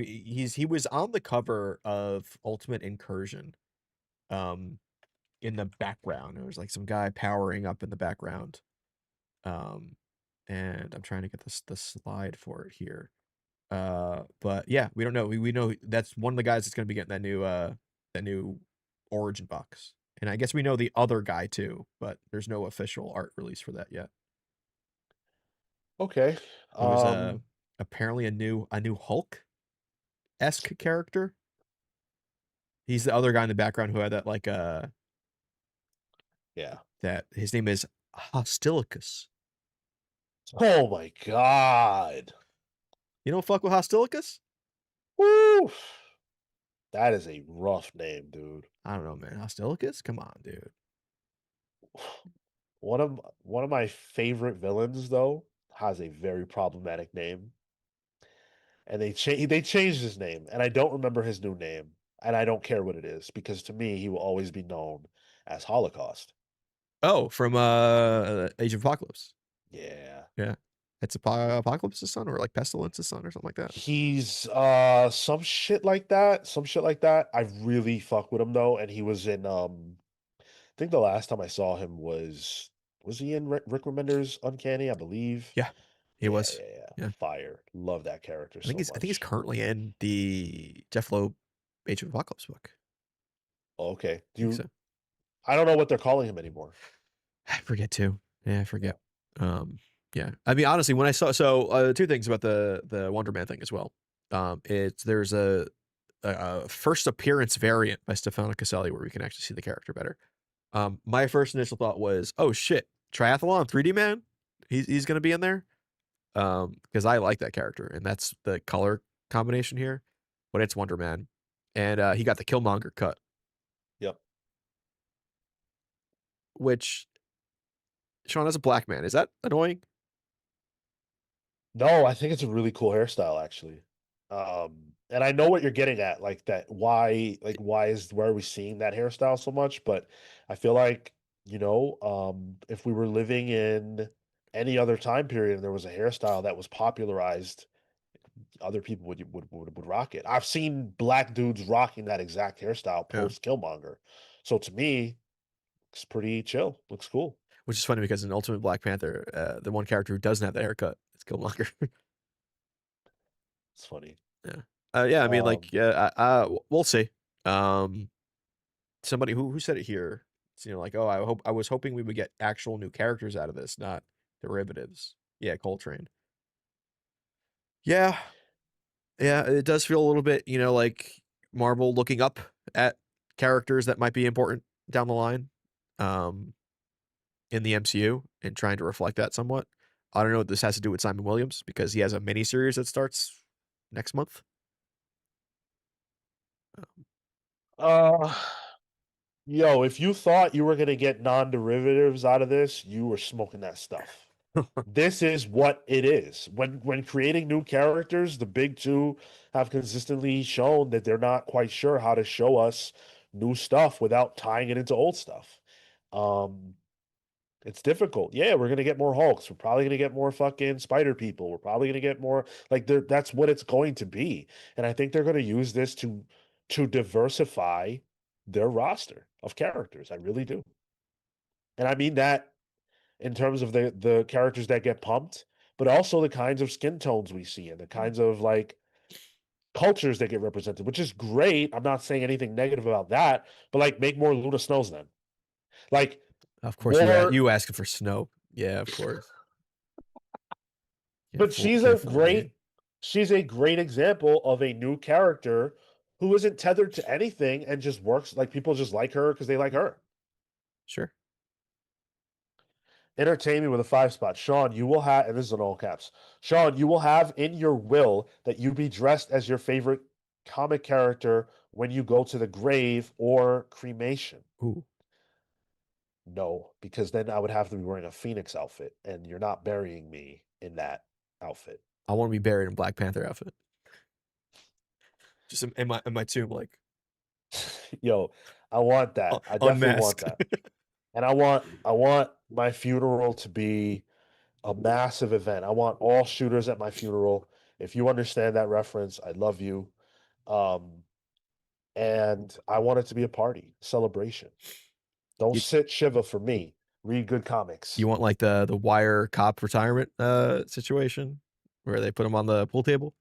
He was on the cover of Ultimate Incursion. In the background, there was some guy powering up in the background. And I'm trying to get the slide for it here. But yeah, we don't know. We know that's one of the guys that's going to be getting that new origin box. And I guess we know the other guy too, but there's no official art release for that yet. Okay. It was apparently a new Hulk-esque character. He's the other guy in the background who had that like yeah. that his name is Hostilicus. Oh my god. You don't fuck with Hostilicus? Woo. That is a rough name, dude. I don't know, man. Hostilicus? Come on, dude. One of my favorite villains though has a very problematic name. And they changed his name, and I don't remember his new name, and I don't care what it is because to me he will always be known as Holocaust. Oh, from Age of Apocalypse. Yeah. Yeah. It's Apocalypse's son or like Pestilence's son or something like that. He's some shit like that. Some shit like that. I really fuck with him though, and he was in I think the last time I saw him was he in Rick Remender's Uncanny, I believe. Yeah. He was. Yeah. Fire. Love that character so much. I think he's currently in the Jeff Loeb Age of Apocalypse book. Oh, okay. So. I don't know what they're calling him anymore. I forget too. Yeah, I forget. Yeah. I mean, honestly, when I saw two things about the Wonder Man thing as well. There's a first appearance variant by Stefano Caselli where we can actually see the character better. My first initial thought was, oh shit, Triathlon 3D Man? He's gonna be in there. Because I like that character, and that's the color combination here. But it's Wonder Man. And he got the Killmonger cut. Yep. Which Sean, as a black man, is that annoying? No, I think it's a really cool hairstyle actually. And I know what you're getting at, like that why are we seeing that hairstyle so much? But I feel like, if we were living in any other time period and there was a hairstyle that was popularized, other people would rock it. I've seen black dudes rocking that exact hairstyle post Killmonger. So to me, it's pretty chill. Looks cool. Which is funny because in Ultimate Black Panther, the one character who doesn't have the haircut is Killmonger. It's funny. Yeah. Yeah, I mean, we'll see. Somebody who said it here, it's, like, oh, I was hoping we would get actual new characters out of this, not derivatives. Yeah, Coltrane. Yeah. Yeah, it does feel a little bit, like Marvel looking up at characters that might be important down the line in the MCU and trying to reflect that somewhat. I don't know what this has to do with Simon Williams because he has a miniseries that starts next month. Yo, if you thought you were gonna get non-derivatives out of this, you were smoking that stuff. This is what it is. When creating new characters, the big two have consistently shown that they're not quite sure how to show us new stuff without tying it into old stuff. It's difficult. Yeah, we're gonna get more Hulks. We're probably gonna get more fucking Spider people. We're probably gonna get more that's what it's going to be. And I think they're gonna use this to diversify their roster of characters. I really do. And I mean that in terms of the characters that get pumped, but also the kinds of skin tones we see and the kinds of cultures that get represented, which is great. I'm not saying anything negative about that, but make more Luna Snows then. Of course, you asking for Snow. Yeah, of course. But she's a great example of a new character who isn't tethered to anything and just works. People just like her because they like her. Sure. Entertain me with a 5 spot. Sean, you will have, and this is in all caps, Sean, you will have in your will that you be dressed as your favorite comic character when you go to the grave or cremation. Ooh. No, because then I would have to be wearing a Phoenix outfit, and you're not burying me in that outfit. I want to be buried in a Black Panther outfit. Just in my tomb, Yo, I want that. I definitely want that. And I want my funeral to be a massive event. I want all shooters at my funeral. If you understand that reference, I love you. And I want it to be a party, celebration. Don't sit shiva for me. Read good comics. You want the Wire cop retirement situation where they put him on the pool table?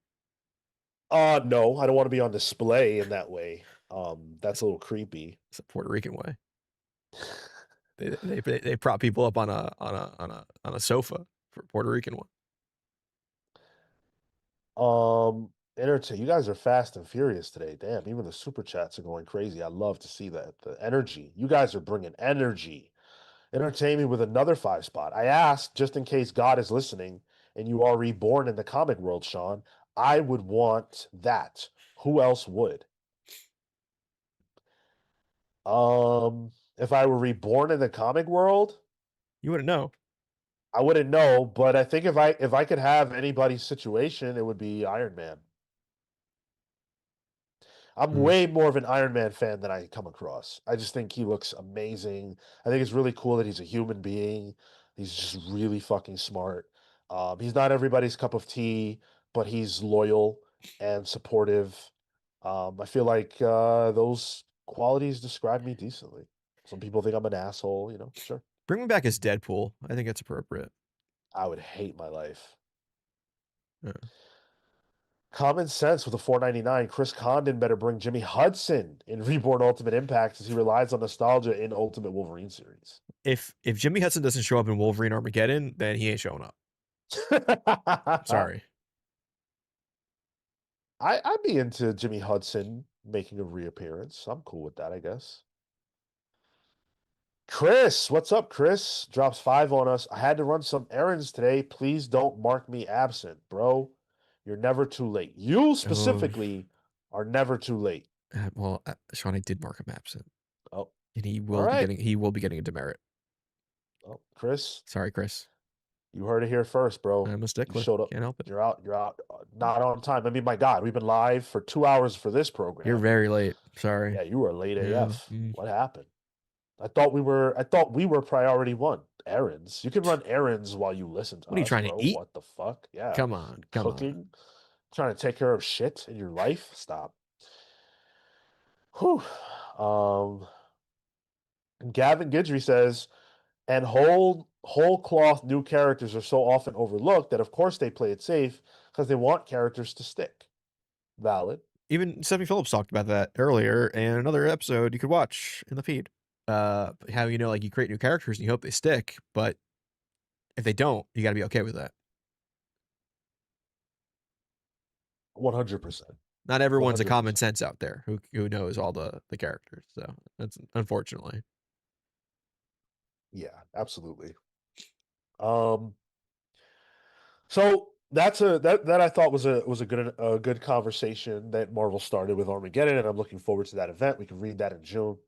No, I don't want to be on display in that way. That's a little creepy. It's a Puerto Rican way. They prop people up on a sofa for Puerto Rican one. Entertain. You guys are fast and furious today. Damn, even the super chats are going crazy. I love to see that. The energy. You guys are bringing energy. Entertain me with another 5 spot. I asked just in case God is listening and you are reborn in the comic world, Sean. I would want that. Who else would? If I were reborn in the comic world, You wouldn't know. I wouldn't know, but I think if I could have anybody's situation, it would be Iron Man. I'm way more of an Iron Man fan than I come across. I just think he looks amazing. I think it's really cool that he's a human being. He's just really fucking smart. He's not everybody's cup of tea, but he's loyal and supportive. I feel like those qualities describe me decently. Some people think I'm an asshole, sure. Bring me back as Deadpool. I think it's appropriate. I would hate my life. Yeah. Common sense with a $4.99. Chris Condon better bring Jimmy Hudson in Reborn Ultimate Impact as he relies on nostalgia in Ultimate Wolverine series. If Jimmy Hudson doesn't show up in Wolverine Armageddon, then he ain't showing up. Sorry. I'd be into Jimmy Hudson making a reappearance. I'm cool with that, I guess. Chris, what's up, Chris? Drops 5 on us. I had to run some errands today. Please don't mark me absent, bro. You're never too late. You specifically are never too late. Well, Sean, I did mark him absent. Oh, and he will be getting a demerit. Oh, Chris. Sorry, Chris. You heard it here first, bro. I'm a stickler. You showed up. Can't help it. You're out. Not on time. I mean, my God, we've been live for 2 hours for this program. You're very late. Sorry. Yeah, you were late Yeah. AF. What happened? I thought we were priority 1. Errands. You can run errands while you listen to What are you us, trying bro. to eat? What the fuck? Yeah. Come on. Cooking. Trying to take care of shit in your life. Stop. Whew. Gavin Guidry says, and whole cloth new characters are so often overlooked that of course they play it safe because they want characters to stick. Valid. Even Stephanie Phillips talked about that earlier in another episode you could watch in the feed. How like you create new characters and you hope they stick, but if they don't, you got to be okay with that. 100%. Not everyone's 100%. a common sense out there who knows all the characters. So that's unfortunately. Yeah, absolutely. So that I thought was a good conversation that Marvel started with Armageddon, and I'm looking forward to that event. We can read that in June.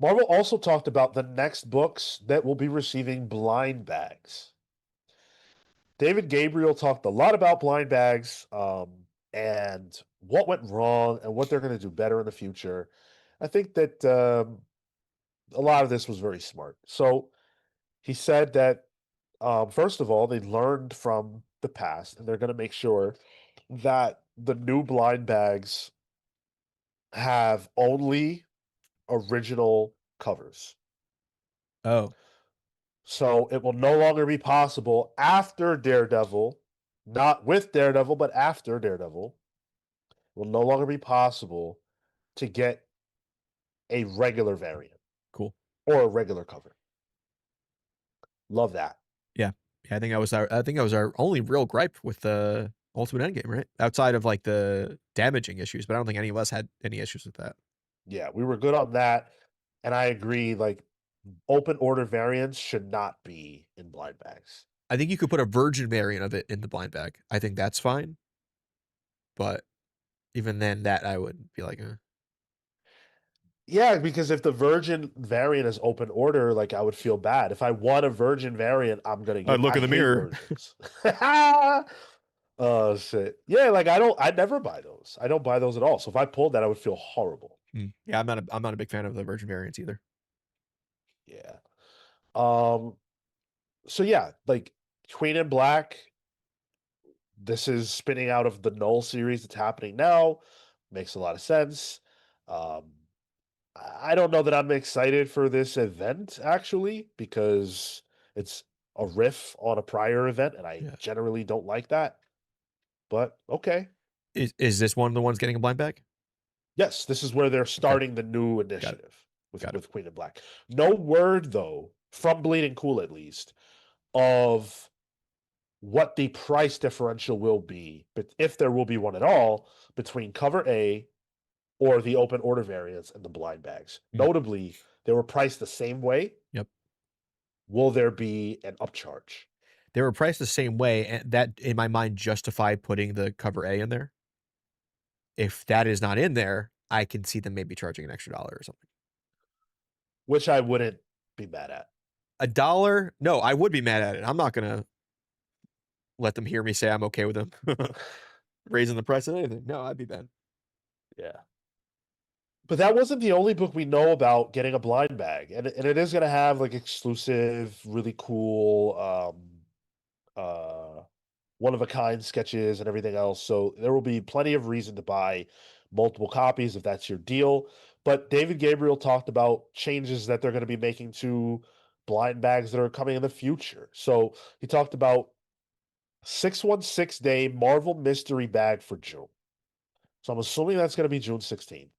Marvel also talked about the next books that will be receiving blind bags. David Gabriel talked a lot about blind bags and what went wrong and what they're going to do better in the future. I think that a lot of this was very smart. So he said that, first of all, they learned from the past and they're going to make sure that the new blind bags have only original covers. Oh. So it will no longer be possible after Daredevil, not with Daredevil, but after Daredevil, it will no longer be possible to get a regular variant. Cool. Or a regular cover. Love that. Yeah. I think that was our only real gripe with the Ultimate Endgame, right? Outside of like the damaging issues, but I don't think any of us had any issues with that. Yeah, we were good on that. And I agree, like, open order variants should not be in blind bags. I think you could put a virgin variant of it in the blind bag. I think that's fine. But even then, that I would be like, Yeah, because if the virgin variant is open order, like I would feel bad. If I want a virgin variant, I'm gonna get. I'd look in the mirror. Oh shit! Yeah, like I never buy those. I don't buy those at all. So if I pulled that, I would feel horrible. Yeah, I'm not a big fan of the virgin variants either. Yeah. So yeah, like Queen in Black. This is spinning out of the Null series that's happening now. Makes a lot of sense. I don't know that I'm excited for this event actually, because it's a riff on a prior event, and I generally don't like that. But okay. Is this one of the ones getting a blind bag? Yes, this is where they're starting the new initiative Got it. with Queen in Black. No word though, from Bleeding Cool at least, of what the price differential will be, but if there will be one at all, between cover A or the open order variants and the blind bags. Notably, they were priced the same way. Yep. Will there be an upcharge? They were priced the same way, and that, in my mind, justified putting the cover A in there. If that is not in there, I can see them maybe charging an extra $1 or something. Which I wouldn't be mad at. $1? No, I would be mad at it. I'm not gonna let them hear me say I'm okay with them raising the price of anything. No, I'd be mad. Yeah. But that wasn't the only book we know about getting a blind bag. And it is gonna have like exclusive, really cool one of a kind sketches and everything else. So there will be plenty of reason to buy multiple copies if that's your deal. But David Gabriel talked about changes that they're going to be making to blind bags that are coming in the future. So he talked about 616 day Marvel mystery bag for June. So I'm assuming that's going to be June 16th.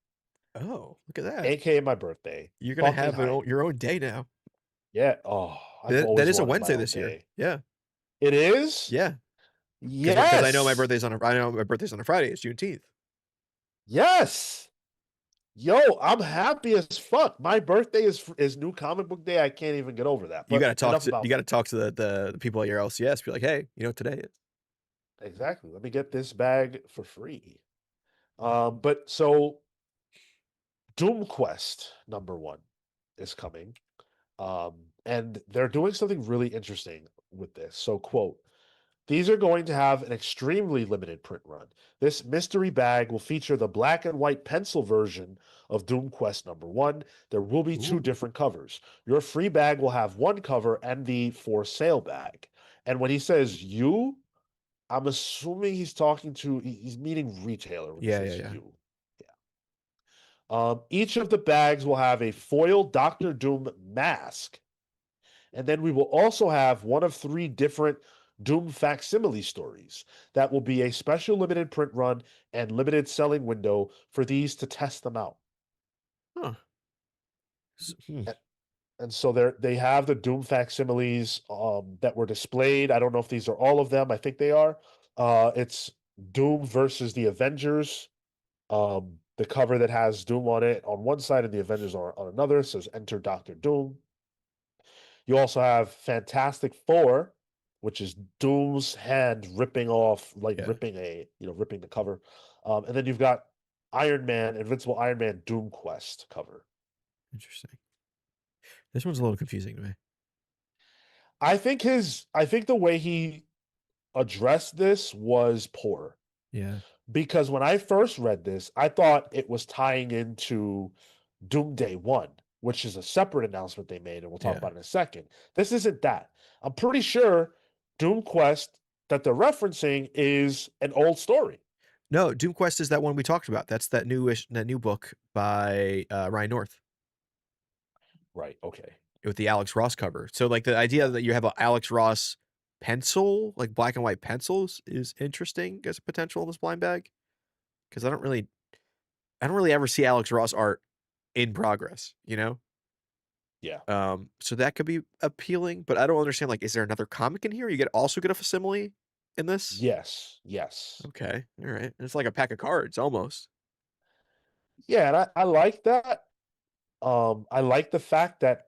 Oh, look at that. AKA my birthday. You're going to have your own day now. Yeah. Oh, that is a Wednesday this year. Yeah. It is? Yeah. Yes. Because I know my birthday's on a Friday. It's Juneteenth. Yes. Yo, I'm happy as fuck. My birthday is New Comic Book Day. I can't even get over that. But you got to talk to the people at your LCS. Be like, hey, today is. Exactly. Let me get this bag for free. But so Doom Quest #1 is coming. And they're doing something really interesting with this. So, quote, these are going to have an extremely limited print run. This mystery bag will feature the black and white pencil version of Doom Quest #1. There will be two different covers. Your free bag will have one cover and the for sale bag. And when he says you, I'm assuming he's meaning retailer when he says you. Yeah. Each of the bags will have a foil Doctor Doom mask. And then we will also have one of 3 different Doom facsimile stories. That will be a special limited print run and limited selling window for these to test them out. Huh. And so they have the Doom facsimiles that were displayed. I don't know if these are all of them. I think they are. It's Doom versus the Avengers. The cover that has Doom on it on one side and the Avengers on another says Enter Doctor Doom. You also have Fantastic Four, which is Doom's hand ripping off, ripping the cover. And then you've got Iron Man, Invincible Iron Man Doom Quest cover. Interesting. This one's a little confusing to me. I think the way he addressed this was poor. Yeah. Because when I first read this, I thought it was tying into Doom Day 1, which is a separate announcement they made, and we'll talk about in a second. This isn't that. I'm pretty sure Doom Quest that they're referencing is an old story. No, Doom Quest is that one we talked about. That's that new book by Ryan North. Right, okay. With the Alex Ross cover. So like the idea that you have an Alex Ross pencil, like black and white pencils, is interesting as a potential in this blind bag. Because I don't really ever see Alex Ross art in progress, Yeah. So that could be appealing, but I don't understand. Like, is there another comic in here? You also get a facsimile in this? Yes. Okay. All right. It's like a pack of cards almost. Yeah, and I like that. I like the fact that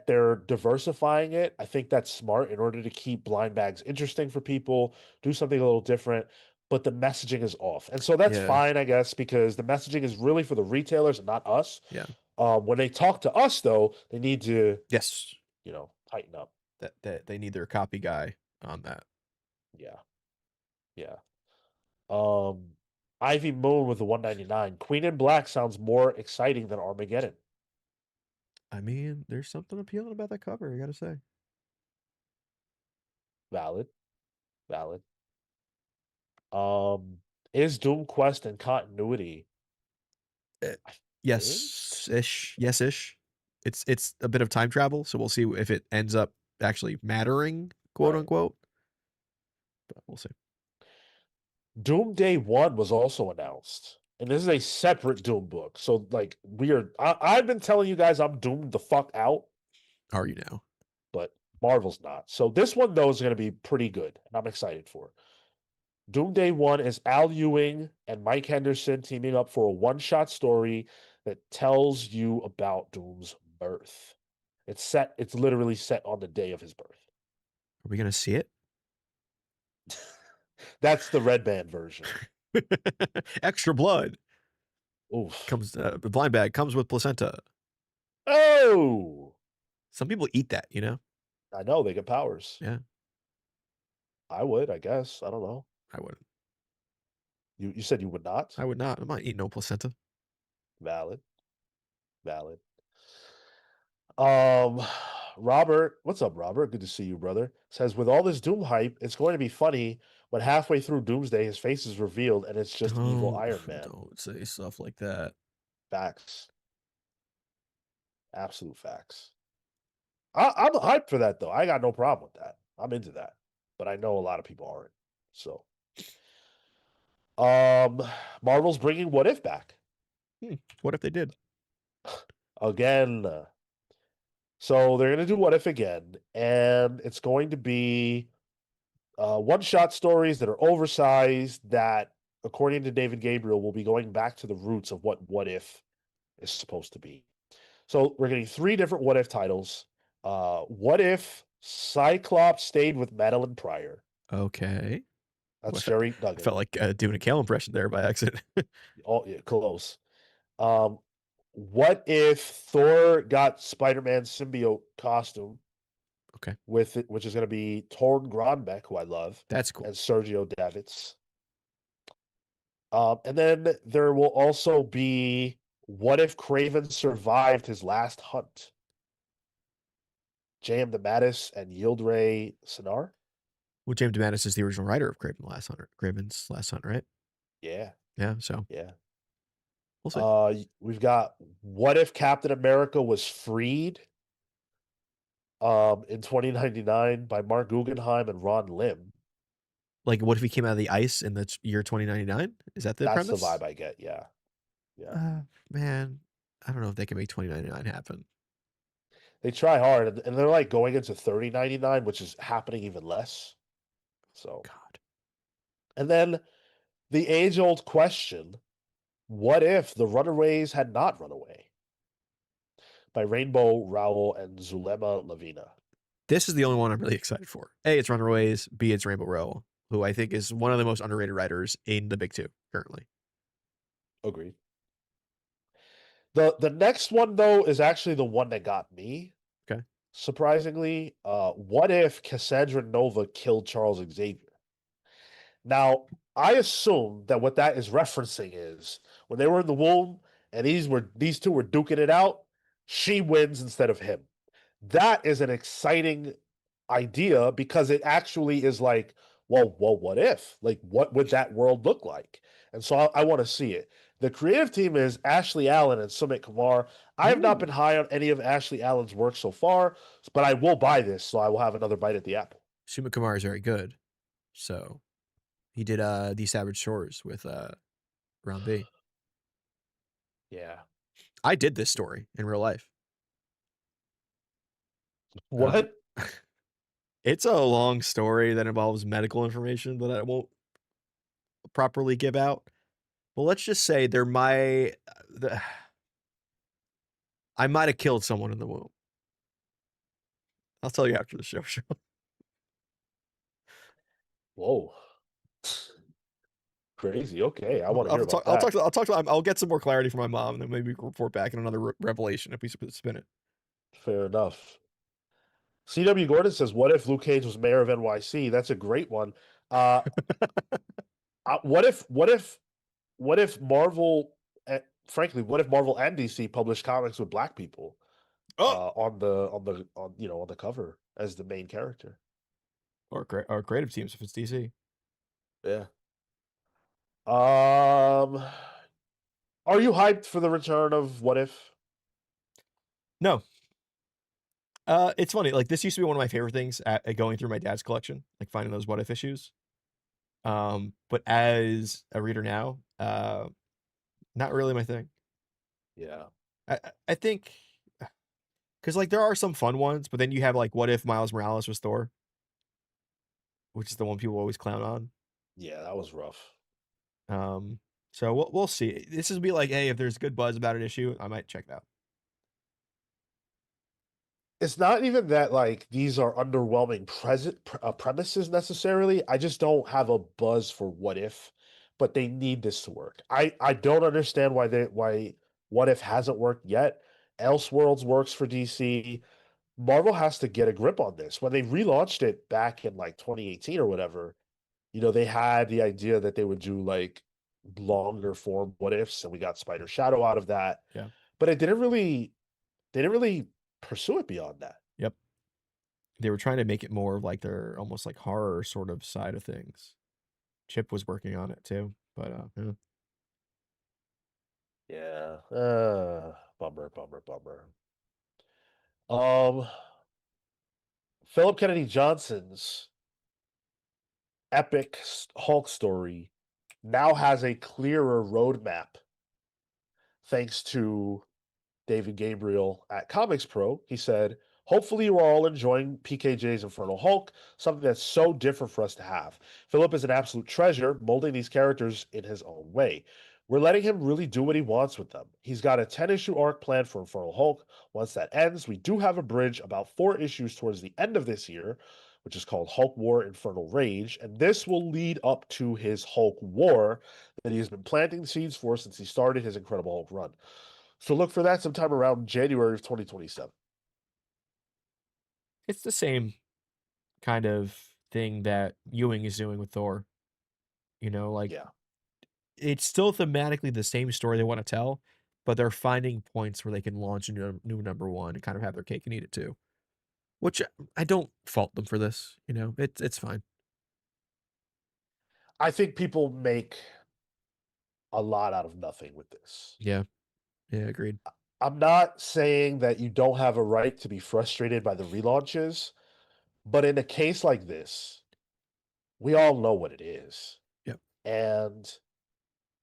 they're diversifying it. I think that's smart in order to keep blind bags interesting for people, do something a little different, but the messaging is off. And so that's fine, I guess, because the messaging is really for the retailers and not us. Yeah. When they talk to us, though, they need to, tighten up. That they need their copy guy on that. Yeah. Ivy Moon with the 199. Queen in Black sounds more exciting than Armageddon. I mean, there's something appealing about that cover, I gotta say. Valid. Is Doom Quest in continuity? Yes-ish. It's a bit of time travel, so we'll see if it ends up actually mattering, quote unquote. But we'll see. Doom Day 1 was also announced. and this is a separate Doom book. So like I've been telling you guys I'm doomed the fuck out, Are you now? but Marvel's not. So this one though is going to be pretty good, and I'm excited for. Doom Day 1 is Al Ewing and Mike Henderson teaming up for a one-shot story that tells you about Doom's birth. It's literally set on the day of his birth. Are we gonna see it? That's the red band version. Extra blood Oof. comes. Blind bag comes with placenta. Oh, Some people eat that, you know. I know they get powers. Yeah, I would, I guess. I don't know. I wouldn't. You said you would not? I would not. I'm not eating no placenta. Valid. Valid. Um, Robert, what's up, Robert? Good to see you, brother. Says with all this Doom hype, it's going to be funny when halfway through Doomsday his face is revealed and it's just evil Iron Man. Don't say stuff like that. Facts. Absolute facts. I'm hyped for that though. I got no problem with that. I'm into that. But I know a lot of people aren't. So Marvel's bringing What If back. What if they did? Again. So they're going to do What If again, and it's going to be one-shot stories that are oversized that, according to David Gabriel, will be going back to the roots of what If is supposed to be. So we're getting 3 different What If titles. What If Cyclops stayed with Madeline Pryor? Okay. That's Jerry Duggan. I felt like doing a Kale impression there by accident. Oh, yeah, close. What if Thor got Spider-Man symbiote costume? Okay. With it, which is going to be Torn Grandbeck, who I love. That's cool. And Sergio Davitz. And then there will also be What If Craven survived his last hunt? J.M. DeMatteis and Yildiray Sinar? Well, James DeMatteis is the original writer of Craven's Last Hunt, right? Yeah. Yeah, so. Yeah. We'll see. We've got What If Captain America was freed? In 2099 by Mark Guggenheim and Ron Lim. Like, what if he came out of the ice in the year 2099? Is that the premise? That's the vibe I get, yeah. Yeah. Man, I don't know if they can make 2099 happen. They try hard, and they're like going into 3099, which is happening even less. So, God. And then the age-old question, what if the Runaways had not run away? By Rainbow Rowell and Zulema Lavina. This is the only one I'm really excited for. A, it's Runaways. B, it's Rainbow Rowell, who I think is one of the most underrated writers in the big 2 currently. Agreed. The next one, though, is actually the one that got me. Okay. Surprisingly, what if Cassandra Nova killed Charles Xavier? Now, I assume that what that is referencing is when they were in the womb and these two were duking it out, she wins instead of him. That is an exciting idea because it actually is like, well, what if? Like, what would that world look like? And so I want to see it. The creative team is Ashley Allen and Sumit Kumar. I have not been high on any of Ashley Allen's work so far, but I will buy this, so I will have another bite at the apple. Sumit Kumar is very good. So he did The Savage Shores with Round B. Yeah. I did this story in real life. What? It's a long story that involves medical information that I won't properly give out. But let's just say I might have killed someone in the womb. I'll tell you after the show. Whoa. Crazy. Okay. I want to hear about that. I'll get some more clarity from my mom, and then maybe report back in another revelation if we spin it. Fair enough. CW Gordon says, what if Luke Cage was mayor of NYC? That's a great one. What if Marvel, frankly, what if Marvel and DC published comics with black people on the cover as the main character? Or creative teams if it's DC. Yeah. Are you hyped for the return of What If? No. It's funny. Like, this used to be one of my favorite things at going through my dad's collection, like finding those What If issues. But as a reader now, Not really my thing. Yeah. I think because like there are some fun ones, but then you have like what if Miles Morales was Thor, which is the one people always clown on. Yeah, that was rough. So we'll see. This is be like, hey, if there's good buzz about an issue, I might check it out. It's not even that like these are underwhelming premises necessarily. I just don't have a buzz for what if, but they need this to work. I don't understand why what if hasn't worked yet. Elseworlds works for DC. Marvel has to get a grip on this. When they relaunched it back in like 2018 or whatever, they had the idea that they would do like longer form what ifs, and we got Spider Shadow out of that. Yeah. But it didn't really they didn't really pursue it beyond that. Yep. They were trying to make it more of like their almost like horror sort of side of things. Chip was working on it too, but Yeah. Bummer. Um, Philip Kennedy Johnson's epic Hulk story now has a clearer roadmap thanks to David Gabriel at ComicsPRO. He said, hopefully you are all enjoying PKJ's Infernal Hulk, something that's so different for us to have. Philip is an absolute treasure, molding these characters in his own way. We're letting him really do what he wants with them. He's got a 10-issue arc planned for Infernal Hulk. Once that ends, we do have a bridge about 4 issues towards the end of this year, which is called Hulk War Infernal Rage, and this will lead up to his Hulk War that he has been planting seeds for since he started his Incredible Hulk run. So look for that sometime around January of 2027. it's the same kind of thing that Ewing is doing with Thor. Like Yeah. it's still thematically the same story they want to tell, but they're finding points where they can launch a new number one and kind of have their cake and eat it too. Which I don't fault them for this. It's fine. I think people make a lot out of nothing with this. Yeah. Yeah, agreed. I'm not saying that you don't have a right to be frustrated by the relaunches, but in a case like this, we all know what it is. Yep. And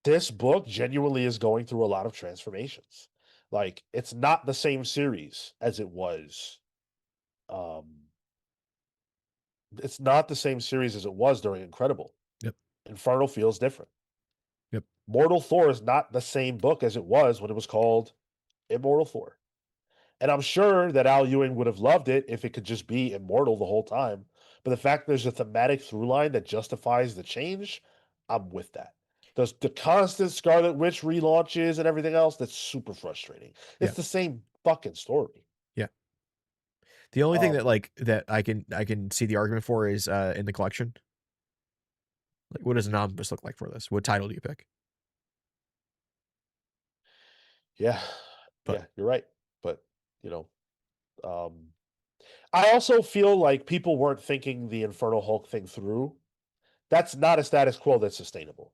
this book genuinely is going through a lot of transformations. Like, it's not the same series as it was. It's not the same series as it was during Incredible. Yep. Infernal feels different. Yep. Mortal Thor is not the same book as it was when it was called Immortal Thor. And I'm sure that Al Ewing would have loved it if it could just be immortal the whole time. But the fact there's a thematic through line that justifies the change, I'm with that. The constant Scarlet Witch relaunches and everything else, that's super frustrating. It's Yeah. the same fucking story. Yeah. The only thing that I can see the argument for is in the collection. Like, what does an omnibus look like for this? What title do you pick? Yeah. But Yeah, you're right. But, I also feel like people weren't thinking the Infernal Hulk thing through. That's not a status quo that's sustainable.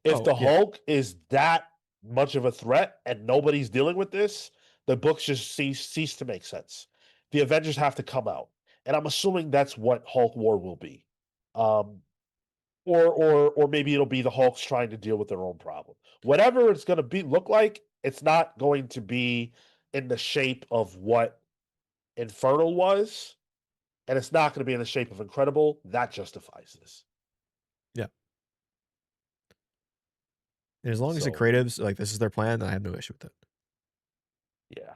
If the yeah. Hulk is that much of a threat and nobody's dealing with this, the books just cease to make sense. The Avengers have to come out, and I'm assuming that's what Hulk War will be, or maybe it'll be the Hulks trying to deal with their own problem. Whatever it's going to look like, it's not going to be in the shape of what Infernal was, and it's not going to be in the shape of Incredible. That justifies this. Yeah. And as long as the So, creatives like this is their plan, then I have no issue with it. yeah.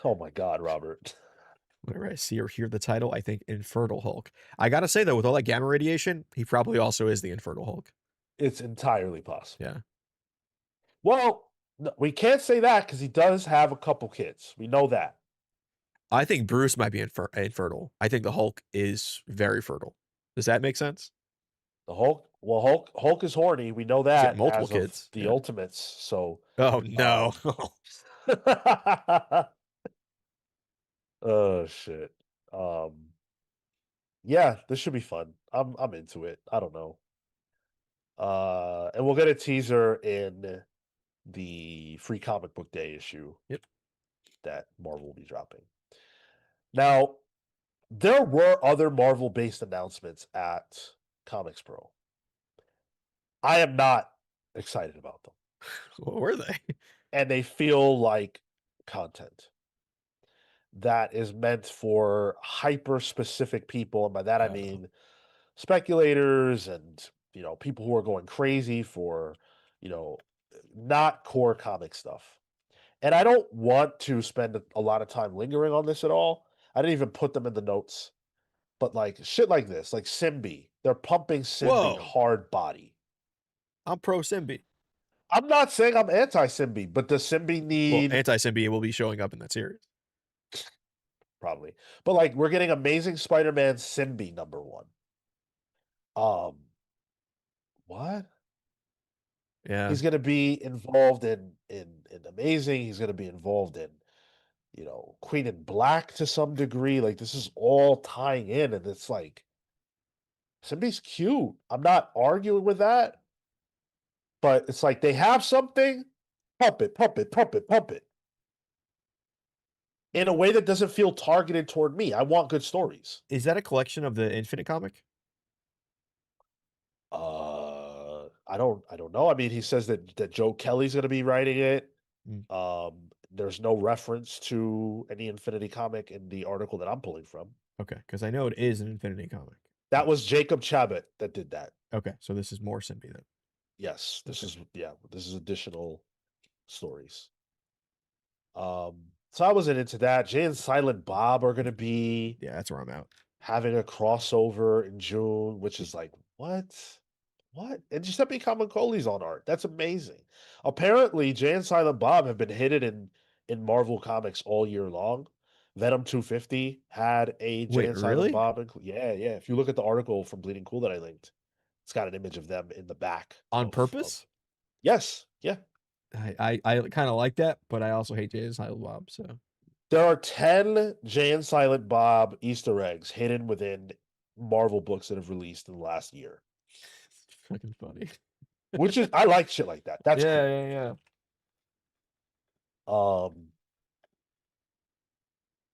Oh my God, Robert. Whenever I see or hear the title, I think Infernal Hulk. I gotta say though, with all that gamma radiation, he probably also is the Infernal Hulk. It's entirely possible. Yeah. Well, no, we can't say that because he does have a couple kids. We know that. I think Bruce might be infertile. I think the Hulk is very fertile. Does that make sense? The Hulk, well, Hulk is horny. We know He's got that multiple as of kids. the Yeah. Ultimates. So, Oh no. oh shit. Yeah, this should be fun. I'm into it. I don't know. And we'll get a teaser in the Free Comic Book Day issue. Yep. That Marvel will be dropping. Now, there were other Marvel-based announcements at ComicsPRO. I am not excited about them. What were they? And they feel like content that is meant for hyper specific people. And by that, I mean speculators and, people who are going crazy for, not core comic stuff. And I don't want to spend a lot of time lingering on this at all. I didn't even put them in the notes. But like shit like this, like Simbi, they're pumping Simbi Whoa. hard body. I'm pro Simbi. I'm not saying I'm anti Simbi, but does Simbi Well, need anti-Simbi will be showing up in that series. probably? But like we're getting Amazing Spider-Man Simbi #1. What? Yeah. He's gonna be involved in Amazing. He's gonna be involved in, Queen in Black to some degree. Like this is all tying in, and it's like Simbi's cute. I'm not arguing with that. But it's like they have something, pump it, pump it, pump it, pump it. In a way that doesn't feel targeted toward me. I want good stories. Is that a collection of the Infinite comic? I don't know. I mean, he says that Joe Kelly's gonna be writing it. There's no reference to any Infinity comic in the article that I'm pulling from. Okay, because I know it is an Infinity comic. That was Jacob Chabot that did that. Okay, so this is more Simbi then. Yes, this is additional stories. So I wasn't into that. Jay and Silent Bob are gonna be that's where I'm out. having a crossover in June, which is like, what? And Giuseppe Camuncoli's on art. That's amazing. Apparently, Jay and Silent Bob have been hidden in Marvel Comics all year long. Venom 250 had a Jay and Silent Bob. Yeah. If you look at the article from Bleeding Cool that I linked, it's got an image of them in the back. On purpose? Yes. Yeah. I kind of like that, but I also hate Jay and Silent Bob. So there are 10 Jay and Silent Bob Easter eggs hidden within Marvel books that have released in the last year. It's fucking funny. Which is I like shit like that. That's cool. Yeah.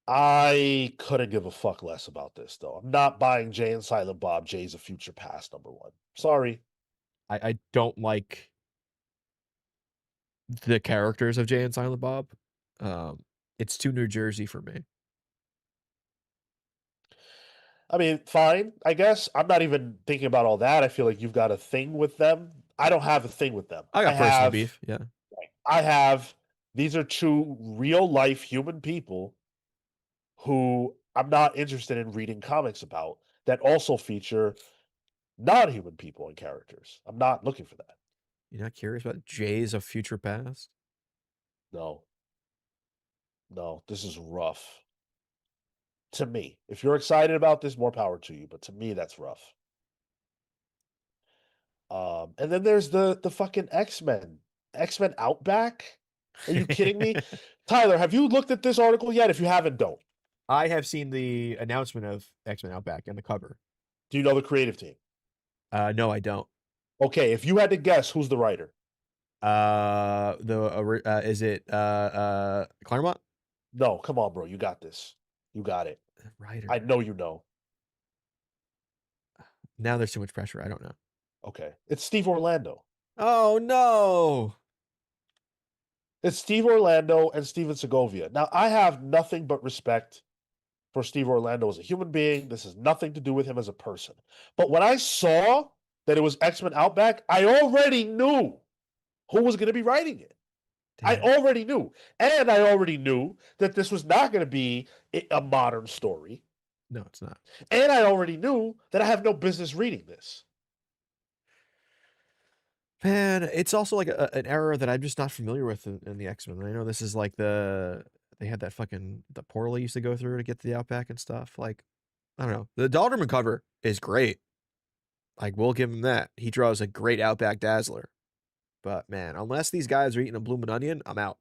I couldn't give a fuck less about this though. I'm not buying Jay and Silent Bob. Jay's a Future Past #1. Sorry. I don't like the characters of Jay and Silent Bob. It's too New Jersey for me. I mean, fine, I guess. I'm not even thinking about all that. I feel like you've got a thing with them. I don't have a thing with them. I got personal beef, yeah. These are two real life human people who I'm not interested in reading comics about that also feature non-human people and characters. I'm not looking for that. You're not curious about Jays of Future Past? No, this is rough. To me, if you're excited about this, more power to you. But to me, that's rough. And then there's the fucking X-Men Outback. Are you kidding me? Tyler, have you looked at this article yet? If you haven't, don't. I have seen the announcement of X-Men Outback and the cover. Do you know the creative team? No, I don't. Okay, if you had to guess, who's the writer? Is it Claremont? No, come on, bro. You got this. You got it. Writer. I know you know. Now there's too much pressure. I don't know. Okay. It's Steve Orlando. Oh, no. It's Steve Orlando and Steven Segovia. Now, I have nothing but respect for Steve Orlando as a human being. This has nothing to do with him as a person. But when I saw that it was X-Men Outback, I already knew who was going to be writing it. Damn. I already knew. And I already knew that this was not going to be a modern story. No, it's not. And I already knew that I have no business reading this. Man, it's also like an era that I'm just not familiar with in the X-Men. I know this is like they had that fucking, the portal they used to go through to get to the Outback and stuff. Like, I don't know. The Dalderman cover is great. Like, we'll give him that. He draws a great Outback Dazzler. But, man, unless these guys are eating a bloomin' onion, I'm out.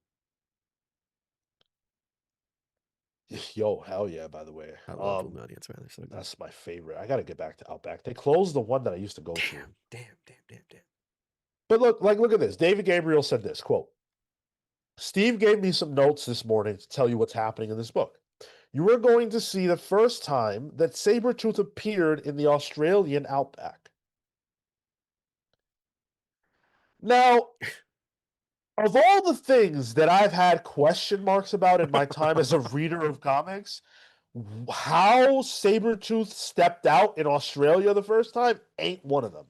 Yo, hell yeah, by the way. I love bloomin' onions, man. They're so good. That's my favorite. I got to get back to Outback. They closed the one that I used to go to. Damn. But look at this. David Gabriel said this, quote, Steve gave me some notes this morning to tell you what's happening in this book. You are going to see the first time that Sabretooth appeared in the Australian Outback. Now, of all the things that I've had question marks about in my time as a reader of comics, how Sabretooth stepped out in Australia the first time ain't one of them.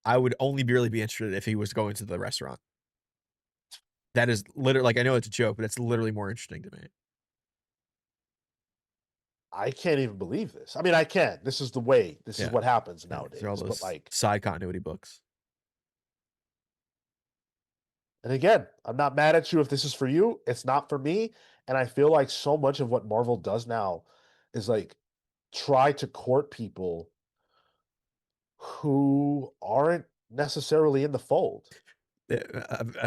I would only really be interested if he was going to the restaurant. That is literally, like, I know it's a joke, but it's literally more interesting to me. I can't even believe this. I mean, I can. This is the way. This is what happens nowadays. They're all those but like side continuity books. And again, I'm not mad at you if this is for you. It's not for me. And I feel like so much of what Marvel does now is like try to court people who aren't necessarily in the fold.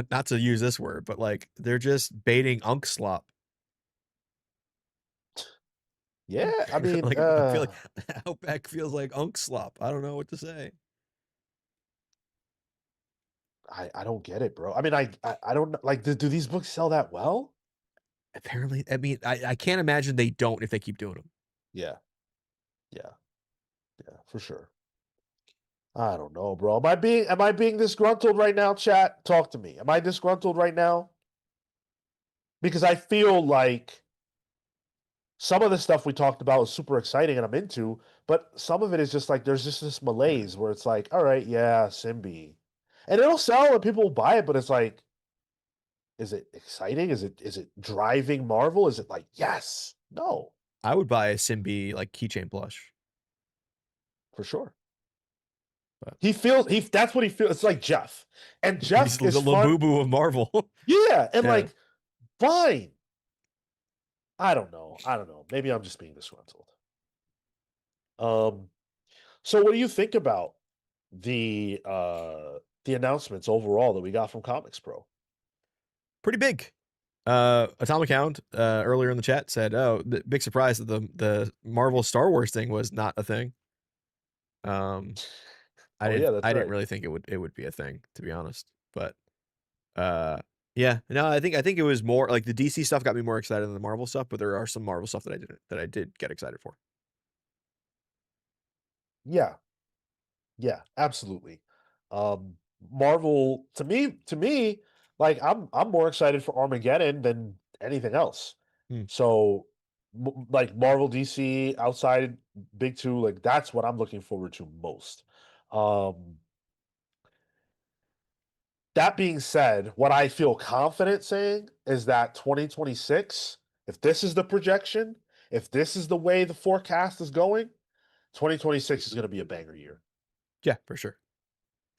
Not to use this word, but like they're just baiting unk slop. Yeah, I mean, like I feel like Outback feels like unk slop. I don't know what to say. I don't get it, bro. I mean, I don't like. Do these books sell that well? Apparently, I mean, I can't imagine they don't if they keep doing them. Yeah, for sure. I don't know, bro. Am I being disgruntled right now, chat? Talk to me. Am I disgruntled right now? Because I feel like some of the stuff we talked about is super exciting and I'm into, but some of it is just like there's just this malaise where it's like, all right, yeah, Simbi. And it'll sell and people will buy it, but it's like, is it exciting? Is it driving Marvel? Is it like, yes, no? I would buy a Simbi like keychain plush. For sure. But that's what he feels. It's like Jeff. And Jeff is the Labubu of Marvel. Yeah, and like, fine. I don't know. Maybe I'm just being disgruntled. So what do you think about the announcements overall that we got from ComicsPRO? Pretty big. Atomic Hound earlier in the chat said, "Oh, the big surprise that the Marvel Star Wars thing was not a thing." I didn't really think it would be a thing, to be honest. But yeah, no, I think it was more like the DC stuff got me more excited than the Marvel stuff, but there are some Marvel stuff that I did get excited for. Yeah, absolutely. Marvel to me, like I'm more excited for Armageddon than anything else. So, like Marvel, DC, outside big two, like that's what I'm looking forward to most. That being said, what I feel confident saying is that 2026, if this is the projection, if this is the way the forecast is going, 2026 is going to be a banger year. Yeah, for sure.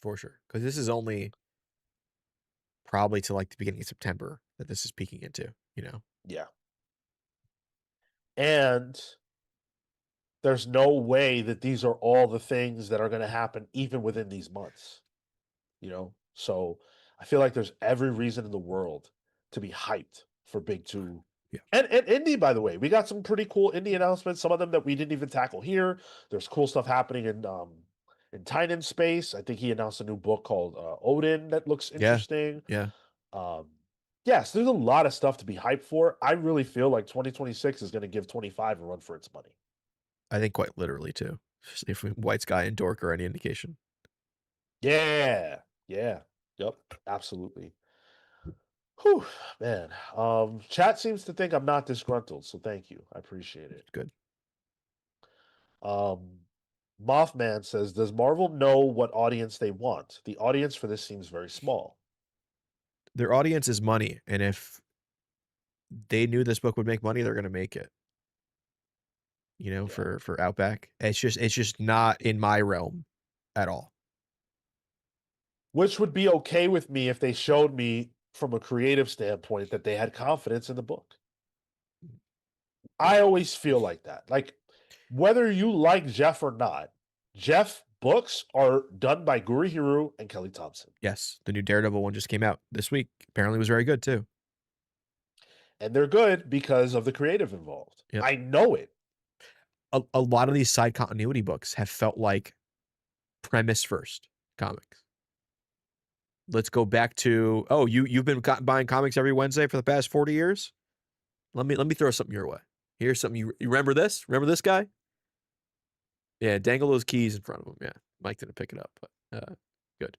For sure. Because this is only probably to like the beginning of September that this is peaking into, you know? Yeah. And there's no way that these are all the things that are going to happen even within these months, you know? So I feel like there's every reason in the world to be hyped for Big Two. Yeah. And indie, by the way, we got some pretty cool indie announcements. Some of them that we didn't even tackle here. There's cool stuff happening in Tynan Space. I think he announced a new book called Odin that looks interesting. Yeah. Yes, there's a lot of stuff to be hyped for. I really feel like 2026 is going to give 25 a run for its money. I think quite literally too. If White Sky and Dork are any indication. Yeah. Yep. Absolutely. Whew, man. Chat seems to think I'm not disgruntled, so thank you. I appreciate it. Good. Mothman says, does Marvel know what audience they want? The audience for this seems very small. Their audience is money, and if they knew this book would make money, they're going to make it. You know, for Outback. It's just not in my realm at all. Which would be okay with me if they showed me from a creative standpoint that they had confidence in the book. I always feel like that. Like, whether you like Jeff or not, Jeff books are done by Gurihiru and Kelly Thompson. Yes, the new Daredevil one just came out this week. Apparently was very good too. And they're good because of the creative involved. Yep. I know it. A lot of these side continuity books have felt like premise first comics. Let's go back to, oh, you've been buying comics every Wednesday for the past 40 years? Let me throw something your way. Here's something you remember this? Remember this guy? Yeah, dangle those keys in front of him. Yeah, Mike didn't pick it up, but good.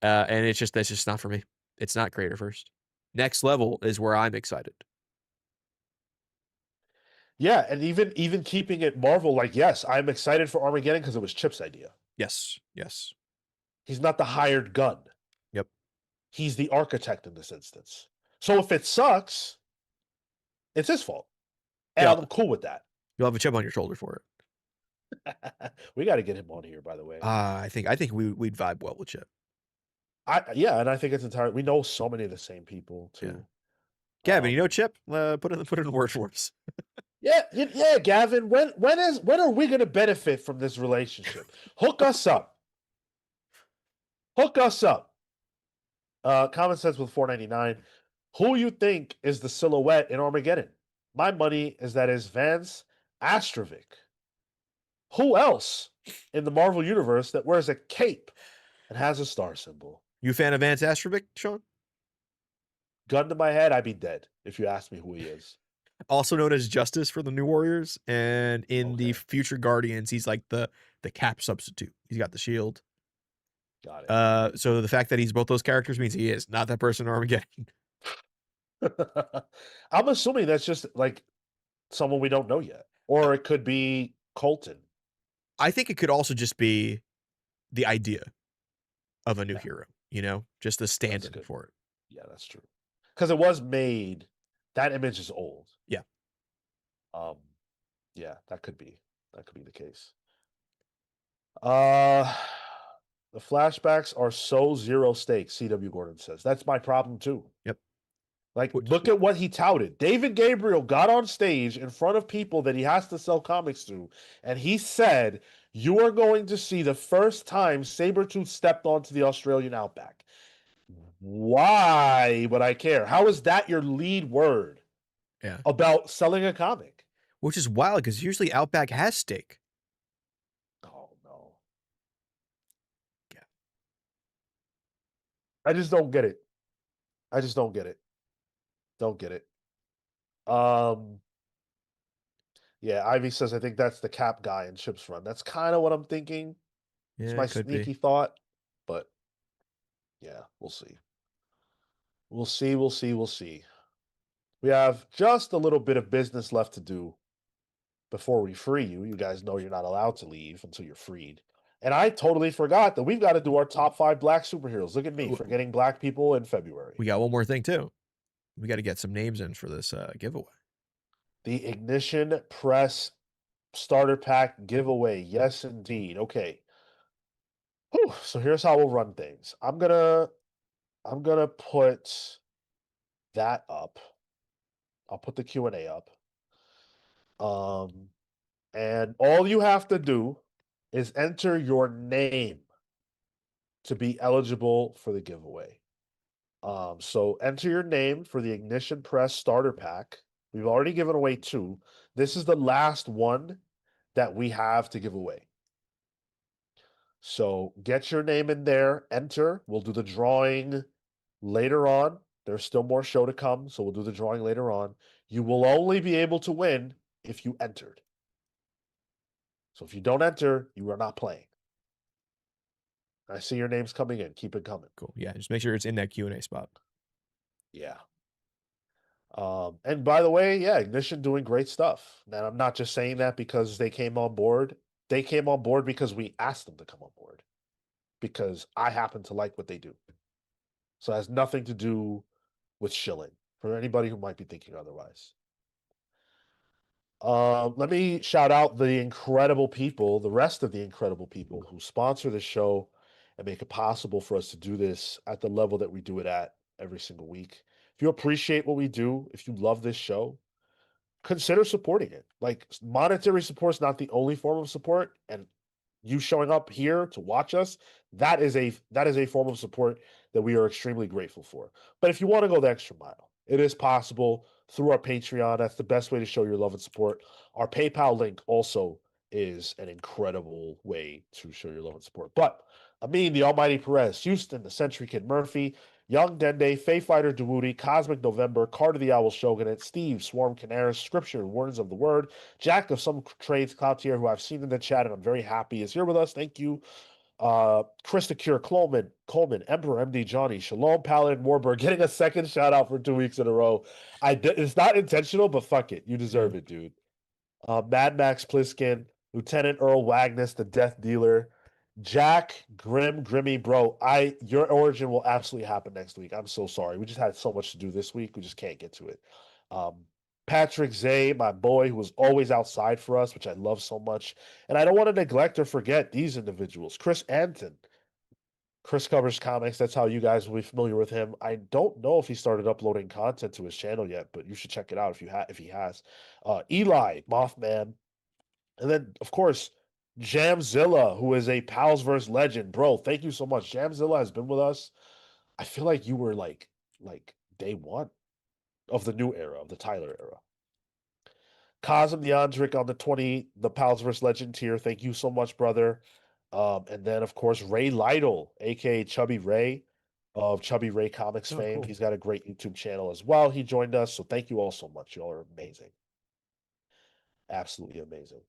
And that's just not for me. It's not creator first. Next level is where I'm excited. Yeah, and even keeping it Marvel, like, yes, I'm excited for Armageddon because it was Chip's idea. Yes, yes. He's not the hired gun. Yep. He's the architect in this instance. So if it sucks, it's his fault. And Yeah. I'm cool with that. You'll have a chip on your shoulder for it. We got to get him on here, by the way. I think we'd vibe well with Chip. Yeah, and I think it's entirely. We know so many of the same people too. Yeah. Gavin, you know Chip? Put in the word for us. Yeah, Gavin. When are we going to benefit from this relationship? Hook us up. Hook us up. Common Sense with $4.99. Who you think is the silhouette in Armageddon? My money is that is Vance Astrovic. Who else in the Marvel universe that wears a cape and has a star symbol? You a fan of Vance Astrovic, Sean? Gun to my head, I'd be dead if you asked me who he is. Also known as Justice for the New Warriors, and in the Okay. future Guardians, he's like the Cap substitute. He's got the shield. Got it. So the fact that he's both those characters means he is not that person in Armageddon. I'm assuming that's just like someone we don't know yet, or it could be Colton. I think it could also just be the idea of a new Yeah. hero, you know, just the stand-in good. for it. Yeah, that's true. Because it was made. That image is old. Yeah. Yeah, that could be the case. The flashbacks are so zero stakes, CW Gordon says. That's my problem too. Yep. Like, look at what he touted. David Gabriel got on stage in front of people that he has to sell comics to, and he said, "You are going to see the first time Sabretooth stepped onto the Australian Outback." Why would I care? How is that your lead word about selling a comic? Which is wild, because usually Outback has steak. Oh, no. Yeah. I just don't get it. Don't get it. Yeah, Ivy says, I think that's the Cap guy in Chip's run. That's kind of what I'm thinking. Yeah, it's my sneaky thought, but yeah, we'll see. We'll see. We have just a little bit of business left to do before we free you. You guys know you're not allowed to leave until you're freed. And I totally forgot that we've got to do our top 5 black superheroes. Look at me forgetting black people in February. We got one more thing too. We got to get some names in for this giveaway. The Ignition Press Starter Pack giveaway. Yes, indeed. Okay. Whew. So here's how we'll run things. I'm gonna put that up. I'll put the Q&A up. And all you have to do is enter your name to be eligible for the giveaway. So enter your name for the Ignition Press Starter Pack. We've already given away 2. This is the last one that we have to give away. So get your name in there, enter. We'll do the drawing later on. There's still more show to come, so we'll do the drawing later on. You will only be able to win if you entered. So if you don't enter, you are not playing. I see your names coming in. Keep it coming. Cool. Yeah, just make sure it's in that Q&A spot. Yeah. And by the way, yeah, Ignition doing great stuff. And I'm not just saying that because they came on board. They came on board because we asked them to come on board. Because I happen to like what they do. So it has nothing to do with shilling for anybody who might be thinking otherwise. Let me shout out the incredible people, the rest of the incredible people who sponsor the show and make it possible for us to do this at the level that we do it at every single week. If you appreciate what we do, if you love this show, consider supporting it. Like, monetary support is not the only form of support, and you showing up here to watch us, that is a form of support that we are extremely grateful for. But if you want to go the extra mile, it is possible through our Patreon. That's the best way to show your love and support. Our PayPal link also is an incredible way to show your love and support. But Amin, the Almighty Perez, Houston, the Century Kid Murphy, Young Dende, Fae Fighter Dewooty, Cosmic November, Card of the Owl Shogunate, Steve, Swarm Canaris, Scripture and Words of the Word, Jack of Some Trades, Cloutier, who I've seen in the chat and I'm very happy is here with us. Thank you. Chris the Cure Coleman, Emperor MD Johnny, Shalom Paladin Warburg getting a second shout out for 2 weeks in a row. It's not intentional, but fuck it. You deserve it, dude. Mad Max Pliskin, Lieutenant Earl Wagnus, the Death Dealer, Jack Grimmy, bro. Your origin will absolutely happen next week. I'm so sorry. We just had so much to do this week. We just can't get to it. Patrick Zay, my boy, who was always outside for us, which I love so much. And I don't want to neglect or forget these individuals. Chris Anton. Chris covers comics. That's how you guys will be familiar with him. I don't know if he started uploading content to his channel yet, but you should check it out if he has. Eli, Mothman. And then, of course, Jamzilla, who is a Palsverse legend. Bro, thank you so much. Jamzilla has been with us. I feel like you were like day one of the new era, of the Tyler era. Cosm Neandric on the Palsverse legend tier. Thank you so much, brother. And then, of course, Ray Lytle, aka Chubby Ray of Chubby Ray Comics fame. Cool. He's got a great YouTube channel as well. He joined us. So thank you all so much. Y'all are amazing. Absolutely amazing.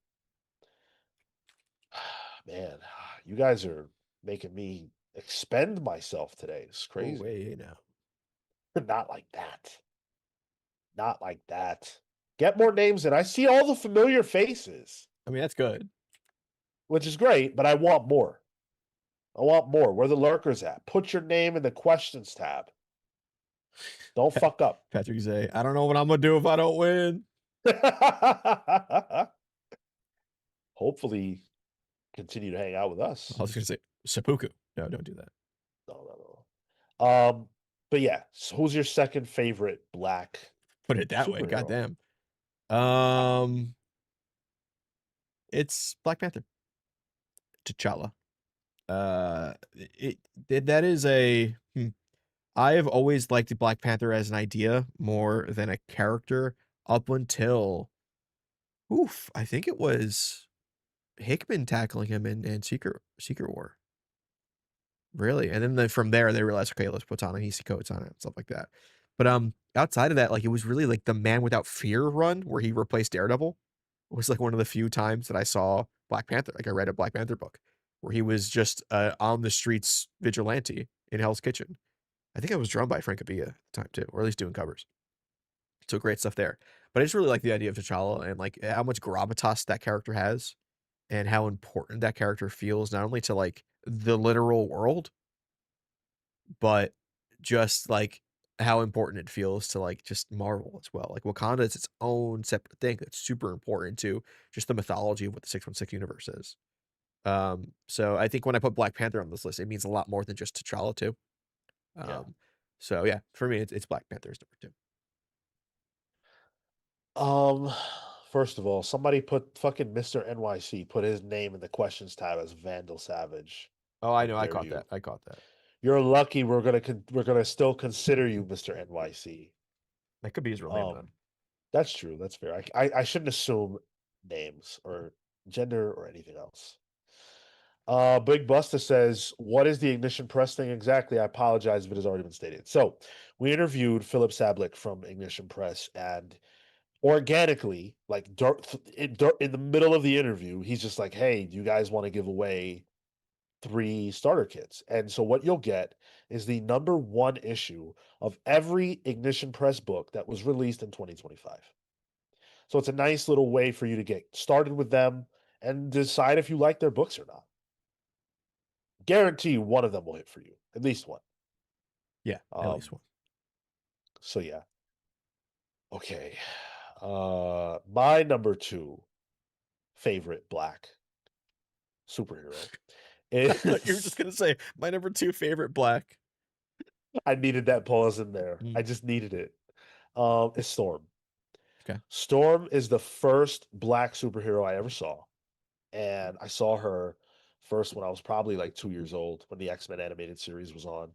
Man, you guys are making me expend myself today. It's crazy. Oh, wait, now. Not like that. Not like that. Get more names in. I see all the familiar faces. I mean, that's good. Which is great, but I want more. I want more. Where the lurkers at? Put your name in the questions tab. Don't fuck up. Patrick Zay, I don't know what I'm going to do if I don't win. Hopefully, continue to hang out with us. I was going to say seppuku. No, don't do that. No. But yeah, so who's your second favorite black? Put it that way. superhero? Goddamn. It's Black Panther. T'Challa. That is a. I have always liked Black Panther as an idea more than a character up until, I think it was Hickman tackling him in Secret War. Really, and then from there they realized, okay, let's put Ta-Nehisi Coates on it, stuff like that. But outside of that, like, it was really like the Man Without Fear run where he replaced Daredevil. It was like one of the few times that I saw Black Panther. Like, I read a Black Panther book where he was just on the streets vigilante in Hell's Kitchen. I think it was drawn by Frank Abia at the time too, or at least doing covers. So great stuff there. But I just really like the idea of T'Challa and like how much gravitas that character has and how important that character feels, not only to like the literal world, but just like how important it feels to like just Marvel as well. Like Wakanda is its own separate thing that's super important to just the mythology of what the 616 universe is. So I think when I put Black Panther on this list, it means a lot more than just T'Challa too. So yeah, for me, it's Black Panther is number 2. First of all, somebody put fucking Mr. NYC, put his name in the questions tab as Vandal Savage. Oh, I know. How I dare caught you. that. I caught that. You're lucky we're gonna still consider you Mr. NYC. That could be his real name then. That's true. That's fair. I shouldn't assume names or gender or anything else. Big Buster says, what is the Ignition Press thing exactly? I apologize if it has already been stated. So we interviewed Philip Sablick from Ignition Press, and organically, like in the middle of the interview, he's just like, hey, do you guys want to give away 3 starter kits? And so what you'll get is the number 1 issue of every Ignition Press book that was released in 2025. So it's a nice little way for you to get started with them and decide if you like their books or not. Guarantee one of them will hit for you, at least one. Yeah, at least one. So yeah. Okay. My number 2 favorite black superhero is You were just gonna say my number 2 favorite black. I needed that pause in there. Mm. I just needed it. It's Storm. Okay. Storm is the first black superhero I ever saw. And I saw her first when I was probably like 2 years old when the X-Men animated series was on.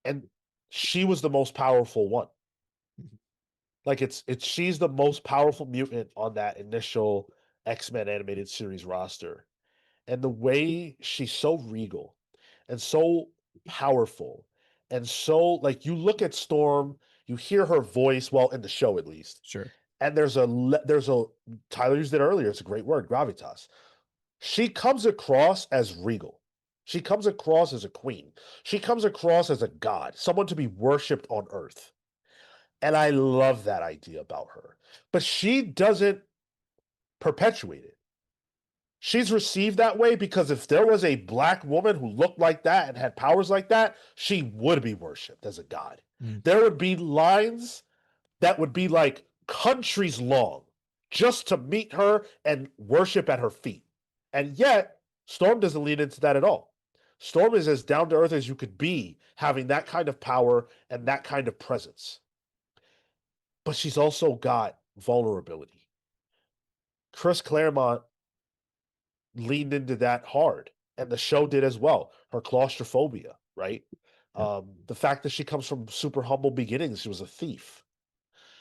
And she was the most powerful one. Like she's the most powerful mutant on that initial X-Men animated series roster. And the way she's so regal and so powerful and so, like, you look at Storm, you hear her voice, well, in the show at least. Sure. And there's a Tyler used it earlier, it's a great word, gravitas. She comes across as regal. She comes across as a queen. She comes across as a god, someone to be worshipped on earth. And I love that idea about her. But she doesn't perpetuate it. She's received that way because if there was a black woman who looked like that and had powers like that, she would be worshipped as a god. There would be lines that would be like countries long just to meet her and worship at her feet. And yet, Storm doesn't lean into that at all. Storm is as down to earth as you could be, having that kind of power and that kind of presence. But she's also got vulnerability. Chris Claremont leaned into that hard, and the show did as well. Her claustrophobia, right? The fact that she comes from super humble beginnings, she was a thief.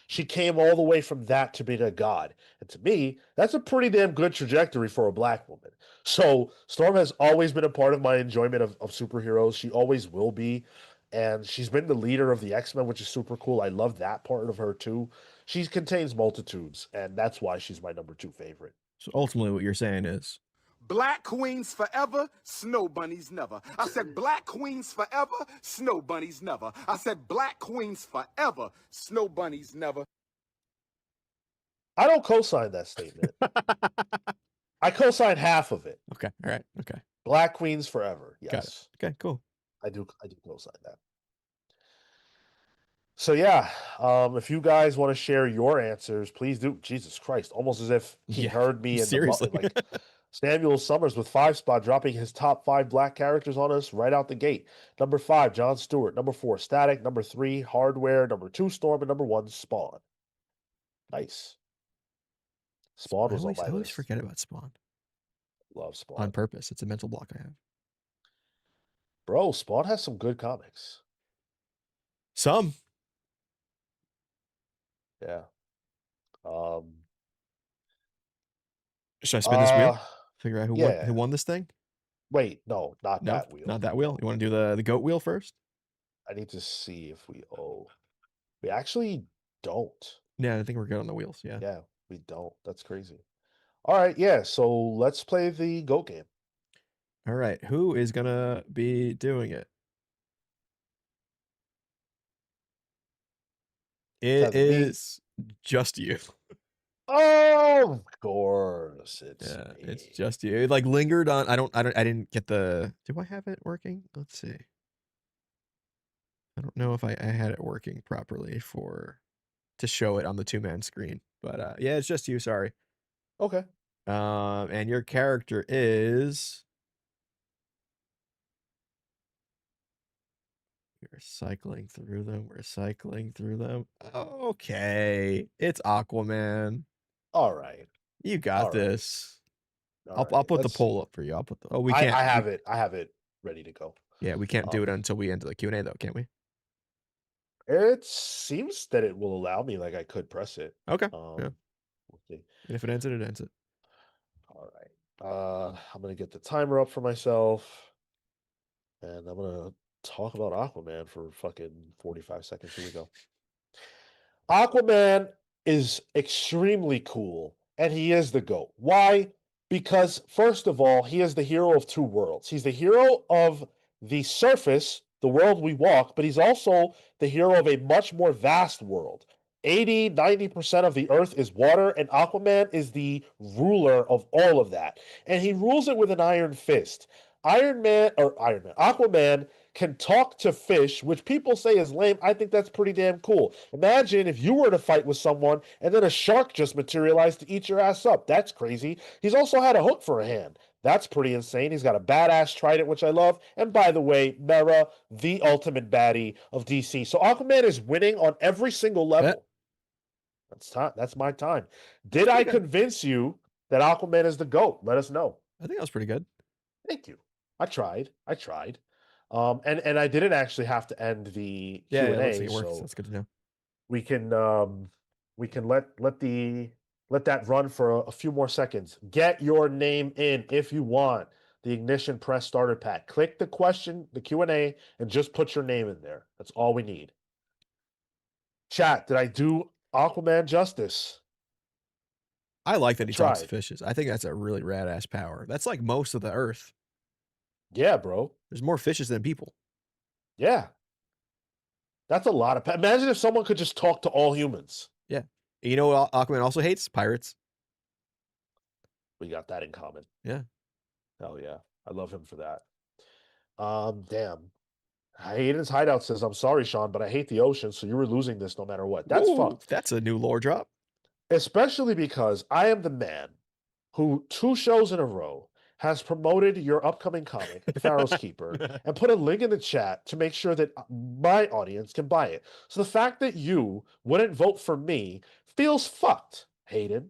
She came all the way from that to being a god. And to me, that's a pretty damn good trajectory for a black woman. So Storm has always been a part of my enjoyment of superheroes. She always will be. And she's been the leader of the X-Men, which is super cool. I love that part of her too. She contains multitudes, and that's why she's my number 2 favorite. So ultimately what you're saying is Black queens forever, snow bunnies never. I said black queens forever, snow bunnies never. I said black queens forever, snow bunnies never. I don't co-sign that statement. I co-sign half of it. okay. All right. Okay. Black queens forever. Got Yes. it. Okay, cool. I do co-sign that. So yeah, if you guys want to share your answers, please do. Jesus Christ, almost as if he heard me. Seriously. Like Samuel Summers with 5 spot, dropping his top 5 black characters on us right out the gate. Number 5, Jon Stewart. Number 4, Static. Number 3, Hardware. Number 2, Storm. And number 1, Spawn. Nice. Spawn was on my I always list. forget about Spawn. Love Spawn. On purpose. It's a mental block I have. Bro, Spawn has some good comics. Some. Yeah. Should I spin this wheel? Figure out who won this thing? Wait, no, not No, that wheel. not that wheel. You want to do the goat wheel first? I need to see if we owe. We actually don't. Yeah, I think we're good on the wheels. Yeah. Yeah, we don't. That's crazy. All right, yeah. So let's play the GOAT game. All right. Who is gonna be doing it? It is just you. Oh, of course, it's me. It's just you. It like lingered on. I didn't get the. Do I have it working? Let's see. I don't know if I had it working properly to show it on the 2-man screen, but yeah, it's just you. Sorry. Okay. And your character is. We're cycling through them. We're cycling through them. Okay, it's Aquaman. All right. You got this. All I'll put the poll up for you. I'll put the. Oh, we can't. I have it. I have it ready to go. Yeah, we can't do it until we enter the Q&A though, can't we? It seems that it will allow me. Like I could press it. Okay. We'll see. And if it ends it, it ends it. All right. I'm gonna get the timer up for myself, and I'm gonna talk about Aquaman for fucking 45 seconds. Here we go. Aquaman is extremely cool, and he is the GOAT. Why? Because, first of all, he is the hero of 2 worlds. He's the hero of the surface, the world we walk, but he's also the hero of a much more vast world. 80-90% of the earth is water, and Aquaman is the ruler of all of that. And he rules it with an iron fist. Aquaman can talk to fish, which people say is lame. I think that's pretty damn cool. Imagine if you were to fight with someone and then a shark just materialized to eat your ass up. That's crazy. He's also had a hook for a hand. That's pretty insane. He's got a badass trident, which I love. And by the way, Mera, the ultimate baddie of DC. So Aquaman is winning on every single level. That's my time. Did I convince you that Aquaman is the GOAT? Let us know. I think that was pretty good. Thank you. I tried. And I didn't actually have to end the Q&A. Yeah, it works. So that's good to know. We can let that run for a few more seconds. Get your name in if you want the Ignition Press Starter Pack. Click the question, the Q&A, and just put your name in there. That's all we need. Chat, did I do Aquaman justice? I like that he talks to Tried. fishes. I think that's a really rad ass power. That's like most of the Earth. Yeah, bro. There's more fishes than people. Yeah. That's a lot of. Imagine if someone could just talk to all humans. Yeah. You know what Aquaman also hates? Pirates. We got that in common. Yeah. Oh yeah, I love him for that. Damn. Hayden's hideout says, "I'm sorry, Sean, but I hate the ocean, so you were losing this no matter what." That's Ooh, fucked. that's a new lore drop. Especially because I am the man who 2 shows in a row has promoted your upcoming comic, Pharaoh's Keeper, and put a link in the chat to make sure that my audience can buy it. So the fact that you wouldn't vote for me feels fucked, Hayden.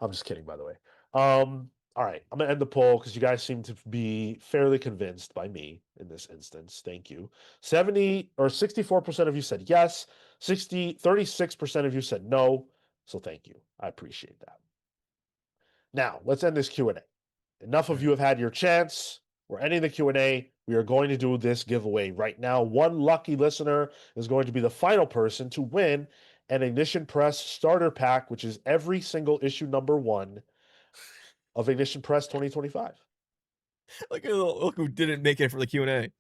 I'm just kidding, by the way. All right, I'm gonna end the poll because you guys seem to be fairly convinced by me in this instance. Thank you. 70 or 64% of you said yes. 36% of you said no. So thank you. I appreciate that. Now, let's end this Q&A. Enough of you have had your chance. We're ending the Q&A. We are going to do this giveaway right now. One lucky listener is going to be the final person to win an Ignition Press starter pack, which is every single issue number 1 of Ignition Press 2025. Look who didn't make it for the Q&A.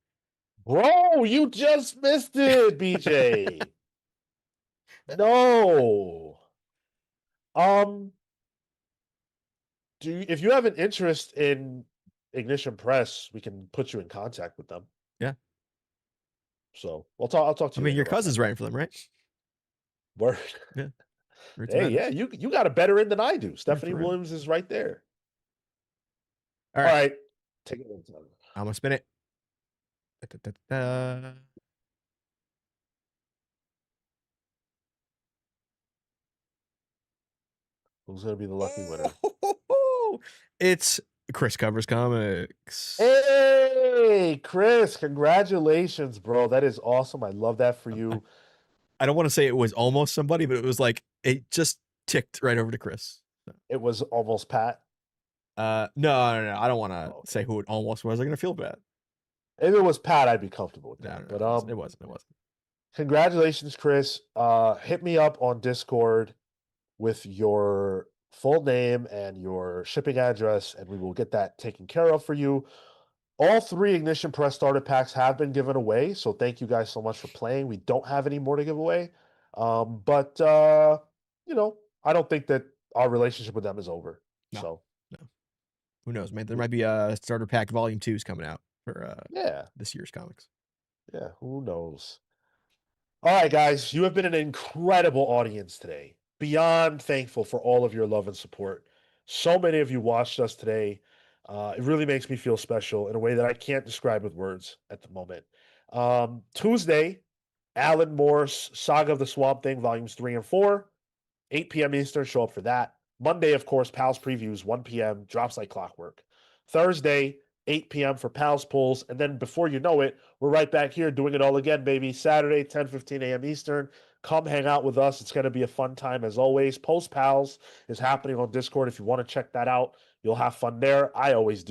Bro, you just missed it, BJ. No. If you have an interest in Ignition Press, we can put you in contact with them. Yeah. So I'll talk to I you. mean, your later about cousin's that. writing for them, right? Word. Yeah. Hey, yeah, you got a better in than I do. Stephanie for real. Williams is right there. All All right. right. Take it one time. I'm gonna spin it. Da-da-da-da. Who's gonna be the lucky winner? It's Chris Covers Comics. Hey, Chris, congratulations, bro. That is awesome. I love that for you. I don't want to say it was almost somebody, but it was like it just ticked right over to Chris. So. It was almost Pat. No. I don't want to say who it almost was. I'm gonna feel bad. If it was Pat, I'd be comfortable with that. No, But it wasn't. Congratulations, Chris. Hit me up on Discord with your full name and your shipping address, and we will get that taken care of for you. All 3 Ignition Press starter packs have been given away, so thank you guys so much for playing. We don't have any more to give away, but you know, I don't think that our relationship with them is over. No. Who knows, man? There might be a starter pack volume 2s coming out for yeah, this year's comics. Yeah, who knows? All right, guys, you have been an incredible audience today. Beyond thankful for all of your love and support. So many of you watched us today. It really makes me feel special in a way that I can't describe with words at the moment. Tuesday, Alan Moore's Saga of the Swamp Thing, Volumes 3 and 4, 8 p.m. Eastern. Show up for that. Monday, of course, Pals Previews, 1 p.m. Drops like clockwork. Thursday, 8 p.m. for Pals Pulls. And then before you know it, we're right back here doing it all again, baby. Saturday, 10:15 a.m. Eastern. Come hang out with us. It's going to be a fun time as always. Post Pals is happening on Discord. If you want to check that out, you'll have fun there. I always do.